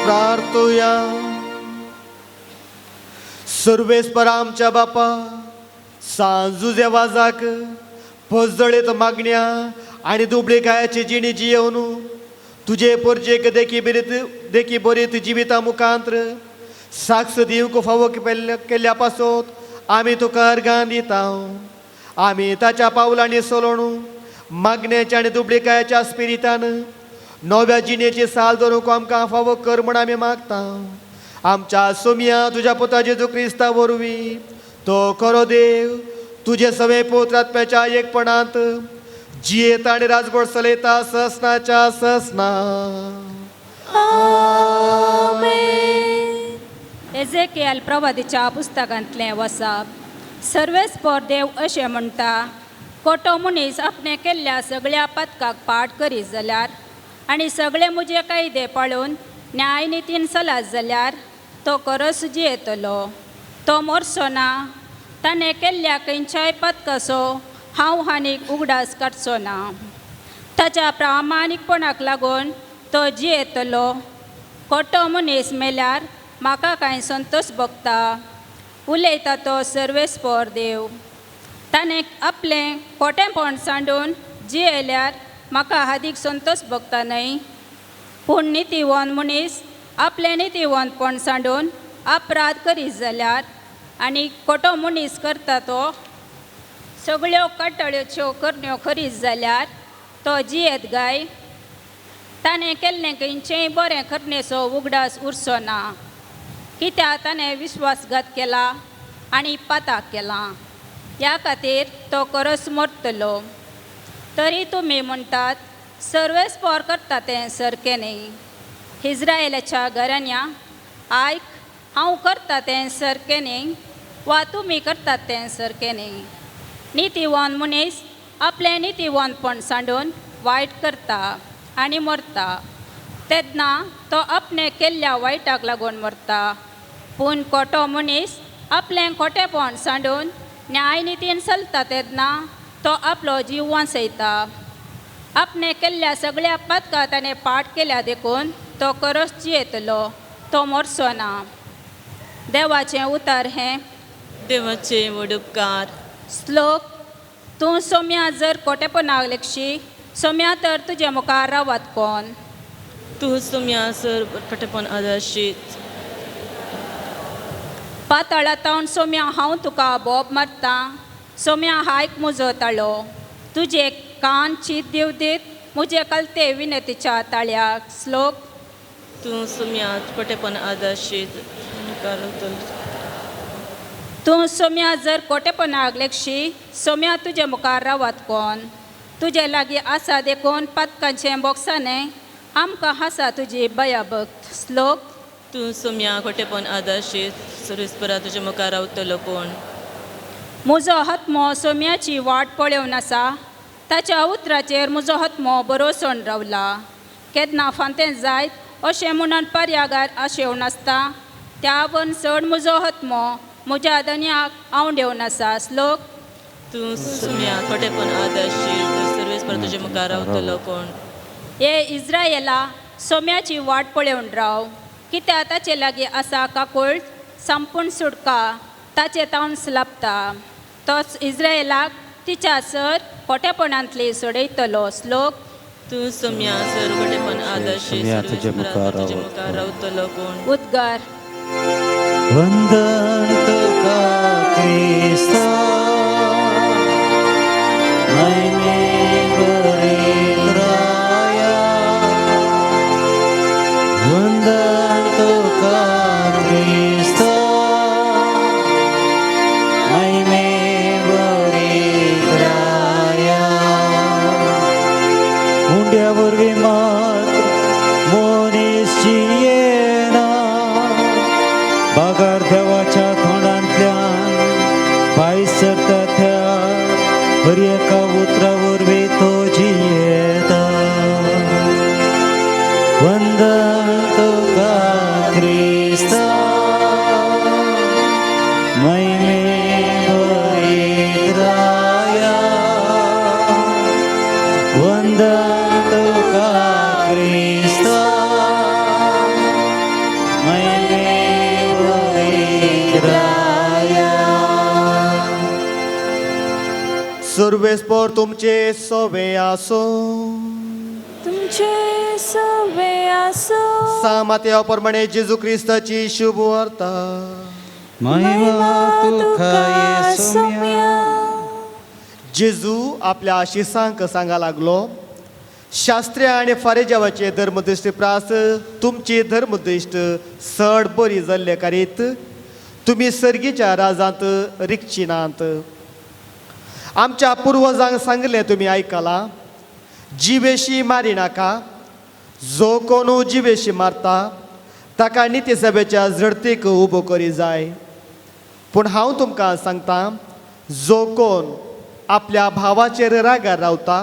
प्रार्थुया. सर्वेस्पर आमच्या बापा, सांजुजे वाजाक पजळीत मागण्या आनी दुबळेकायाची जिणी जियेवन तुजे परजेक देखी बरीत जिविता मुखांत्र साक्ष दिवंक फावो केल्ल्या पासत आमी तुका अर्गां दिता. आमी ताच्या पावलांनी चलोवन मागण्याच्या आनी दुबळेकायाच्या स्पिरितान नव्या जिणेची साल धरूंक आमकां फावो कर म्हूण आमी मागता. आमच्या सोम्या तुज्या पुता जेजू क्रिस्ता वरवीं तो खरो देव तुजे सवे पोत्रात्म्याच्या एकपणांत जियेता आनी राजभर चलयता ससनाच्या ससना. एजेकियल प्रवादीच्या पुस्तकांतलें वचप. सर्वेस्पर देव अशें म्हणटा, खोटो मनीस आपणे केल्ल्या सगळ्या पथकाक पाठ करीत जाल्यार आनी सगळे म्हजे कायदे पाळून न्याय नितीन चलत जाल्यार तो खरोच जियेतलो. तो मरचो ना. ताणें केल्ल्या खंयच्याय पथकाचो हांव हानीक उगडास काडचो ना. ताच्या प्रामाणीकपणाक लागून तो जियेतलो. खोटो मनीस मेल्यार म्हाका कांय संतोश भोगता, उलयता तो सर्वेस्पर देव. ताणें आपलें खोटेपण सांडून जियेल्यार म्हाका हादीक संतोश भोगता न्हय. पूण नितीवंत मनीस आपलें नितीवंतपण सांडून अपराध करीत जाल्यार आनी खोटो मनीस करता तो सगळ्यो काटाळ्योच्यो करण्यो करीत जाल्यार तो जियेत गाय. ताणें केल्लें खंयचेंय बरें करण्याचो उगडास उरचो ना, कित्याक ताणें विश्वासघात केला आनी पाताक केला. ह्या खातीर तो खरोच मरतलो. तरी तुमी म्हणटात सर्वेस्पर करता तें सारकें न्ही. इस्रायेलाच्या घराण्या आयक, हांव करता तें सारकें न्ही वा तुमी करतात तें सारकें न्ही. नितीवंत मनीस आपलें नितीवंतपण सांडून वायट करता आनी मरता. तेन्ना तो आपणे केल्ल्या वायटाक लागून मरता. पूण खोटो मनीस आपलें खोटेपण सांडून न्याय नितीन चलता तेन्ना तो आपलो जीव वाचयता. आपणे केल्ल्या सगळ्या पथकां ताणें पाठ केल्या देखून तो खरोच जियेतलो. तो मरचो ना. देवाचें उतर हें. देवाचे व्हड उपकार. श्लोक. तूं सोम्या जर खोटेपणाक लेखशी, सोम्या तर तुजे मुखार रावत कोण. तूं सोम्या सर खोटेपण आदारशीत. पाताळांत सोम्या हांव तुका बोब मारता. सोम्या हायक म्हजो ताळो. तुजे कान चीत दिव दीत म्हजे कलते विनतीच्या ताळ्याक. श्लोक. तूं सोम्यात खोटेपण आदारशीत. तूं सोम्या जर खोटेपणाक लेखशी, सोम्या तुजे मुखार रावत कोण. तुजे लागीं आसा देखून पथकांचें बोक्साणें आमकां आसा तुजी भयाभक्त. श्लोक. तूं सोम्या खोटेपण आदारशीत. सर्वेस्परा तुजे मुखार रावतलो कोण. म्हजो आत्मो सोम्याची वाट पळोवन आसा. ताच्या उतराचेर म्हजो आत्मो बरोसोन रावला. केन्ना फांतें जायत अशें म्हणून पर्यागार आशेव नासता. त्या वन चड म्हजो आत्मो म्हज्या धन्याक हांव देवन आसा. श्लोक. तूं सुम्या खोटेपण आदर्शीत सर्वेस्पर तुजे मुखार रावतलो कोण. हे इस्रायेला सोम्याची वाट पळोवन राव, कित्याक ताचे लागीं आसा काकूळ संपूर्ण सुटका ताचे तावंस लाभता. तोच इस्रायेलाक तिच्या सर खोटेपणांतली सोडयतलो. श्लोक. तूं सुम्या सर खोटेपण आदर्शीत सुम्या तुजे सर्वेस्पर तुजे मुखार मुखार रावतलो कोण. उद्गार. वंदन तुका क्रिस्ता महिमे बळीराया. वंदन तुका क्रिस्ता महिमे बळीराया. मुंड्या वरवीं मात मोनीसची येना. बागार देवाच्या तोंडांतल्यान भायर सरता त्या हर एका उतरा वरवीं तो जियेता. वंदन तुका क्रिस्ता महिमे बळीराया. वंदन तुका क्रिस्ता महिमे बळीराया. सर्वेस्पर तुमचे सवे आसो. तुमचे सवे आसो. सामात्या प्रमाणे जेजू ख्रिस्ताची शुभ वार्ता. महिमा तुका येसुम्या. जेजू आपल्या शिसांक सांगा लागलो, शास्त्रे आणि फारेजावाचे धर्मदृश्ट प्रास तुमची धर्मदृश्ट सड बरी जाल्ले करीत तुम्ही सर्गीच्या राजांत रिक्षिनांत. आमच्या पुर्वजांक सांगले तुम्ही आयकला, जिवेशी मारी नाका. जो कोण जिवेशी मारता ताका नित्यसभेच्या झडतीक उबो करी जाय. पूण हांव तुमकां सांगता, जो कोण आपल्या भावाचेर रागार रावता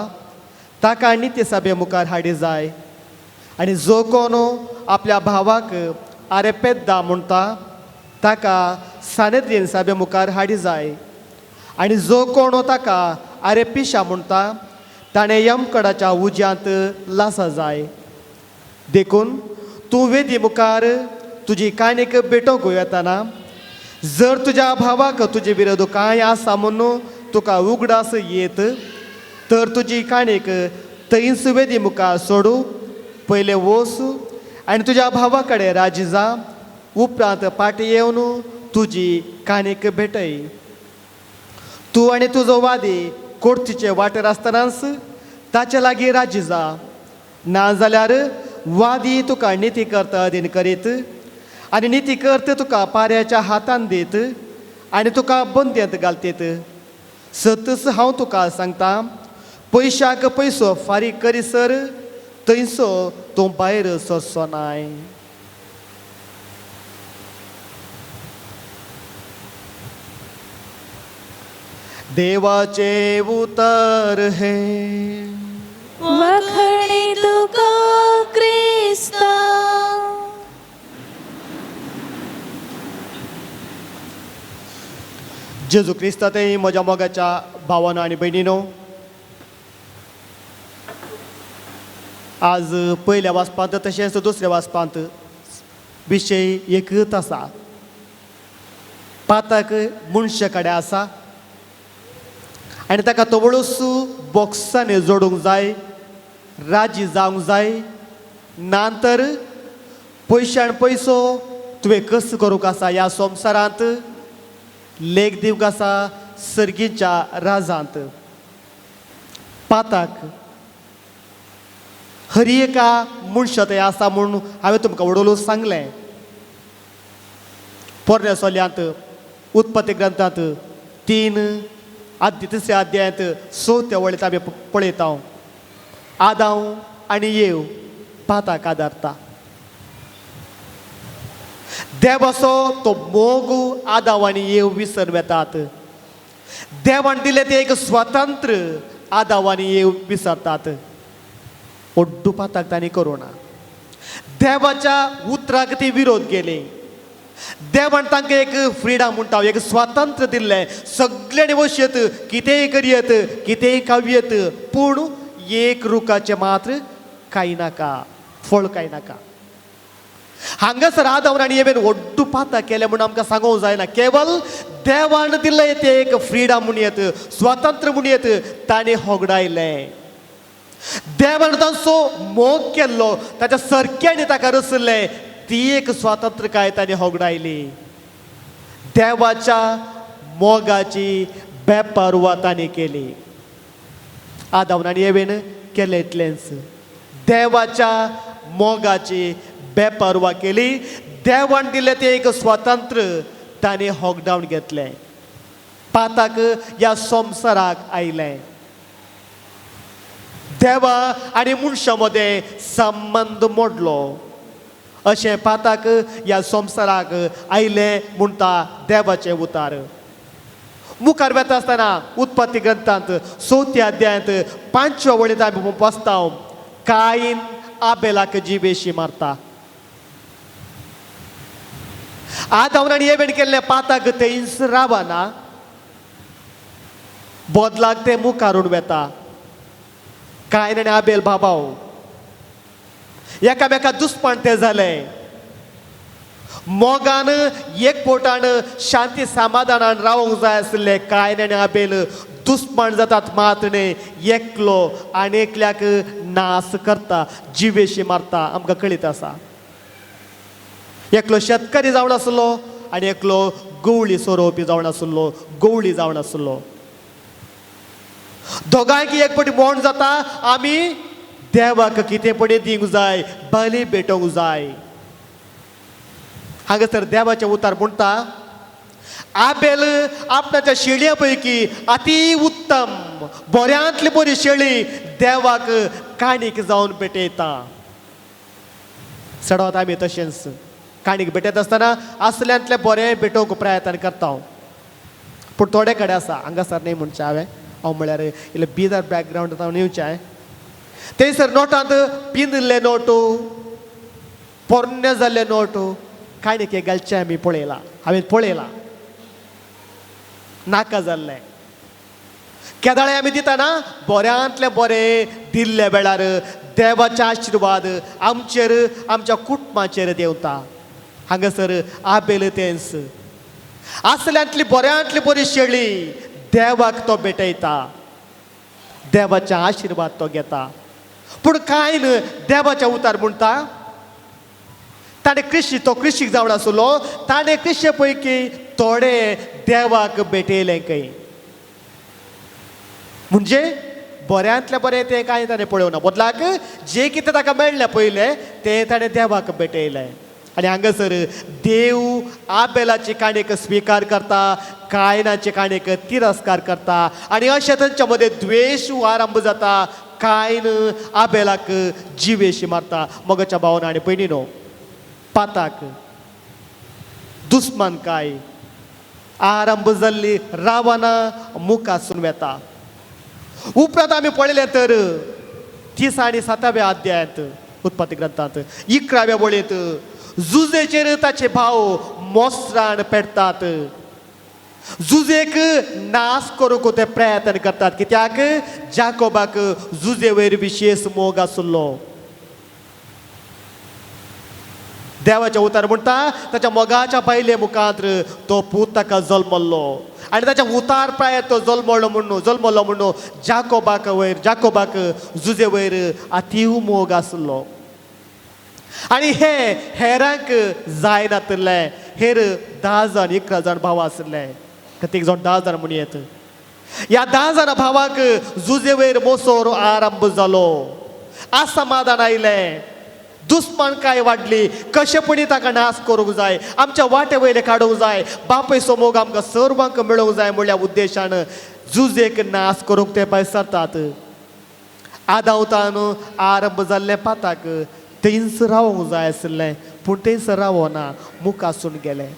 ताका नित्यसभे मुखार हाडी जाय. आनी जो कोण आपल्या भावाक आरे पेद्दा म्हणटा ताका सानेद्रीन सभे मुखार हाडी जाय. आनी जो कोण ताका आरे पिशा म्हणटा ताणें यमकडाच्या उज्यांत लासा जाय. देखून तूं वेदी मुखार तुजी काणीक भेटोवंक येताना जर तुज्या भावाक तुजे विरोध कांय आसा म्हणून तुका उगडास येत तर तुजी काणीक थंयच वेदी मुखार सोडू. पयले वोस आनी तुज्या भावा कडेन राजी जा. उपरांत पाटी येवन तुजी काणीक भेटय. तूं आनी तुजो वादी कोर्टीचे वाटेर आसतनाच ताचे लागीं राजी जा. नाजाल्यार वादी तुका निती करता अधीन करीत आनी निती करता तुका पाऱ्याच्या हातान दीत आनी तुका बंद्यांत घालतीत. सतच हांव तुका सांगता, पयशाक पयसो फारीक करीसर थंयसो तूं भायर सरचो नाय. देवाचे उतर हे वखणी तुका क्रिस्ता. जेजू क्रिस्तांतय म्हज्या मोगाच्या भावानो आनी भयणीनो, आज पयल्या वाचपांत तशेंच दुसऱ्या वाचपांत विशय एकच आसा. पाताक मनशा कडेन आसा आनी ताका तवळूस बॉक्सांनी जोडूंक जाय, राजी जावंक जाय. नांतर पयशान पयसो तुवें कस करूंक आसा ह्या संवसारांत, लेख दिवंक आसा सर्गीच्या राजांत. पाताक हर एका मनशा थंय आसा म्हूण हांवें तुमकां वडोवून सांगलें. पोरण्या सोल्यांत उत्पत्ती ग्रंथांत 3 आदी 3 अध्यायांत 6 वळेंत आमी पळयता. आदाव आनी येव पाताक आदारता. देवाचो तो मोग आदाव आनी येव विसर वेतात. देवान दिलें तें एक स्वतंत्र आदाव आनी येव विसरतात. ओड्डू पाताक तांणी करूं ना. देवाच्या उतराक ती विरोध केले. देवान तांकां एक फ्रिडम म्हणटा एक स्वातंत्र्य दिल्लें सगळ्यांनी वशयत कितेंय करयत कितेंय खावयत पूण एक रुखाचे मात्र खाय नाका फळ खाय नाका. हांगासर आदावन आनी एवेन व्हडू पाता केले म्हणून आमकां सांगूंक जायना. केवळ देवान दिल्लें तें एक फ्रिडम म्हणयत स्वातंत्र्य म्हणयत ताणें होगडायलें. देवान तांचो मोग केल्लो ताच्या सरक्यानी ताका रचल्लें ती एक स्वातंत्र्यकाय ताणें होगडायली. देवाच्या मोगाची बेपरवा ताणें केली. आदावन आनी एवेन केलें इतलेंच. देवाच्या मोगाची बेपरवा केली. देवान दिलें तें एक स्वातंत्र्य ताणें होगडावन घेतलें. पाताक ह्या संवसाराक आयलें. देवा आनी मनशा मदें संबंद मोडलो अशें पाताक ह्या संवसाराक आयलें म्हणटा देवाचें उतार. मुखार वेता आसतना उत्पत्ती ग्रंथांत 4थ्या अध्यायांत 5व्या वळेंत आमी वाचता कायन आबेलाक जिवेशी मारता. आदावन आनी एवेन केल्लें पाताक थंयच रावना बोदलाक तें मुखारून वेता. कायन आनी आबेल भाभाव एकामेका दुस्पण ते जाले. मोगान एकपोटान शांती समाधानान रावूंक जाय आसलें कायन आनी आबेल दुस्पण जातात मात्र एकलो आनी एकल्याक नास करता जिवेशी मारता. आमकां कळीत आसा एकलो शेतकरी जावन आसलो आनी एकलो गवळी सोरोवपी जावन आसलो गवळी जावन आसलो. दोगांयकी एक पटी मोण जाता आमी देवाक कितें पडी दिवंक जाय बली भेटोवंक जाय. हांगासर देवाचें उतार म्हणटा आबेल आपणाच्या शेळयां पैकी अति उत्तम बऱ्यांतली बरी शेळी देवाक काणीक जावन भेटयता. सडवत आमी तशेंच काणीक भेटयता आसतना असल्यांतलें बरें भेटोवंक प्रयत्न करता. पूण थोडे कडेन आसा हांगासर न्ही म्हणचें हांव म्हळ्यार इल्लें बिदर बॅकग्रावंडांत हांव येवचें. थंयसर नोटांत पिंजल्ले नोटू पोरणे जाल्ले नोटू काणीक घालचें आमी पळयलां. हांवें पळयलां नाका जाल्लें. केदाळे आमी दितना बऱ्यांतलें बरें दिल्ले वेळार देवाचें आशिर्वाद आमचेर आमच्या कुटुंबाचेर देंवता. हांगासर आबेल तेंच असल्यांतली बऱ्यांतली बरी शेळी देवाक तो भेटयता. देवाचें आशिर्वाद तो घेता. पूण कांय देवाच्या उतार म्हणटा ताणें कृशीक जावन आसलो ताणें कृशे पैकी थोडे देवाक भेटयलें खंय. म्हणजे बऱ्यांतलें बरें तें कांय ताणें पळोवना बदलाक जें कितें ताका मेळ्ळें पयलें तें ताणें देवाक भेटयलें. आनी हांगासर देव आबेलाची काणयेक स्विकार करता कायनाची काणयेक तिरस्कार करता. आनी अशें तांच्या मदें द्वेश आरंभ जाता. कायन आबेलाक जिवेशी मारता. मोगाच्या भावान आनी भयणीनो पाताक दुस्मानकाय आरंभ जाल्ली रावना मुखासून वेता. उपरांत आमी पळयलें तर 30 आनी 7व्या अध्यायांत उत्पत्ती ग्रंथांत 11व्या वळेंत जुजेचेर ताचे भाव मोसरान पेटतात. जुजेक नाश करूंक ते प्रयत्न करतात कित्याक जाकोबाक जुजे वयर विशेश मोग आसलो. देवाचें उतार म्हणटा ताच्या मोगाच्या बायले मुखांत्र तो पूत ताका जल्मल्लो आनी ताच्या उतार प्राय तो जल्मलो म्हणून जाकोबाक जुजे वयर अतीव मोग आसलो. आनी हे हेरांक जायनातले. हेर 10 जाण 11 जाण भाव आसले. प्रत्येक जाण 10 जाण म्हूण येत. ह्या 10 जाण भावाक जुजे वयर मोसोर आरंभ जालो. असमाधान आयलें. दुस्मानकाय वाडली. कशेपणी ताका नाश करूंक जाय आमच्या वाटे वयले काडूंक जाय बापयचो मोग आमकां सर्वांक मेळोवंक जाय म्हणल्या उद्देशान जुजेक नाश करूंक ते भायर सरतात. आदावतान आरंभ जाल्लें पाताक थंयच रावूंक जाय आसलें पूण थंयच रावना मुखासून गेलें.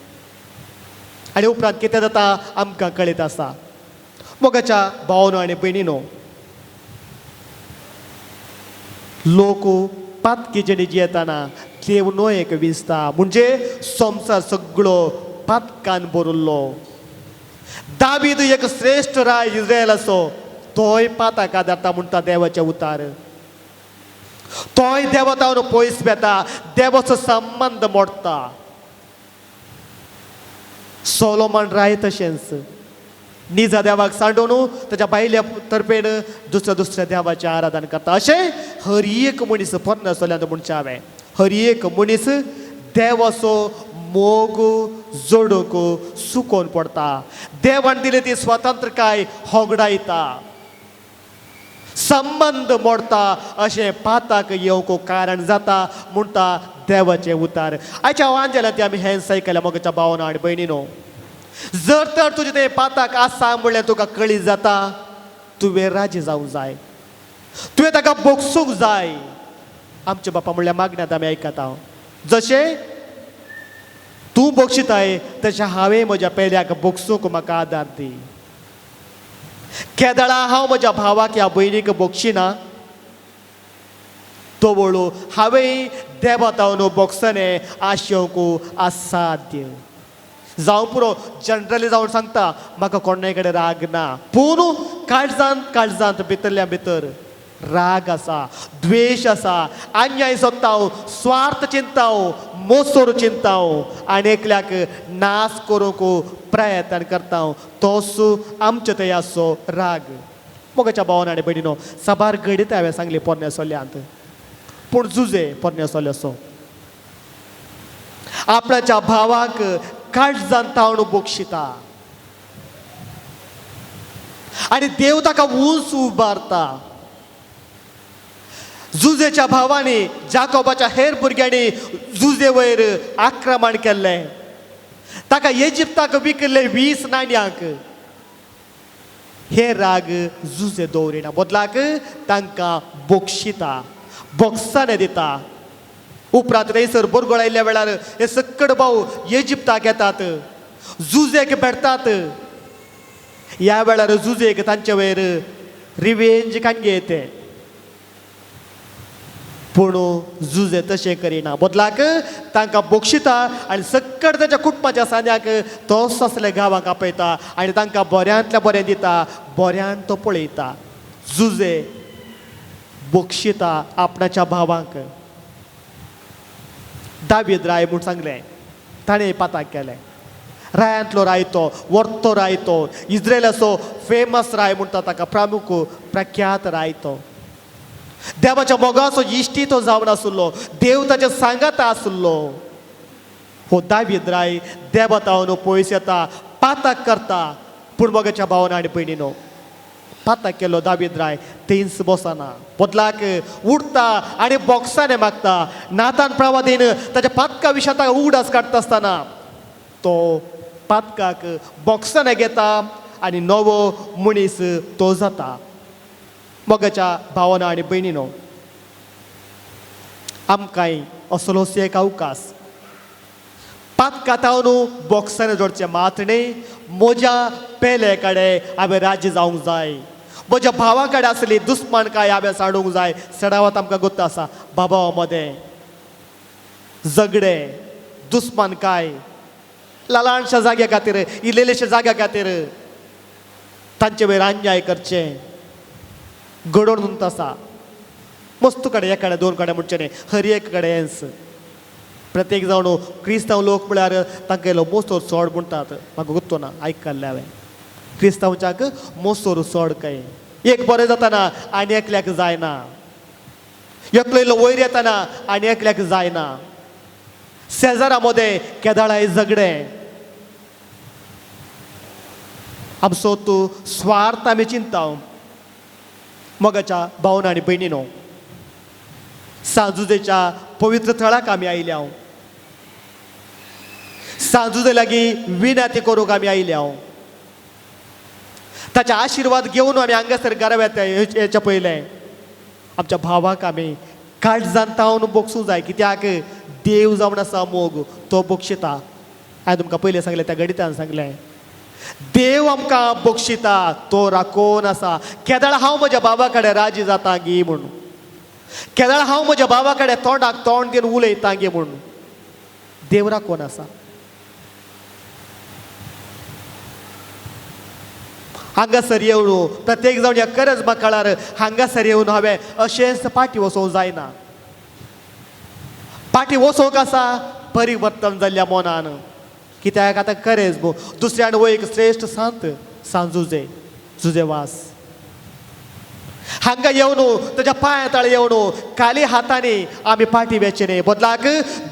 आनी उपरांत कितें जाता आमकां कळीत आसा. मोगाच्या भावानो आनी भयणीनो लोक पातकी जिणे जियेताना देव नो एक विसता म्हणजे संसार सगळो पातकान भरिल्लो दावीद एक श्रेष्ठ राय इस्रायल असो तोय पाताक आदारता म्हणटा देवाचे उतार तोय देवा तावन पयस बेता देवाचो संबंध मोडटा सोलोमन राय तशेंच निजा देवाक सांडून ताच्या बायल्या तर्फेन दुसऱ्या देवाचें आराधन करता अशें हर एक मनीस पोरण्या सोल्यांत म्हणचें हांवें हर एक मनीस देवाचो मोग जोडूंक सुकोवन पडटा देवान दिली ती स्वतंत्रकाय होगडायता संबंध मोडता अशें पाताक येवंक कारण जाता म्हणटा देवाचें उतार आयच्या वांजेलांत आमी हें आयकल्या मोगाच्या भावना आनी भयणीनो जर तर तुजें तें पाताक आसा म्हणल्यार तुका कळी जाता तुवें राजी जावंक जाय तुवें ताका बोगसूंक जाय आमचे बापा म्हणल्यार मागण्यांत आमी आयकता जशें तूं बोगशिताय तशें हांवें म्हज्या पेल्याक बोगसूंक म्हाका आदार दी केदळा हांव म्हज्या भावाक ह्या भयणीक बोगशिना तो वळू हांवें देवतावन बोगसने आशेवंक असाध्य जावं पुरो जनरली जावन सांगता म्हाका कोणाय कडेन राग ना पूण काळजांत भितरल्या भितर राग आसा द्वेश आसा अन्याय सोदता स्वार्थ चिंता मोसोर चिंता आनी एकल्याक नाश करूंक प्रयत्न करता तोच आमचे थंय आसो राग मोगाच्या भावना आनी भयणीनो सबार घडीत हांवें सांगली पोरण्या सोल्यांत पूण झुजे पोरण्या सोल्याचो आपणाच्या भावाक काळजांत तावन बोगशिता आनी देव ताका उंच उबारता जुजेच्या भावांनी जाकोबाच्या हेर भुरग्यांनी जुजे वयर आक्रमण केल्लें ताका इजिप्ताक विकले 20 नाण्यांक हे राग जुजे दवरिना बदलाक तांकां बोगशिता बोगसाने दिता उपरांत थंयसर बरगळ आयिल्ल्या वेळार हे सक्कड भाव इजिप्ताक येतात जुजेक भेटतात ह्या वेळार जुजेक तांचे वयर रिवेंज कांगे येते पूण जुजे तशें करिना बदलाक तांकां बोगशिता आनी सक्कड ताच्या कुटुंबाच्या सान्याक तोच असले गांवांक आपयता आनी तांकां बऱ्यांतल्या बरें दिता बऱ्यान तो पळयता जुजे बोगशिता आपणाच्या भावांक दावीद राय म्हूण सांगलें ताणें पाताक केलें रायांतलो राय तो वर्तो राय तो इस्रायलाचो फेमस राय म्हणटा ताका प्रमुख प्रख्यात राय तो देवाच्या मोगाचो इश्टी तो जावन आसलो देव ताच्या सांगाता आसलो हो दावीद राय देवतावन पयस येता पाताक करता पूण मोगाच्या भावना आनी भयणीनो पाताक केलो दावीद राय थंयच बसना बदलाक उठता आनी बोक्साने मागता नातान प्रवादीन ताच्या पातका विशयां ताका उगडास काडटा आसतना तो पातकाक बोक्साने घेता आनी नवो मनीस तो जाता मोगाच्या भावना आनी भयणीनो आमकांय असलोच एक अवकाश पातकातावन बोक्साने जोडचे मात न्ही म्हज्या पेले कडेन हांवें राज्य जावंक जाय म्हज्या भावा कडेन आसली दुस्मानकाय हांवें साडूंक जाय सडावत आमकां गोत्ता आसा बाबा मदें झगडे दुस्मानकाय ल्हानशा जाग्या खातीर इल्लेशा जाग्या खातीर तांचे वयर अन्याय करचे घडोवन म्हणटा आसा मस्तू कडेन एक कडेन दोन कडेन म्हणचे न्ही हर एक कडेन हेंच प्रत्येक जावन क्रिस्तांव लोक म्हळ्यार तांकां इल्लो मोसोर सोड म्हणटात म्हाका गुर्तो ना आयकल्लें हांवें क्रिस्तांवच्याक मोसोर सोड काय एक बरें जाताना आनी एकल्याक जायना एकलो इल्लो वयर येताना आनी एकल्याक जायना शेजारा मदें केदाळाय झगडें आमचो तूं स्वार्थ आमी चिंता मोगाच्या भावना आनी भयणीनो सांजुजेच्या पवित्र थळाक आमी आयल्या सांजुजे लागीं विनंती करूंक आमी आयल्या ताचे आशिर्वाद घेवन आमी हांगासर घरा येता हेच्या पयलें आमच्या भावाक आमी काळजांत तावन बोगसूंक जाय कित्याक देव जावन आसा मोग तो बोगशिता हांवें तुमकां पयलें सांगलें त्या गणितान सांगलें देव आमकां बोगशिता तो राखोवन आसा केदाळ हांव म्हज्या बाबा कडेन राजी जाता गी म्हणून केन्ना हांव म्हज्या भावा कडेन तोंडाक तोंड दिवन उलयतां गे म्हूण देवरा कोण आसा? हांगासर येवन प्रत्येक जावन ह्या करजमा काळार हांगासर येवन हांवें अशेंच फाटी वचोंक जायना. फाटी वचोंक आसा परिवर्तन जाल्ल्या मनान. कित्याक आतां करेज दुसऱ्यान वो एक श्रेश्ठ सांत सांजुजे जुजे वास हांगा येवन ताच्या पांया तळे येवन खाली हातांनी आमी फाटी वेचे न्ही, बदलाक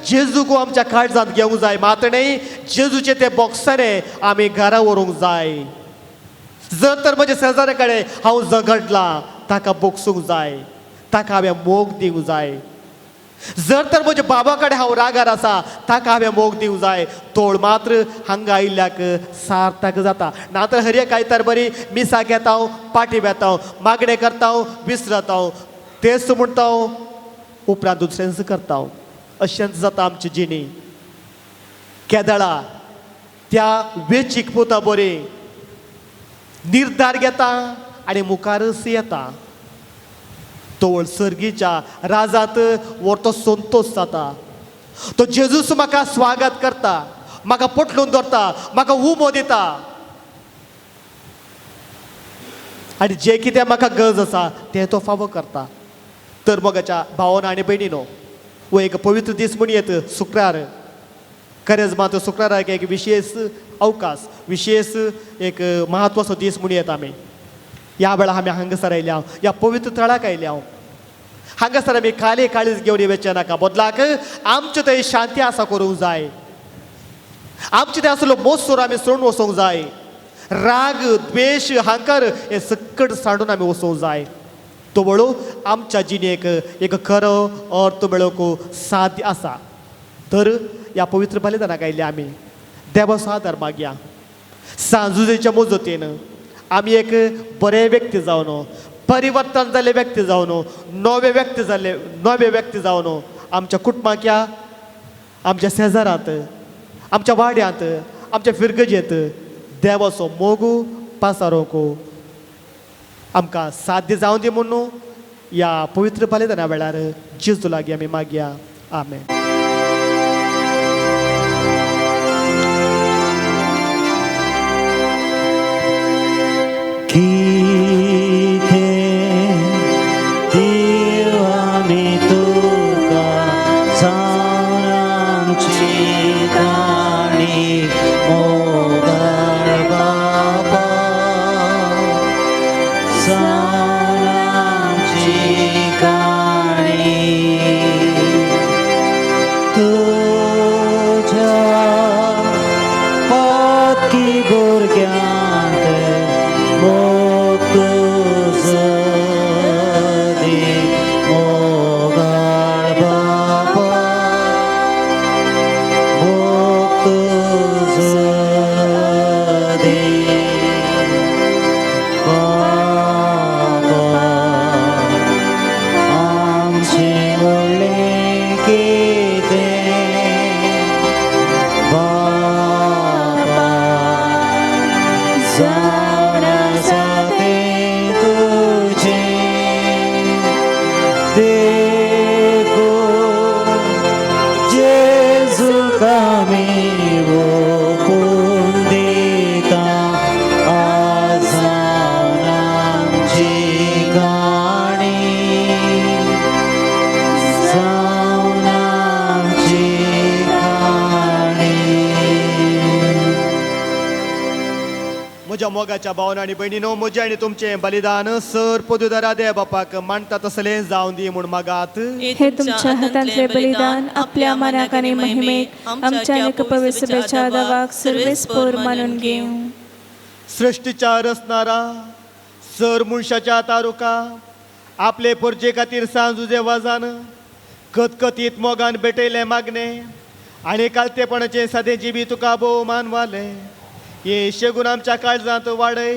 जेजूक आमच्या काळजांत घेवंक जाय. मात न्ही जेजूचे ते बोक्साने आमी घरा व्हरूंक जाय. जर तर म्हज्या शेजाऱ्या कडेन हांव झगडलां ताका बोगसूंक जाय, ताका हांवें मोग दिवंक जाय. जर तर म्हज्या बाबा कडेन हांव रागार आसा ताका हांवें मोग दिवंक जाय. तोळ मात्र हांगा आयिल्ल्याक सार्थक जाता. नातर हर एक आयतार बरी मिसा घेता पाटी बेता मागणें करता विसरता तेच म्हणटा उपरांत दुसऱ्यांच करता. अशेंच जाता आमची जिणी. केदळा त्या वेचीक पोता बरी निर्धार घेता आनी मुखारच येता. तोळ सर्गीच्या राजांत व्हरतो संतोश जाता. तो जेजूस म्हाका स्वागत करता, म्हाका पटलून धरता, म्हाका उमो दिता आनी जे कितें म्हाका गरज आसा तें तो फावो करता. तर मोगाच्या भावन आनी भयणीनो, वो एक पवित्र दीस म्हूण येत शुक्रार. करेजमात शुक्राराक एक विशेष अवकाश, विशेष एक म्हत्वाचो दीस म्हूण येता आमी. ह्या वेळा आमी हांगासर आयल्या, ह्या पवित्र थळाक आयल्या. हांगासर आमी खाली काळीज घेवन येवचे नाका, बदलाक आमचे थंय शांती आसा करूंक जाय. आमचे थंय आसलो मोसूर आमी सोडून वचोंक जाय. राग द्वेश हांकार हे सकट सांडून आमी वचोंक जाय. तो वळू आमच्या जिणेक एक खरो अर्थ मेळोवंक साध्य आसा. तर ह्या पवित्र बलिदानाक आयले आमी देवाचो आदार मागया. सांजुजेच्या मोजतीन आमी एक बरे व्यक्ती जावन, परिवर्तन जाल्ले व्यक्ती जावन, नवे व्यक्ती जावन आमच्या कुटुंबाक या, आमच्या शेजारांत, आमच्या वाड्यांत, आमच्या फिरगजेंत देवाचो मोग पासारोवंक आमकां साध्य जावं दी म्हणून ह्या पवित्र बलिदाना वेळार जेजू लागीं आमी मागया. आमेन. म्हज्या मोगाच्या भावना आनी भयणीनो, म्हजें आनी तुमचें बलिदान सर पदुदारा दे बापाक मानता तसलें जावं दी म्हूण मागात. हे तुमच्या हातांतले बलिदान आपल्या मनाक आनी महिमेक आमच्या अनेक पवित्रतेच्या दावाक सर्वेस्पोर मानून घेवं. सृष्टीच्या रचणारा सर मनशाच्या तारुका आपले परजे खातीर सांजुजे वाजान कतकतीत मोगान भेटयलें मागणें आनी कालतेपणाचें सदें जिबी तुका भोव मानवाले. हे शेगून आमच्या काळजांत वाडय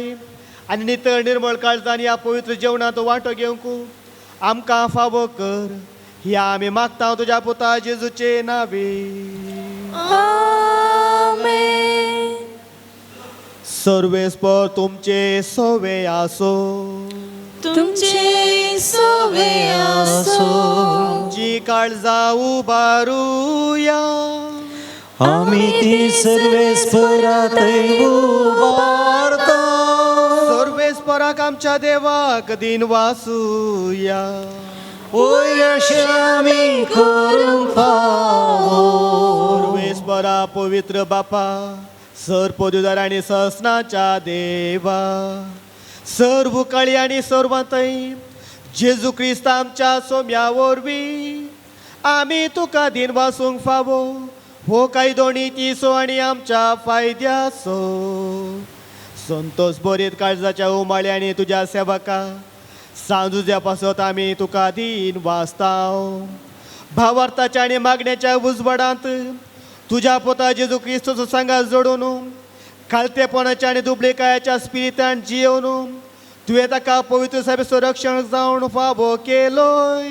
आनी नितळ निर्मळ काळजान ह्या पवित्र जेवणांत वांटो घेवंक आमकां फावो कर. ह्या आमी मागता तुज्या पुता जेजूचे नांवे. सर्वेस्पर तुमचे सोवे आसो. तुमचे सोवे आसो जी काळजा उबारूया आमी ती सर्वेस्परात उबारता सर्वेस्पराक आमच्या देवाक दिन वासूया ओय अशें आमी करूंक फावो सर्वेस्परा पवित्र बापा सर पदवीधर आणि ससनाच्या देवा सर्व काळी आणि सर्वांतय जेजू क्रिस्त आमच्या सोम्या वरवीं आमी तुका दिन वासूंक फावो हो काही दोन्ही तिसो आणि आमच्या फायद्याचो संतोष बरीत काळजाच्या उमाळ्या आणि तुझ्या सेवका सांजुज्या पासत आमी तुका दिन वाचताव भावार्थाच्या आणि मागण्याच्या उजवाडांत तुझ्या पोता जेजू क्रिस्तूचो सांगात जोडून खालतेपणाच्या आणि दुबळेकायाच्या स्पिरितान जियोवन तुवें ताका पवित्र सभेचो रक्षण जावन फावो केलोय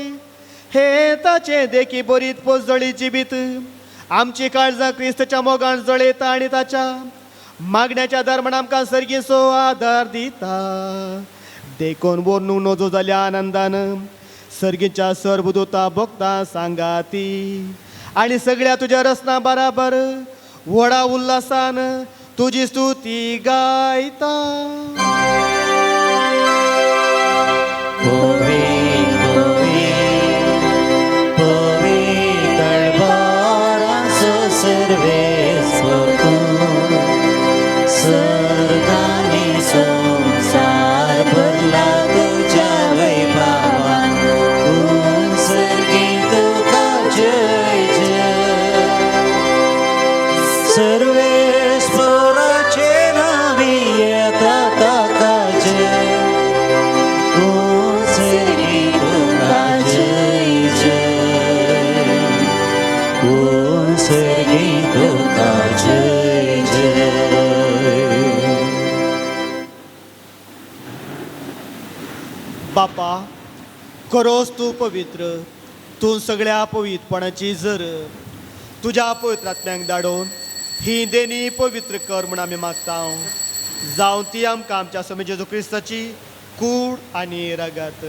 हे ताचे देखी बरीत पोसजळी जिबीत आमची काळजां क्रिस्तच्या मोगान जळयता आणि ताच्या मागण्याच्या दरम्यान आमकां सर्गीचो आदार दिता देखून वर्णूक नजो जाल्या आनंदान सर्गीच्या सर्वदूता भक्तां सांगाती आणि सगळ्या तुझ्या रसना बराबर व्हडा उल्हासान तुजी स्तुती गायता सर्वेस्पराचे नावी येता ताका जय ओ सर्गी तुका जय जय ओ सर्गी तुका जय जय बापा खरोच तू पवित्र तू सगळ्या पवित्रपणाची जर तुझ्या पवित्रात्म्यांक धाडून ही देणी पवित्र कर म्हूण आमी मागता जावं ती आमकां आमच्या समय जेजू क्रिस्ताची कूड आनी रगत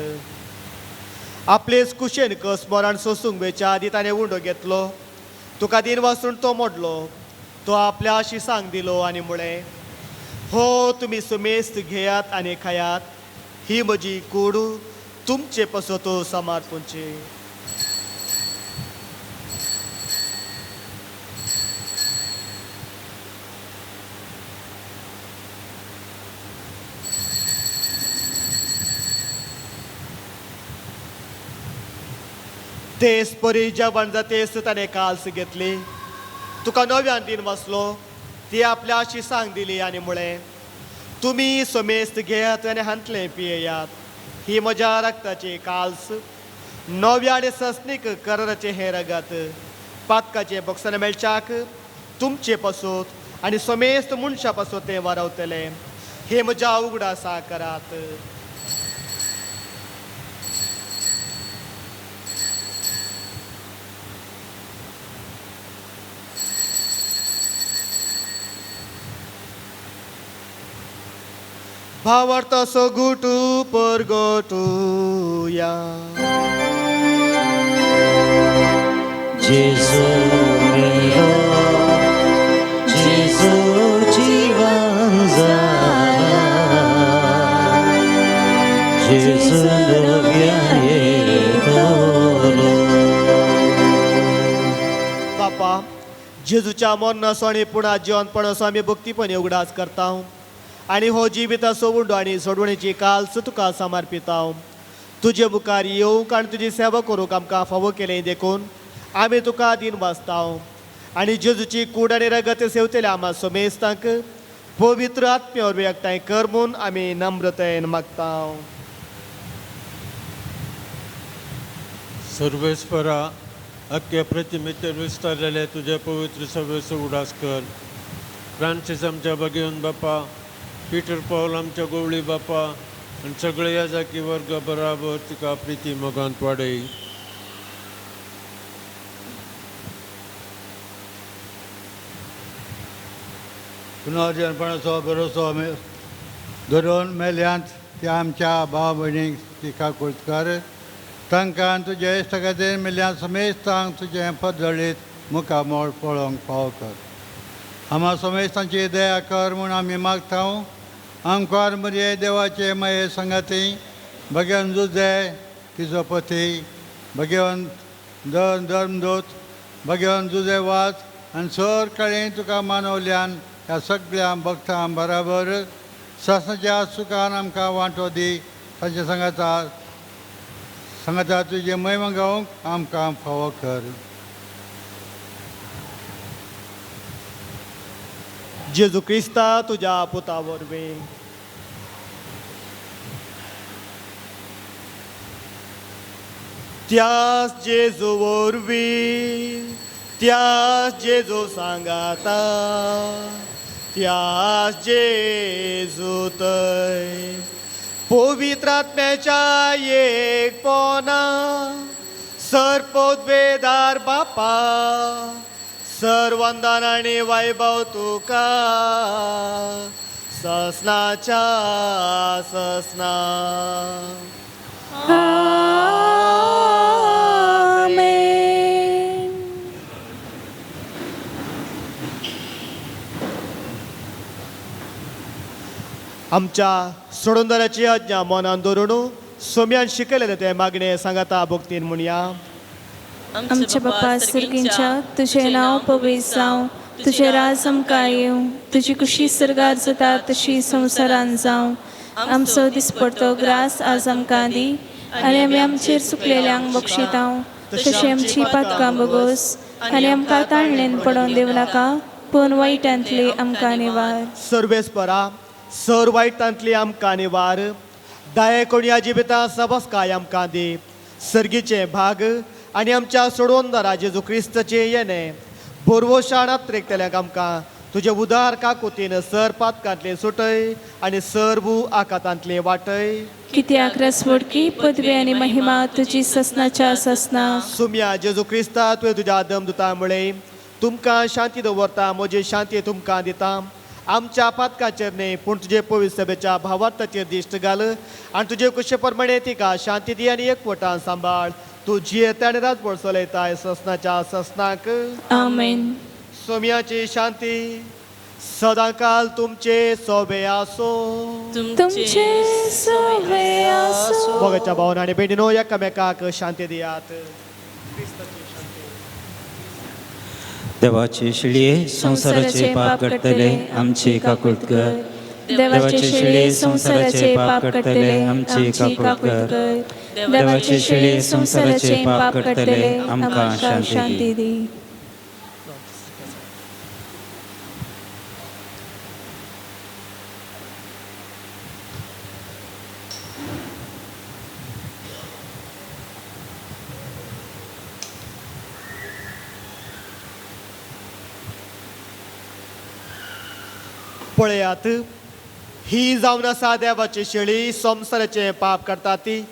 आपलेच कुशेन कस मोरान सोसूंक बेच्या आदी ताणें उंडो घेतलो तुका दिन वाचून तो मोडलो तो आपल्या शिसांक दिलो आनी म्हळें हो तुमी सुमेस्त घेयात आनी खायात ही म्हजी कूड तुमचे पसतो समर्पणचे तेच परी जेवण जातेस ताणें काल्स घेतली तुका नव्यान दिन वाचलो ती आपल्या शिसांक दिली आनी म्हळें तुमी समेस्त घेयात आनी हांतलें पियेयात ही म्हज्या रक्ताची काल्स नव्या आनी सस्नीक कराराचे हे रगत पातकाचे बक्षण मेळच्याक तुमचे पासोत आनी समेस्त मनशा पासोत तें वारवतलें हे म्हज्या उगडासा करात भावार्थ सोगुटू परगोटूया जेजू मेलो जेजू जीवन जाला जेजू नव्यान येतलो बापा जेजूच्या मरणाचो आनी पुणा जिवनपणाचो आमी भक्तीपणे उगडास करता आनी हो जिविताचो उंडो आनी सोडवणेची काल्स तुका समर्पिता तुजे मुखार येवंक आनी तुजी सेवा करूंक आमकां फावो केलें देखून आमी तुका दिन वाचता आनी जेजूची कूड आनी रगत सेवतल्या आम्हा समेस्तांक पवित्र आत्म्या वरवीं एकठांय कर म्हूण आमी नम्रतायेन मागता सर्वेस्परा अख्ख्या प्रतिमेचेर विस्तारलेले तुझे पवित्र सभेचो उडास कर फ्रांसीस आमच्या भगिवन बापा पीटर पौल आमच्या गोवळी बापा आनी सगळे याजाकी वर्ग बराबर तुका प्रिती मोगांत वाडय पुनर्जनपणाचो भरोसो आमी धरून मेल्यांत त्या आमच्या भाव भयणीक तिका कुर्तकर तांकां तुजे इश्ट खातीर मिल्यां समेस्तांक तुजें पद जळीत मुखामोळ पळोवंक फाव कर. आम्हा समेस्तांची दया कर म्हूण आमी मागता. आमकां मरे देवाचे माये संगाती भगवान जुजे तिजो पती भगवान धर्मदूत भगवान जुजे वाच आनी सर काळी तुका मानवल्यान ह्या सगळ्या भक्तां बराबर सासणाच्या सुखान आमकां वांटो दी. ताच्या सांगाता तुजे महिमा गावंक आमकां फावो कर. जेजू क्रिस्ता तुज्या पुता वरवीं त्याच जेजू वरवीं त्याच जेजू सांगाता त्याच जेजू थंय पवित्र आत्म्याच्या एकपणा सरपोतवेदार बापा सर्वंदन आणि वैभव तुका ससनाच्या ससना. आमेन. आमच्या सोडूनदाराची आज्ञा मनान दवरून सोम्यान शिकयलेले ते मागणे सांगाता भक्तीन म्हणया. आमच्या बाप्पा सर्गींच्या तुझे नाव पवित्र जावं तुझे राज आमकां येवं तुजी खुशी सर्गार जाता तशी संवसारान जावं. आमचो दिसपडतो ग्रास आज आमकां दी आनी आमी आमचेर चुकलेल्यांक बक्षितांव तशी आमची पातकां बगोस आनी आमकां ताळणेन पडोवन दिवं नाका पूण वायटांतली आमकां निवार. सर्वेस्परा सर वायटांतली आमकां निवार. दाये कोणया जिबितां सबस्काय आमकां दी. सर्गीचे भाग आनी आमच्या सोडवणदारा जेजू क्रिस्ताचे येणे बोरवोशाणात रेखतल्यांक आमकां तुजे उदार काकुतीन सर पातकांतले सुटय आनी सरभू आकातांतले वाटय. कित्याक रसवडकी पदवी आनी महिमा तुजी ससनाच्या ससना. सुम्या जेजू क्रिस्ता तुवें तुज्या दमदुता मुळे तुमकां शांती दवरता म्हजी शांती तुमकां दिता. आमच्या पातकाचेर न्ही पूण तुजे पवित्र सभेच्या भावार्थाचेर दिश्ट घाल आनी तुजे कुशे प्रमाणे तिका शांती दी आनी एकवटान सांबाळ. तू जियेता आनी राजवट चलयताय ससनाच्या ससनाक. आमेन. सोम्याची शांती सदांकाल तुमचे सोबे आसो. तुमचे सोबे आसो. मोगाच्या भावना आनी भयणीनो एकामेकाक शांती दियात. देवाचे शिळये संसाराचे पाप करतले आमची काकूट कर. देवाचे शिळे संसाराचे पाप करतले आमची काकूट कर. देवाचे शिळे संसाराचे पाप करतले आमकां शांती दी. पळयात ही जावन आसा देवाची शेळी संसाराचे पाप करता ती.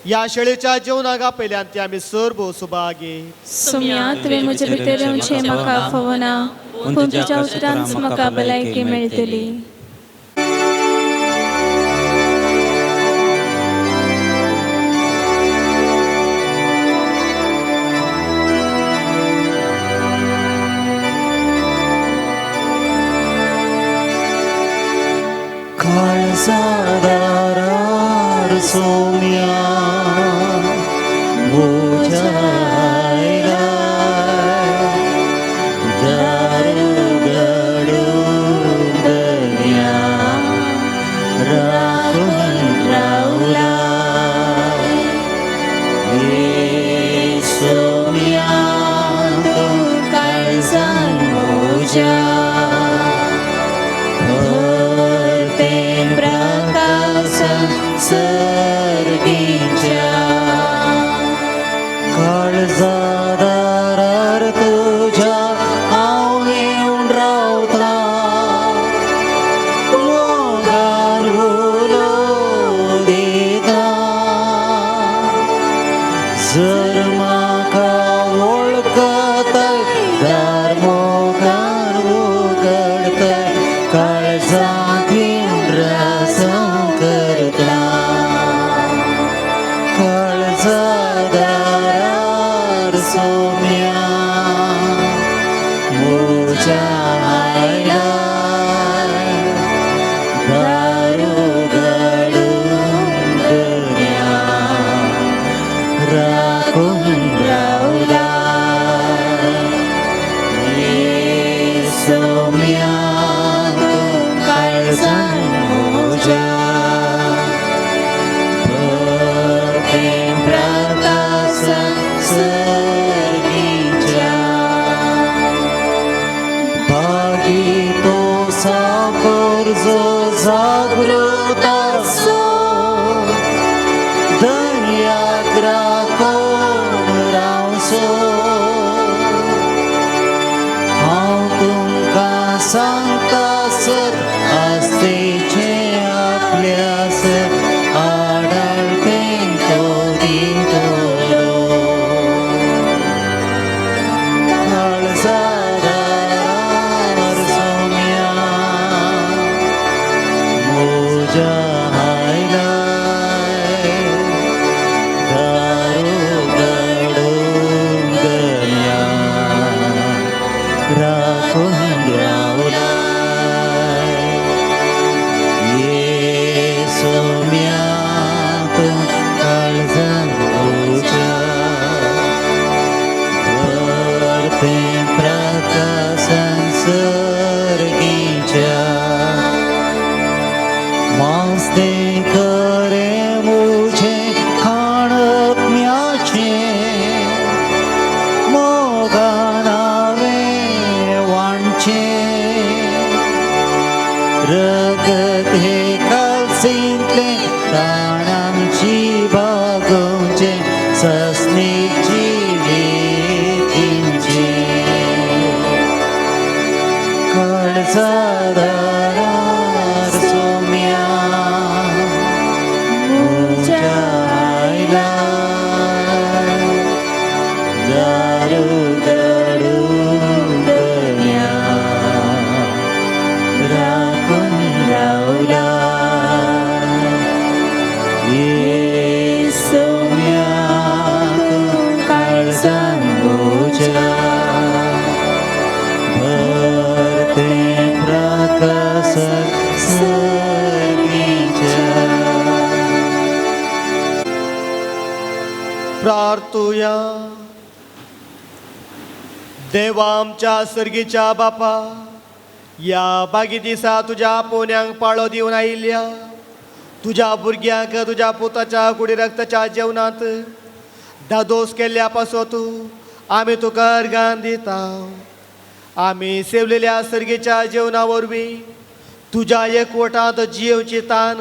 या शेळीच्या जेवणाक आपयल्यान ती आमी सरभो सुभागी. सुम्या तुवें म्हजे भितर येवचें म्हाका फावना पूण तुज्या उतरांच म्हाका भलायकी मेळटली. काळजादारार सोम्या मोजायला दार उगडून दर्या राखून रावला. हे सोम्या तूं काळजान मोजा सर्गीं सर्गीच्या भागी तो साखर जो जागृत असो दर्याक राखून रावसो हांव तुमकां सांगता सत आस्तेचे आपल्यास आडाळपें तो दितलो काळजादार सोम्या मोजा हायलाय दारू गडून गण्या राखून रावलाय ये सोम्या तूं काळजान मोजा भरतें प्रकाशन सर्गीच्या मास्तें खरें मुझें खाणप्याचें मोगान हांवें वांडचें रगत हे कालसींतलें ताण आमची बागोवचें सस्नीक जिवीतींचें काळजादार सोम्या मोजा आयलाय दारू गडून गण्या राखून रावलाय ये सोम्या तूं काळजान मोजा भरतें प्रकाशन सर्गीच्या प्रार्थुया. देवा आमच्या सर्गीच्या बापा, या बागी दिसा तुझ्या पोन्यांक पाळो दिवन आयिल्ल्या तुझ्या भुरग्यांक तुझ्या पुताच्या कुडी रक्ताच्या जेवणांत दादोस केल्ल्या पासत आमी तुका अर्गान दिता. आमी सेवलेल्या सर्गीच्या जेवणा वरवीं तुझ्या एकवटांत जिवची तान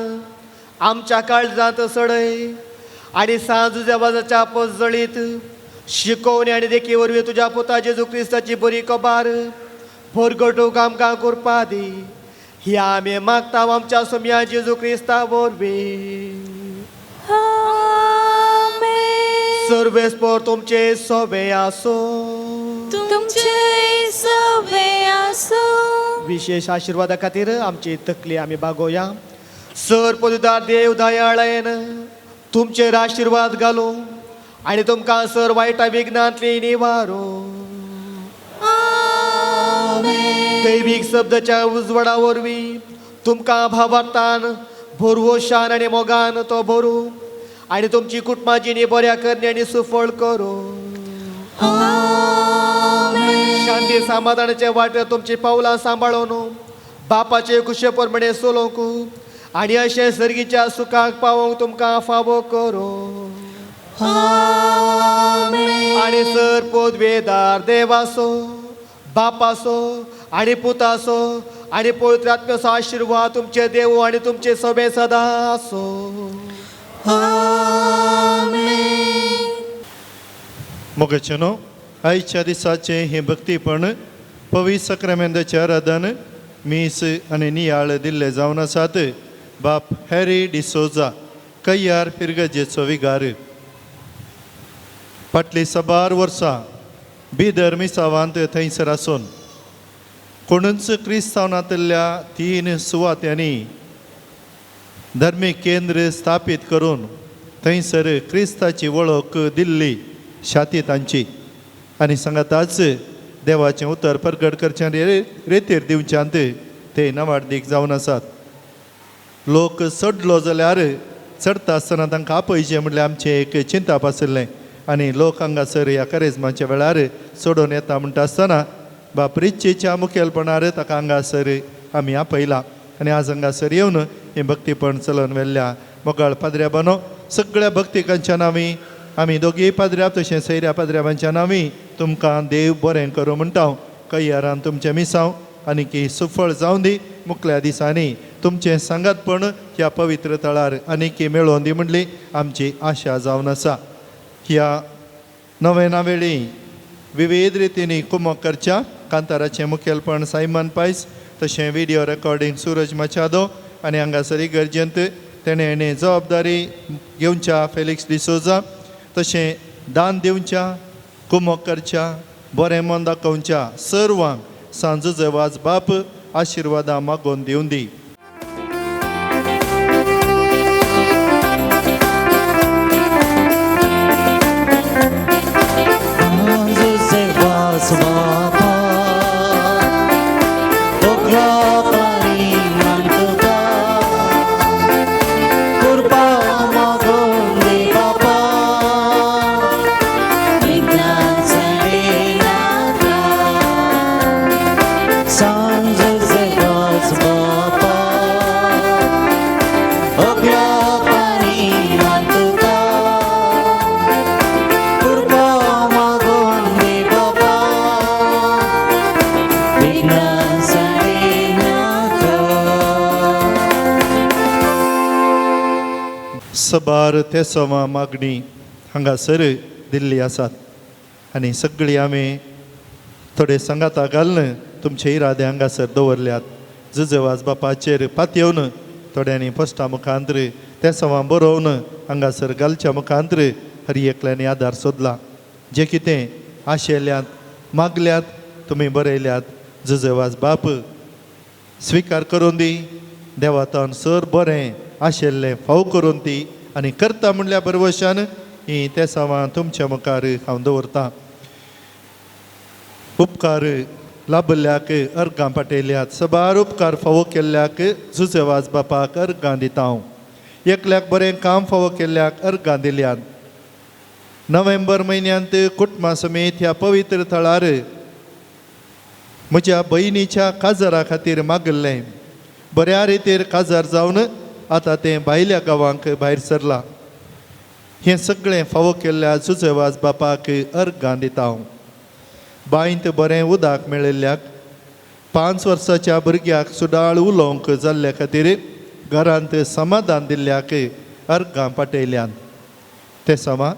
आमच्या काळजांत सडय आनी सांज जेवाजाच्या पजळीत शिकोवणी आनी देखी वरवीं तुज्या पुता जेजू क्रिस्ताची बरी कबार भरगटूक आमकां करपा दी. ही आमी मागता आमच्या सोम्या जेजू क्रिस्ता वरवीं. सर्वेस्पर तुमचे सोबे आसो. तुमचे सवे आसो. विशेष आशिर्वादा खातीर आमची तकली आमी बागोया. सर पदुदार देव दयाळेन तुमचेर आशिर्वाद घालो आनी तुमकां सर वायटा विघ्नांतली निवारो. दैवीक शब्दाच्या उजवाडा वरवीं तुमकां भावार्थान भरवोशान आनी मोगान तो भरू आनी तुमची कुटुंबां जिणी बऱ्या करणी आनी सुफळ करो. शांती समाधानाचे वाटेर तुमची पावलां सांबाळून बापाचे कुशे प्रमाणे चलोवंक आनी अशें सर्गीच्या सुखाक पावोवंक तुमकां फावो करो. आनी सर पदवेदार देवासो बापासो आनी पुतासो आनी पवित्र आत्म्याचो आशिर्वाद तुमचे देव आनी तुमचे सोबे सदां आसो. मोगाचे न्हू आयच्या दिसाचे हे भक्तीपण पवित्र सक्रामेंताचे आराधन मीस आनी नियाळ दिल्ले जावन आसात. बाप हॅरी डिसोजा कैयार पिरगजेचो विगार. फाटलीं साबार वर्सां बिदर मिसावांत थंयसर आसून कोणूच क्रिस्तांवांतल्या 3 सुवात्यांनी धर्मीक केंद्र स्थापीत करून थंयसर क्रिस्ताची वळख दिल्ली शाती तांची आनी सांगाताच देवाचें उतर प्रगट करचे रेतीर दिवच्यांत ते नवाडदीक जावन आसात. लोक चडलो जाल्यार चडटा आसतना तांकां आपयचें म्हणल्यार आमचें एक चिंताप आशिल्लें आनी लोक हांगासर ह्या करेजमाच्या वेळार सोडून येता म्हणटा आसतना बाप रिच्चेच्या मुखेलपणान ताका हांगासर आमी आपयला आनी आज हांगासर येवन हें भक्तीपण चलोवन व्हेल्ल्या मोगाळ पाद्र्या बानो सगळ्या भक्तिकांच्या नांवी आमी दोगी पाद्र्या तशें सैऱ्या पाद्र्याबांच्या नांवी तुमकां देव बरें करूं म्हणटा कैयारान तुमचें मिसांव आनी की सुफळ जावं दी मुखल्या दिसांनी तुमचें सांगातपण ह्या पवित्र तळार आनी की मेळोवन दी म्हणली आमची आशा जावन आसा. ह्या नव्या वेळी विविध रितींनी कुमक करच्या कांताराचें मुखेलपण सायमन पायस तशें व्हिडिओ रेकॉर्डिंग सूरज मचादो आनी हांगासरी गरजेंत तेणें जबाबदारी घेवच्या फेलिक्स डिसोजा तशें दान दिवच्या कुमक करच्या बरें मन दाखोवच्या सर्वांक सांजूचे वाज बाप आशिर्वादां मागोवन दिवन दी. सबार ते सवा मागणी हांगासर दिल्ली आसात आनी सगळीं आमी थोडे सांगाता घालून तुमचे इरादे हांगासर दवरल्यात. जुजेवाज बापाचेर पातयेवन थोड्यांनी पोस्टा मुखांतर ते सवा बरोवन हांगासर घालच्या मुखांतर हर एकल्यानी आदार सोदला. जे कितें आशेल्यात मागल्यात तुमी बरयल्यात जुजेवाज बाप स्विकार करून दी देवातान सर बरें आशिल्लें फाव करून ती आनी करता म्हणल्या बरवशान ही ते सावां तुमच्या मुखार हांव दवरतां. उपकार लाभल्याक अर्गां पाटयल्यात सबार उपकार फावो केल्ल्याक जुजेवाज बापाक अर्गां दिता हांव. एकल्याक बरें काम फावो केल्ल्याक अर्गां दिल्यात. नोव्हेंबर म्हयन्यांत कुटुंबा समेत ह्या पवित्र थळार म्हज्या भयणीच्या काजारा खातीर मागल्लें बऱ्या रितीर काजार जावन आतां तें भायल्या गांवांक भायर सरलां. हें सगळें फावो केल्ल्या जुजेवाज बापाक अर्गां दिता हांव. बांयंत बरें उदक मेळिल्ल्याक 5 वर्साच्या भुरग्याक सुडाळ उलोवंक जाल्ल्या खातीर घरांत समाधान दिल्ल्याक अर्गां पाटयल्यात. ते समा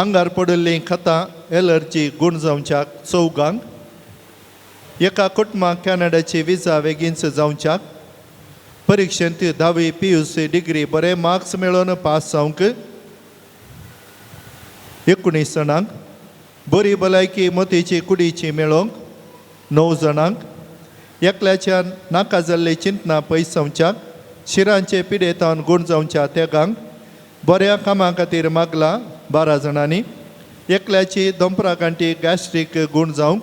आंगार पडिल्लीं खतां एलर्जी गूण जावच्याक 4 एका कुटुंबाक कॅनडाची विजा बेगीनच जावच्याक परिक्षेंत 10वी PUC डिग्री बरे मार्क्स मेळोवन पास जावंक 19 जाणांक बरी भलायकी मोतीची कुडीची मेळोवंक 9 जाणांक एकल्याच्या नाका जाल्ली चिंतना पयस जावच्याक शिरांचे पिडेतावन गूण जावच्या तेगांक बऱ्या कामा खातीर मागला 12 जाणांनी एकल्याची दोंपरा गांठी गॅस्ट्रीक गूण जावंक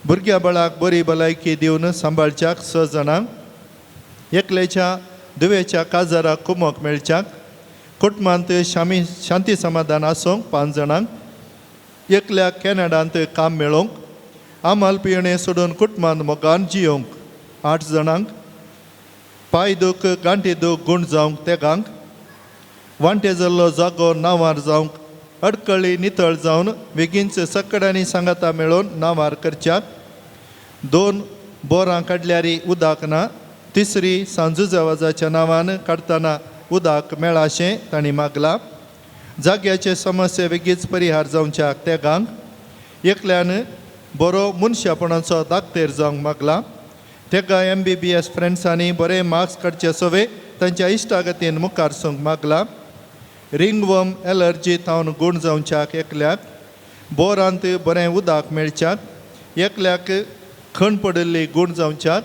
भुरग्या बाळाक बरी भलायकी दिवन सांबाळच्याक 6 जाणांक एकल्याच्या दुवेच्या काजाराक कुमक मेळच्याक कुटुंबांत शांती समाधान आसूंक 5 जाणांक एकल्याक कॅनडांत काम मेळोवंक आमाल पियेणें सोडून कुटुंबांत मोगान जियोंक 8 जाणांक पांय दूख गांठी दूख गूण जावंक तेगांक वांटे जाल्लो जागो नांवार जावंक अडकळी नितळ जावन बेगीनच सकडांनी सांगाता मेळोवन नांवार करच्याक 2 बोरां काडल्यारी उदक ना 3री सांजुजेवाजाच्या नांवान काडटना उदक मेळाशें तांणी मागलां. जाग्याचे समस्या बेगीच परिहार जावच्याक तेगांक एकल्यान बरो मनशापणाचो दाखतेर जावंक मागला. तेका MBBS फ्रेंड्सांनी बरे मार्क्स काडचे सवे तांच्या इश्टागतीन मुखार सोंक मागला. रिंगवर्म एलर्जी तावन गूण जावच्याक एकल्याक बोरांत बरें उदक मेळच्याक एकल्याक खण पडिल्ली गूण जावच्याक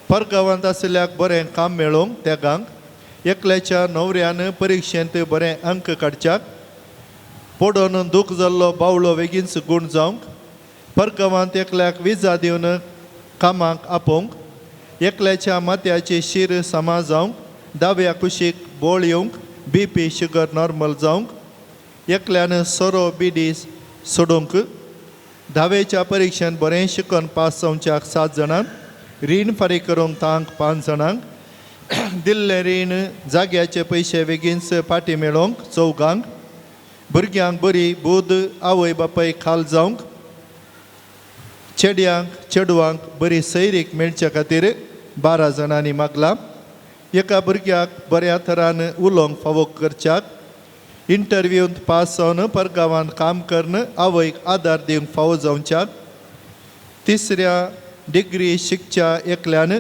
परगांवांत आशिल्ल्याक बरें काम मेळोवंक तेगांक एकल्याच्या न्हवऱ्यान परिक्षेंत बरें अंक काडच्याक पडोवन दूख जाल्लो बावळो बेगीनच गूण जावंक परगांवांत एकल्याक विजा दिवन कामाक आपोवंक एकल्याच्या माथ्याची शीर सामा जावंक दाव्या कुशीक बोळ येवंक BP शुगर नॉर्मल जावंक एकल्यान सोरो बिडी सोडूंक 10वेच्या परिक्षेंत बरें शिकून पास जावच्याक 7 जाणांक रीण फारीक करूंक तांक 5 जाणांक दिल्ले रीण जाग्याचे पयशे बेगीनच फाटीं मेळोवंक 4 भुरग्यांक बरी बुद आवय बापाय खाल जावंक चेड्यांक चेडवांक बरी सैरीक मेळच्या खातीर 12 जाणांनी मागला एका भुरग्याक बऱ्या तरान उलोवंक फावो करच्याक इंटरव्यूंत पास जावन परगांवांत काम करन आवयक आदार दिवंक फावो जावच्याक तिसऱ्या डिग्री शिकच्या एकल्यान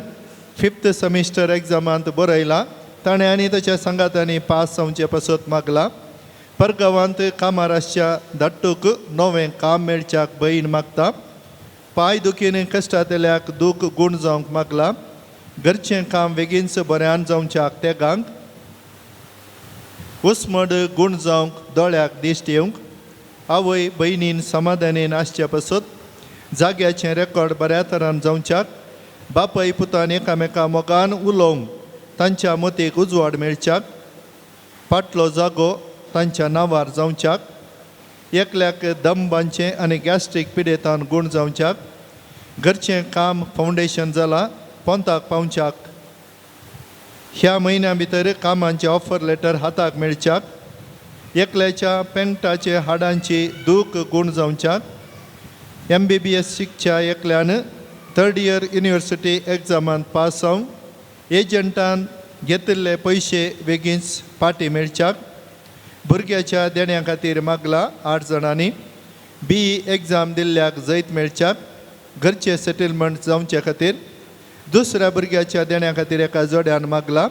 5th सेमिस्टर एग्जामांत बरयला ताणें आनी ताच्या संगातांनी पास जावचे पासत मागला परगांवांत कामार आसच्या धाकटूक नवें काम मेळच्याक भयण मागता पांय दुखीन कश्टांतल्याक दूख गूण जावंक मागला घरचें काम बेगीनच बऱ्यान जावच्याक तेगांक उस्मड गूण जावंक दोळ्याक दिश्ट येवंक आवय भयणीन समाधानीन आसच्या पासत जाग्याचें रेकॉर्ड बऱ्या तरान जावच्याक बापाय पुतान एकामेका मोगान उलोवंक तांच्या मतीक उजवाड मेळच्याक फाटलो जागो तांच्या नांवार जावच्याक एकल्याक दम बांदचें आनी गॅस्ट्रीक पिडेतान गूण जावच्याक घरचें काम फावंडेशन जालां पोंताक पावच्याक ह्या म्हयन्या भितर कामांचे ऑफर लेटर हाताक मेळच्याक एकल्याच्या पेंगटाचे हाडांची दूख गूण जावच्याक MBBS शिकच्या एकल्यान 3rd इयर युनिवर्सिटी एग्जामांत पास जावंक एजंटान घेतिल्ले पयशे बेगीनच पाटी मेळच्याक भुरग्याच्या देण्या खातीर मागला 8 जाणांनी BE एग्जाम दिल्ल्याक जैत मेळच्याक घरचे सेटलमेंट जावचे खातीर दुसऱ्या भुरग्याच्या देण्या खातीर एका जोड्यान मागला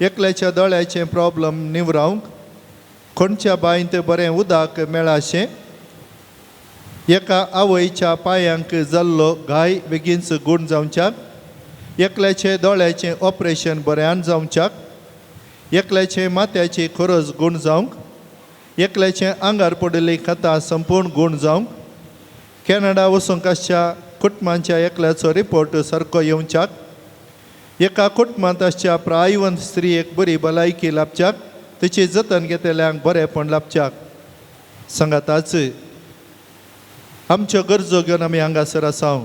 एकल्याच्या दोळ्याचें प्रॉब्लम निवरावंक खंयच्या बांयत बरें उदक मेळाशें एका आवयच्या पांयांक जाल्लो घाय बेगीनच गूण जावच्याक एकल्याचे दोळ्याचें ऑपरेशन बऱ्यान जावच्याक एकल्याचे माथ्याची खरज गूण जावंक एकल्याचे आंगार पडिल्ली कथा संपूर्ण गूण जावंक कॅनडा वचूंक आसच्या कुटुंबांच्या एकल्याचो रिपोर्ट सारको येवच्याक एका कुटुंबांत आसच्या प्रायवंत स्त्रियेक बरी भलायकी लाभच्याक तिची जतन घेतल्यांक बरेपण लाभच्याक सांगाताच आमच्यो गरजो घेवन आमी हांगासर आसाव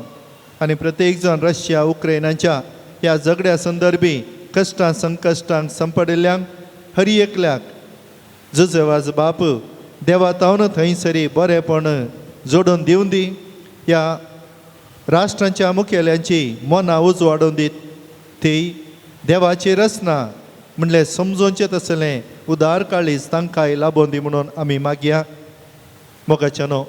आनी प्रत्येक जण रशिया उक्रेनाच्या ह्या झगड्या संदर्भी कश्टां संकश्टांक संपडिल्ल्यांक हरी एकल्याक जुजेवाज बाप देवा तावन थंयसरी बरेपण जोडून दिवन दी ह्या राष्ट्रांच्या मुखेल्यांची मनां उजवाडून दीत ती देवाची रचना म्हणलें समजोवचें तसलें उदार काळीज तांकांय लाबोवन दी म्हणून आमी मागया मोगाच्यानो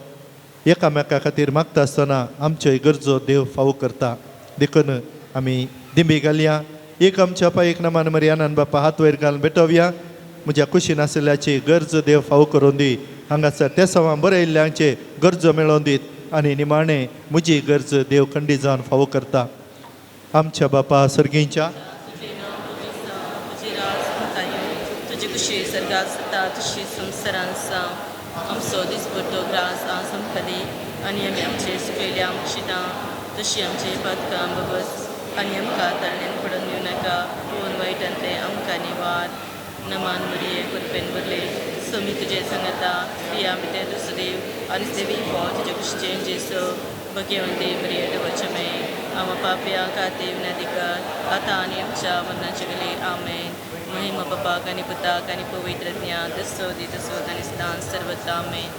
एकामेका खातीर मागता आसतना आमच्योय गरजो देव फावो करता देखून आमी दिंबी घालया एक आमच्या पायक नमान मरियानान बापा हात वयर घालून भेटोवया म्हज्या कुशीन आसल्याची गरज देव फावो करून दी हांगासर त्या सवां बरयल्ल्यांचे गरजो मेळोवन दीत आनी निमाणें म्हजी गरज देव खंडी जावन फावो करता आमच्या बापा सर्गींच्या तुजी कुशी सर्गात जाता तशी संवसारांत आसा आमचो दिसपट्टो ग्रास समखली आनी आमी आमचे सुकयल्या शितां तशी आमचे पदकां बगस आनी आमकां तरण्यान पडून दिवं नाका पूण वायटांतले आमकां निवार नमान मरिये कृपेन भरले समी तुजे सांगता प्रिया भितर दुसदेव आनी देवी गो तुजे कुशीचें जेसो भगवंती मरिये डबचमे आम पापया खाते विनाधिकार आतां आनी आमच्या मरणाचे वेळी आमेन महिमा बापाक आनी पुताक आनी पवित्र ज्ञान दसो दी तसो आनी स्थान सर्वता आमेन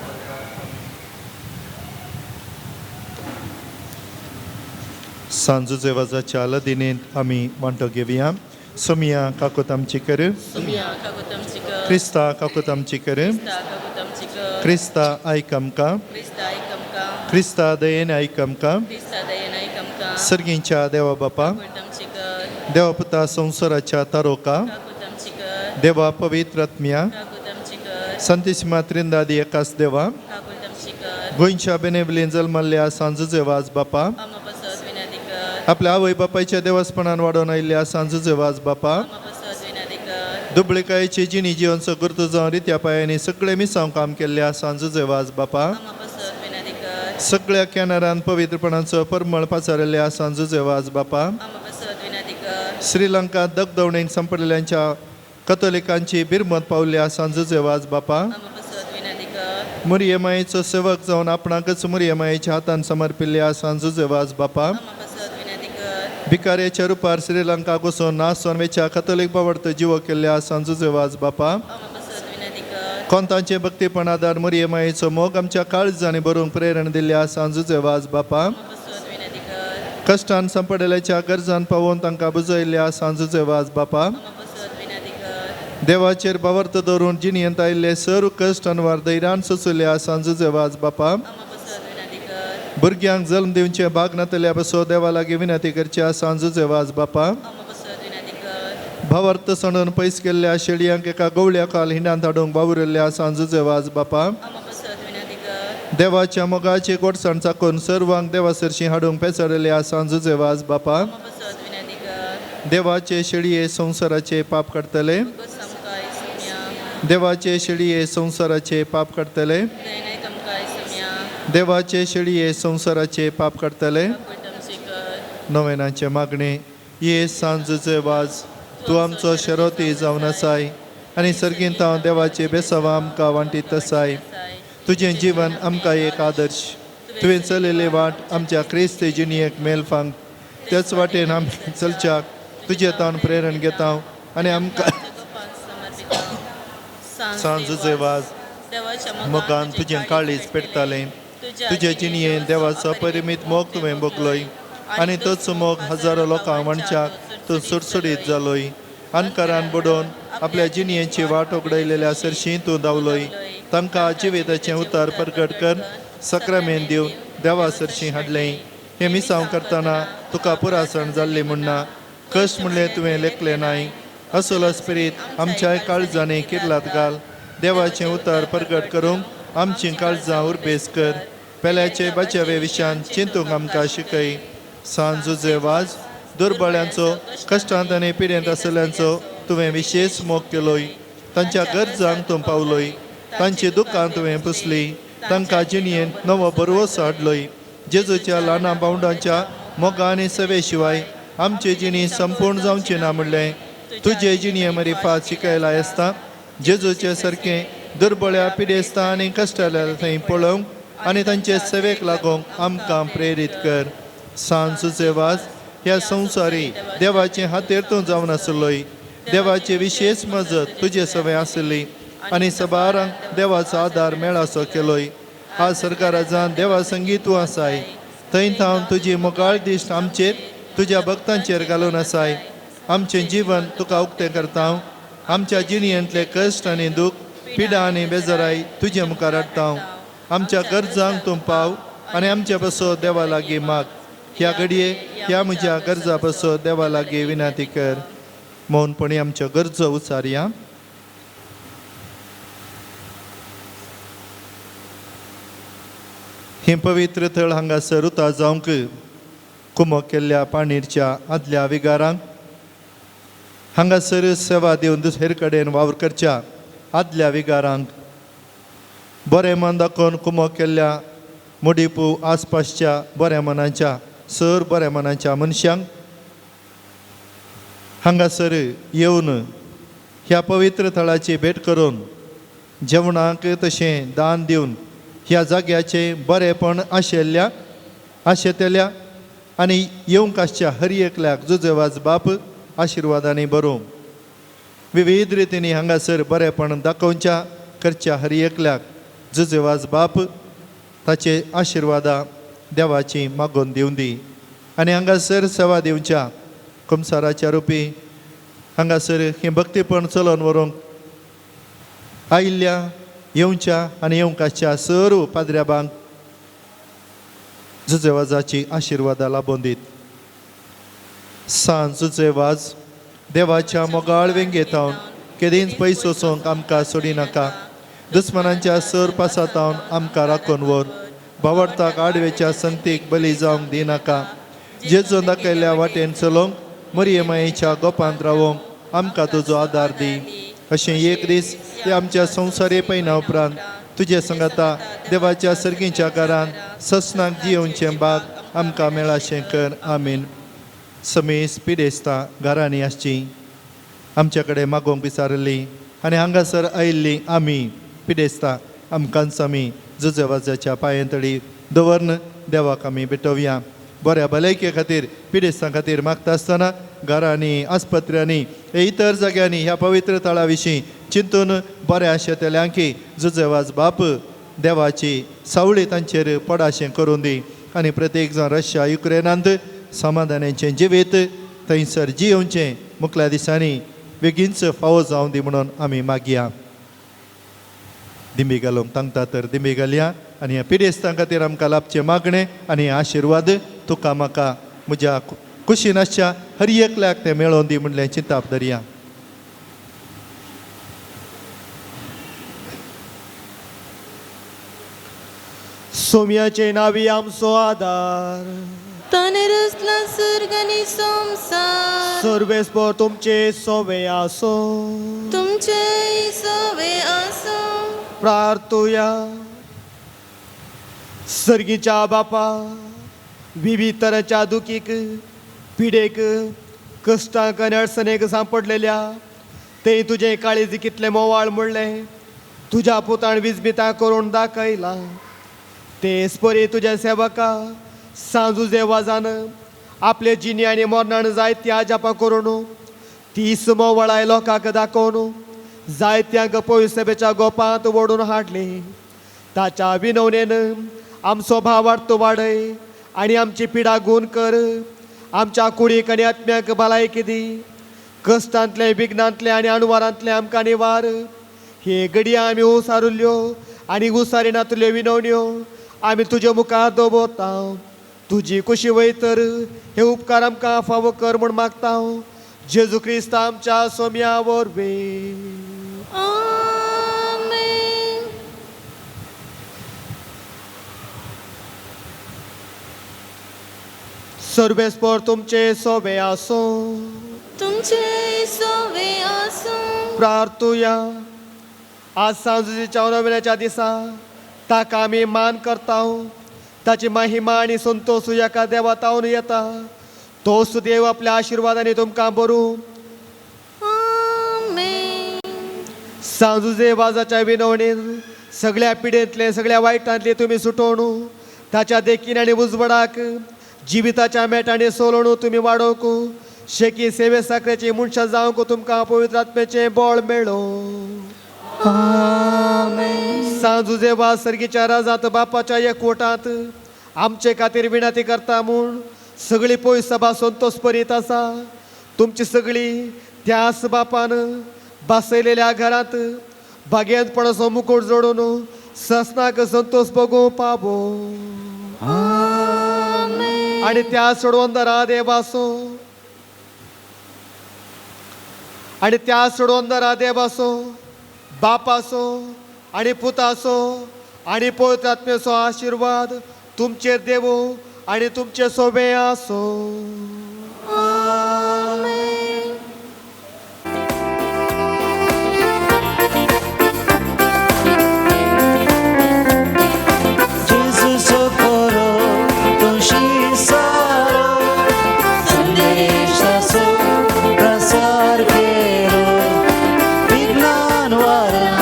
सांजुजे वाजाच्या लदिनेंत आमी वांटो घेवया सोमिया काकोत आमची कर सुमिया काकुतम चिक क्रिस्ता काकोत आमची कर क्रिस्ता काकुतम चिक क्रिस्ता आयक आमकां क्रिस्ता आयकमका क्रिस्ता दयेन आयक आमकां क्रिस्ता दयेन आयकमका सर्गींच्या देवा बापा काकुतम चिक देवा पुता संवसाराच्या तारोका काकुतम चिक देवा पवित्र आत्म्या काकुतम चिक संतिसिमा त्रिंदादी एकाच देवा काकुतम चिक गोंयच्या बेनेवलीन जल्मल्ल्या सांजुजे वाज बापा आम पसत विनाधिकार आपल्या आवय बापायच्या देवस्थानान वाडोवन आयिल्ल्या सांजुजे वाज बापा आम पसत विनाधिकार दुबळेकायेची जिणी जिवन सगुर्त जावन रित्या पायांनी सगळे मिसांव काम केल्ल्या सांजुजे वाज बापा आम पसत विनाधिकार सगळ्या कॅनरान पवित्रपणाचो परमळ पाचारिल्ल्या सांजुजे वाज बापा आम पसत विनाधिकार श्रीलंका दगदवणेक संपडिल्ल्यांच्या कथोलिकांची बिरमत पावल्या सांजुजे वाज बापा आम पसत विनाधिकार मुरियमायेचो सेवक जावन आपणाकच मुरियमायेच्या हातान समर्पिल्ल्या सांजुजे वाज बापा आम पसत विनाधिकार भिकाऱ्याच्या रुपार श्रीलंका वचून नासोन वेच्या कथोलिक बावडतो जिवो केल्ल्या सांजुजे वाज बापा आम पसत विनाधिकार कर कोंतांचे भक्तीपण आदार मरियमायेचो मोग आमच्या काळजांनी भरूंक प्रेरण दिल्या सांजुचे वाज बापा बसत विनंती कर कश्टान संपडलेल्या गरजान पावोवन तांकां बुजयल्या सांजुचे वाज बापा बसत विनंती कर देवाचेर बावर्त दवरून जिणेंत आयिल्ले सर्व कश्ट अनवार धैर्यान सोंसल्या सांजुचे वाज बापा बसत विनंती कर भुरग्यांक जल्म दिवचे भाग नातल्या बसो देवा लागीं विनंती करच्या सांजुचे वाज बापा बसत विनंती कर भावार्थ सणून पयस केल्ल्या शेडयांक एका गवळ्या काल हिंडांत हाडूंक वावुरल्या सांजुचे वाज बापा बसत विनंती कर देवाच्या मोगाची गोडसाण चाकून सर्वांक देवा सरशी हाडूंक पेसडल्या सांजुचे वाज बापा बसत विनंती कर देवाचे शेडये संवसाराचे पाप काडतले समकाय सम्या देवाचे शेडये संवसाराचे पाप काडतले दैनय तमकाय सम्या देवाचे शेडये संवसाराचे पाप काडतले पटम कर नोवेनाचे मागणे ये सांजुचे वाज तूं आमचो शेरोती जावन आसाय आनी सर्गींत हांव देवाचे बेसवा आमकां वांटीत आसाय तुजें जीवन आमकां एक आदर्श तुवें चलिल्ली वाट आमच्या क्रिस्ती जिणयेक मेलफांग त्याच वाटेन आमी चलच्याक तुजे तावन प्रेरण घेता आनी आमकां सांजुचे वाज मोगान तुजें काळीज पेटतालें तुजे जिणयेन देवाचो परिमीत मोग तुवें भोगलोय आनी तोच मोग हजारो लोकांक मनशाक तूं सुटसुडीत जालोय अनकारान बुडोवन आपल्या जिणयेची वाट उगडयलेल्या सरशी तूं धांवलोय तांकां जिविताचें उतार प्रगट कर सक्रामेन दिवन देवा सरशी हाडलें हें मिसांव करतना तुका पुरासण जाल्ली म्हणना कश्ट म्हणलें तुवें लेखलें नाय असलो स्पिरीत आमच्या काळजांनी किर्लात घाल देवाचें उतार प्रगट करूंक आमचीं काळजां उर्बेस कर पेल्याचे बचावे विशयान चिंतूंक आमकां शिकय सांजुचे वाज दुर्बळ्यांचो कश्टांत आनी पिडेंत आसल्यांचो तुवें विशेश मोग केलोय तांच्या गरजांक तूं पावलोय तांची दुखां तुवें पुसली तांकां जिणयेन नवो बरवोस हाडलोय जेजूच्या ल्हाना बावंडांच्या मोगा आनी सेवे शिवाय आमची जिणी संपूर्ण जावची ना म्हणलें तुजे जिणये मरिफात शिकयला आसता जेजूचे सारकें दुर्बळ्या पिडेस्तां आनी कश्टाल्या थंय पळोवंक आनी तांचे सेवेक लागूंक आमकां प्रेरीत कर सांजुचे वाज ह्या संवसारी देवाचे हातेर तूं जावन आसलोय देवाची विशेश मजत तुजे सवय आसली आनी सबारांक देवाचो आदार मेळासो केलोय आज सरकाराजान देवा संगीत तूं आसाय थंय थावन तुजी मोगाळ दिश्ट आमचेर तुज्या भक्तांचेर घालून आसाय आमचें जीवन तुका उक्तें करता आमच्या जिणयेंतले कश्ट आनी दूख पिडा आनी बेजाराय तुजे मुखार हाडटा आमच्या गरजांक तूं पाव आनी आमचे बसो देवा लागीं माग ह्या घडये ह्या म्हज्या गरजा बसो देवा लागीं विनंती कर मौनपणी आमच्यो गरजो उचारया ही पवित्र थळ हांगासर उतार जावंक कुमक केल्ल्या पाणीरच्या आदल्या विगारांक हांगासर सेवा दिवन दुसरे कडेन वावर करच्या आदल्या विगारांक बरें मन दाखोवन कुमक केल्ल्या मुडीपू आसपासच्या बऱ्या मनाच्या सर बऱ्या मनाच्या मनशांक हांगासर येवन ह्या पवित्र थळाची भेट करून जेवणाक तशें दान दिवन ह्या जाग्याचें बरेंपण आशेतल्या आनी येवंक आसच्या हर एकल्याक जुजेवाज बाप आशिर्वादांनी बरोवं विविध रितींनी हांगासर बरेंपण दाखोवच्या करच्या हर एकल्याक जुजेवाज बाप ताचे आशिर्वादा देवाची मागोवन दिवं दी आनी हांगासर सेवा दिवच्या कुमसाराच्या रुपी हांगासर ही भक्तीपण चलोवन व्हरूंक आयिल्ल्या येवच्या आनी येवंक आसच्या सर्व पाद्र्याबांक जुजेवाजाची आशिर्वादा लाबोवन दीत सांज जुजेवाज देवाच्या मोगाळ वेंगेतावन केदींच पयस वचोंक आमकां सोडी नाका दुस्मनांच्या सर पासातावन आमकां राखून व्हर भावर्थाक आडवेच्या संतीक बली जावंक दिनाका जेजून दाखयल्ल्या वाटेन चलोवंक मरियमायेच्या गोपांत रावोंक आमकां तुजो आदार दी अशें एक दीस ते आमच्या संवसारी पैना उपरांत तुजे संगता देवाच्या सर्गीच्या घरांत ससनाक जियोवचें भाग आमकां मेळाशें कर आमीन समेस पिडेस्तां घरांनी आसची आमचे कडेन मागोवंक विचारली आनी हांगासर आयिल्लीं आमी पिडेस्तां आमकांच आमी जुजेवाजाच्या पांयतळी दवरन देवाक आमी भेटोवया बऱ्या भलायके खातीर पिडेस्तां खातीर मागता आसतना घरांनी आस्पत्र्यांनी इतर जाग्यांनी ह्या पवित्र तळा विशीं चिंतून बरें आशेतल्यांकी जुजेवाज बाप देवाची सावळी तांचेर पडाशें करून दी आनी प्रत्येक जाण रशिया युक्रेनांत समाधानाचें जिवीत थंयसर जियोवचें मुखल्या दिसांनी बेगीनच फावो जावं दी म्हणून आमी मागया. दिंबी घालूंक तांगता तर दिंबी घालया आनी ह्या पिडेस्तां खातीर आमकां लाभचें मागणें आनी आशिर्वाद तुका म्हाका म्हज्या कुशीन आसच्या हर एकल्याक तें मेळोवन दी म्हणलें चिंताप धरया. सोम्याचे नावी आमचो आदार, ताने रचला सर्ग आनी संवसार, सर्वेस्पर तुमचे सोवे आसो. तुमचे सवे आसो. प्रार्थुया. सर्गीच्या बापा, विविध तरांच्या दुखीक पिडेक कश्टांक आनी अडचणेक सांपडलेल्या ते तुजें काळीज कितलें मोवाळ म्हणलें तुज्या पुतान विजबितां करून दाखयला. तेच परी तुज्या सेवका सांजुजे वाजान आपले जिणी आनी मरणान जायत्या जापा करून तीस मोवळाय लोकांक दाखोवन जायत्यांक पळय सभेच्या गोपांत ओडून हाडले. ताच्या विनवणेन आमचो भावार्थ वाडय आनी आमची पिडा गूण कर. आमच्या कुडीक आनी आत्म्याक भलायकी दी. कश्टांतले विघ्नांतले आनी अणवारांतले आमकां निवार. हे घडये आमी उसारुल्यो आनी उसारिनातल्यो विनवण्यो आमी तुजे मुखार दवरता. तुजी कुशी वयतर हे उपकार आमकां फावो कर म्हूण मागता. जेजू क्रिस्त आमच्या सोम्या वरवीं. आमेन. सर्वेस्पर तुमचे सोवे आसो. तुमचे सवे आसो. प्रार्थुया. आज सांजेच्या नव्याच्या दिसा ताका आमी मान करता. ताची महिमा आनी संतोष एका देवातावन येता. तोच देव आपल्या आशिर्वादांनी तुमकां भरूं. आमेन. सांजुजे वाजाच्या विनवणेन सगळ्या पिडेंतले सगळ्या वायटांतले तुमी सुटोवन ताच्या देखीन आनी उजवडाक जिविताच्या मेटांनी सोलोवन तुमी वाडोवंक शेकी सेवे साखरेची मनशां जावंक तुमकां पवित्र आत्म्याचें बळ मेळो. सांजुजे वा सर्गीच्या राजांत बापाच्या एकवटांत आमचे खातीर विनंती करता म्हूण सगळी पळय सभा संतोष परीत आसा. तुमची सगळी त्याच बापान बसयलेल्या घरांत बागेंतपणाचो मुकुट जोडून ससनाक संतोष भोगूं पावो. आनी त्या सोडून दरा देवासो आनी त्या सोडून दरा देवासो बापासो आनी पुतासो आनी पवित्र आत्म्याचो आशिर्वाद तुमचेर देवो आनी तुमचे सोबे आसो. जेजू सोकोरो तुळशी सारो संदेशाचो प्रसार केलो. विज्ञान वारा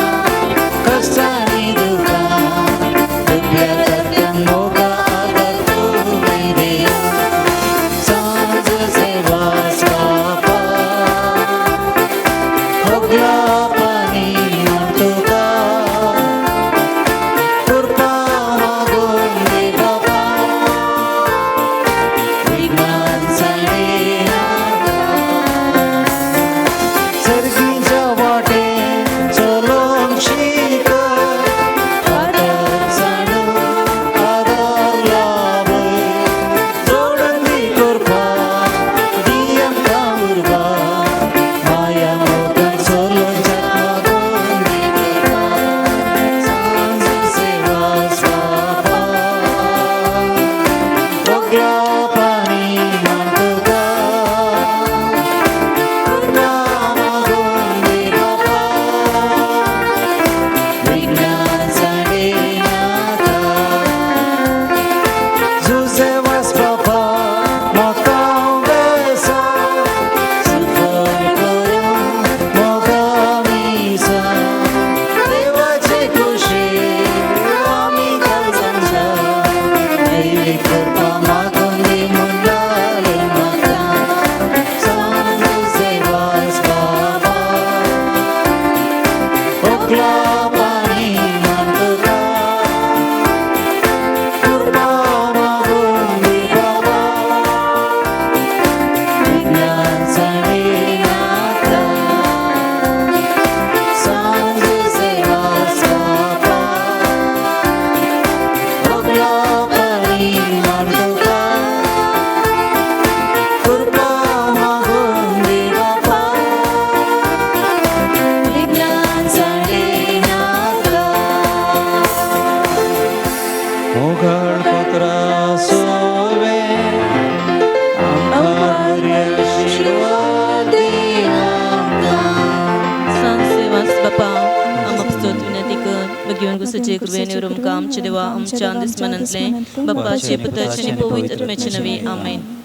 कष्टांनी दुखां दुखल्या मोगा आदार तुमी दिया. तुझे कृपेने आमच्या देवा आमच्या दिसमनांतले बापाचे पुताचे आणि पवित्र आत्म्याचे नवे आमेन.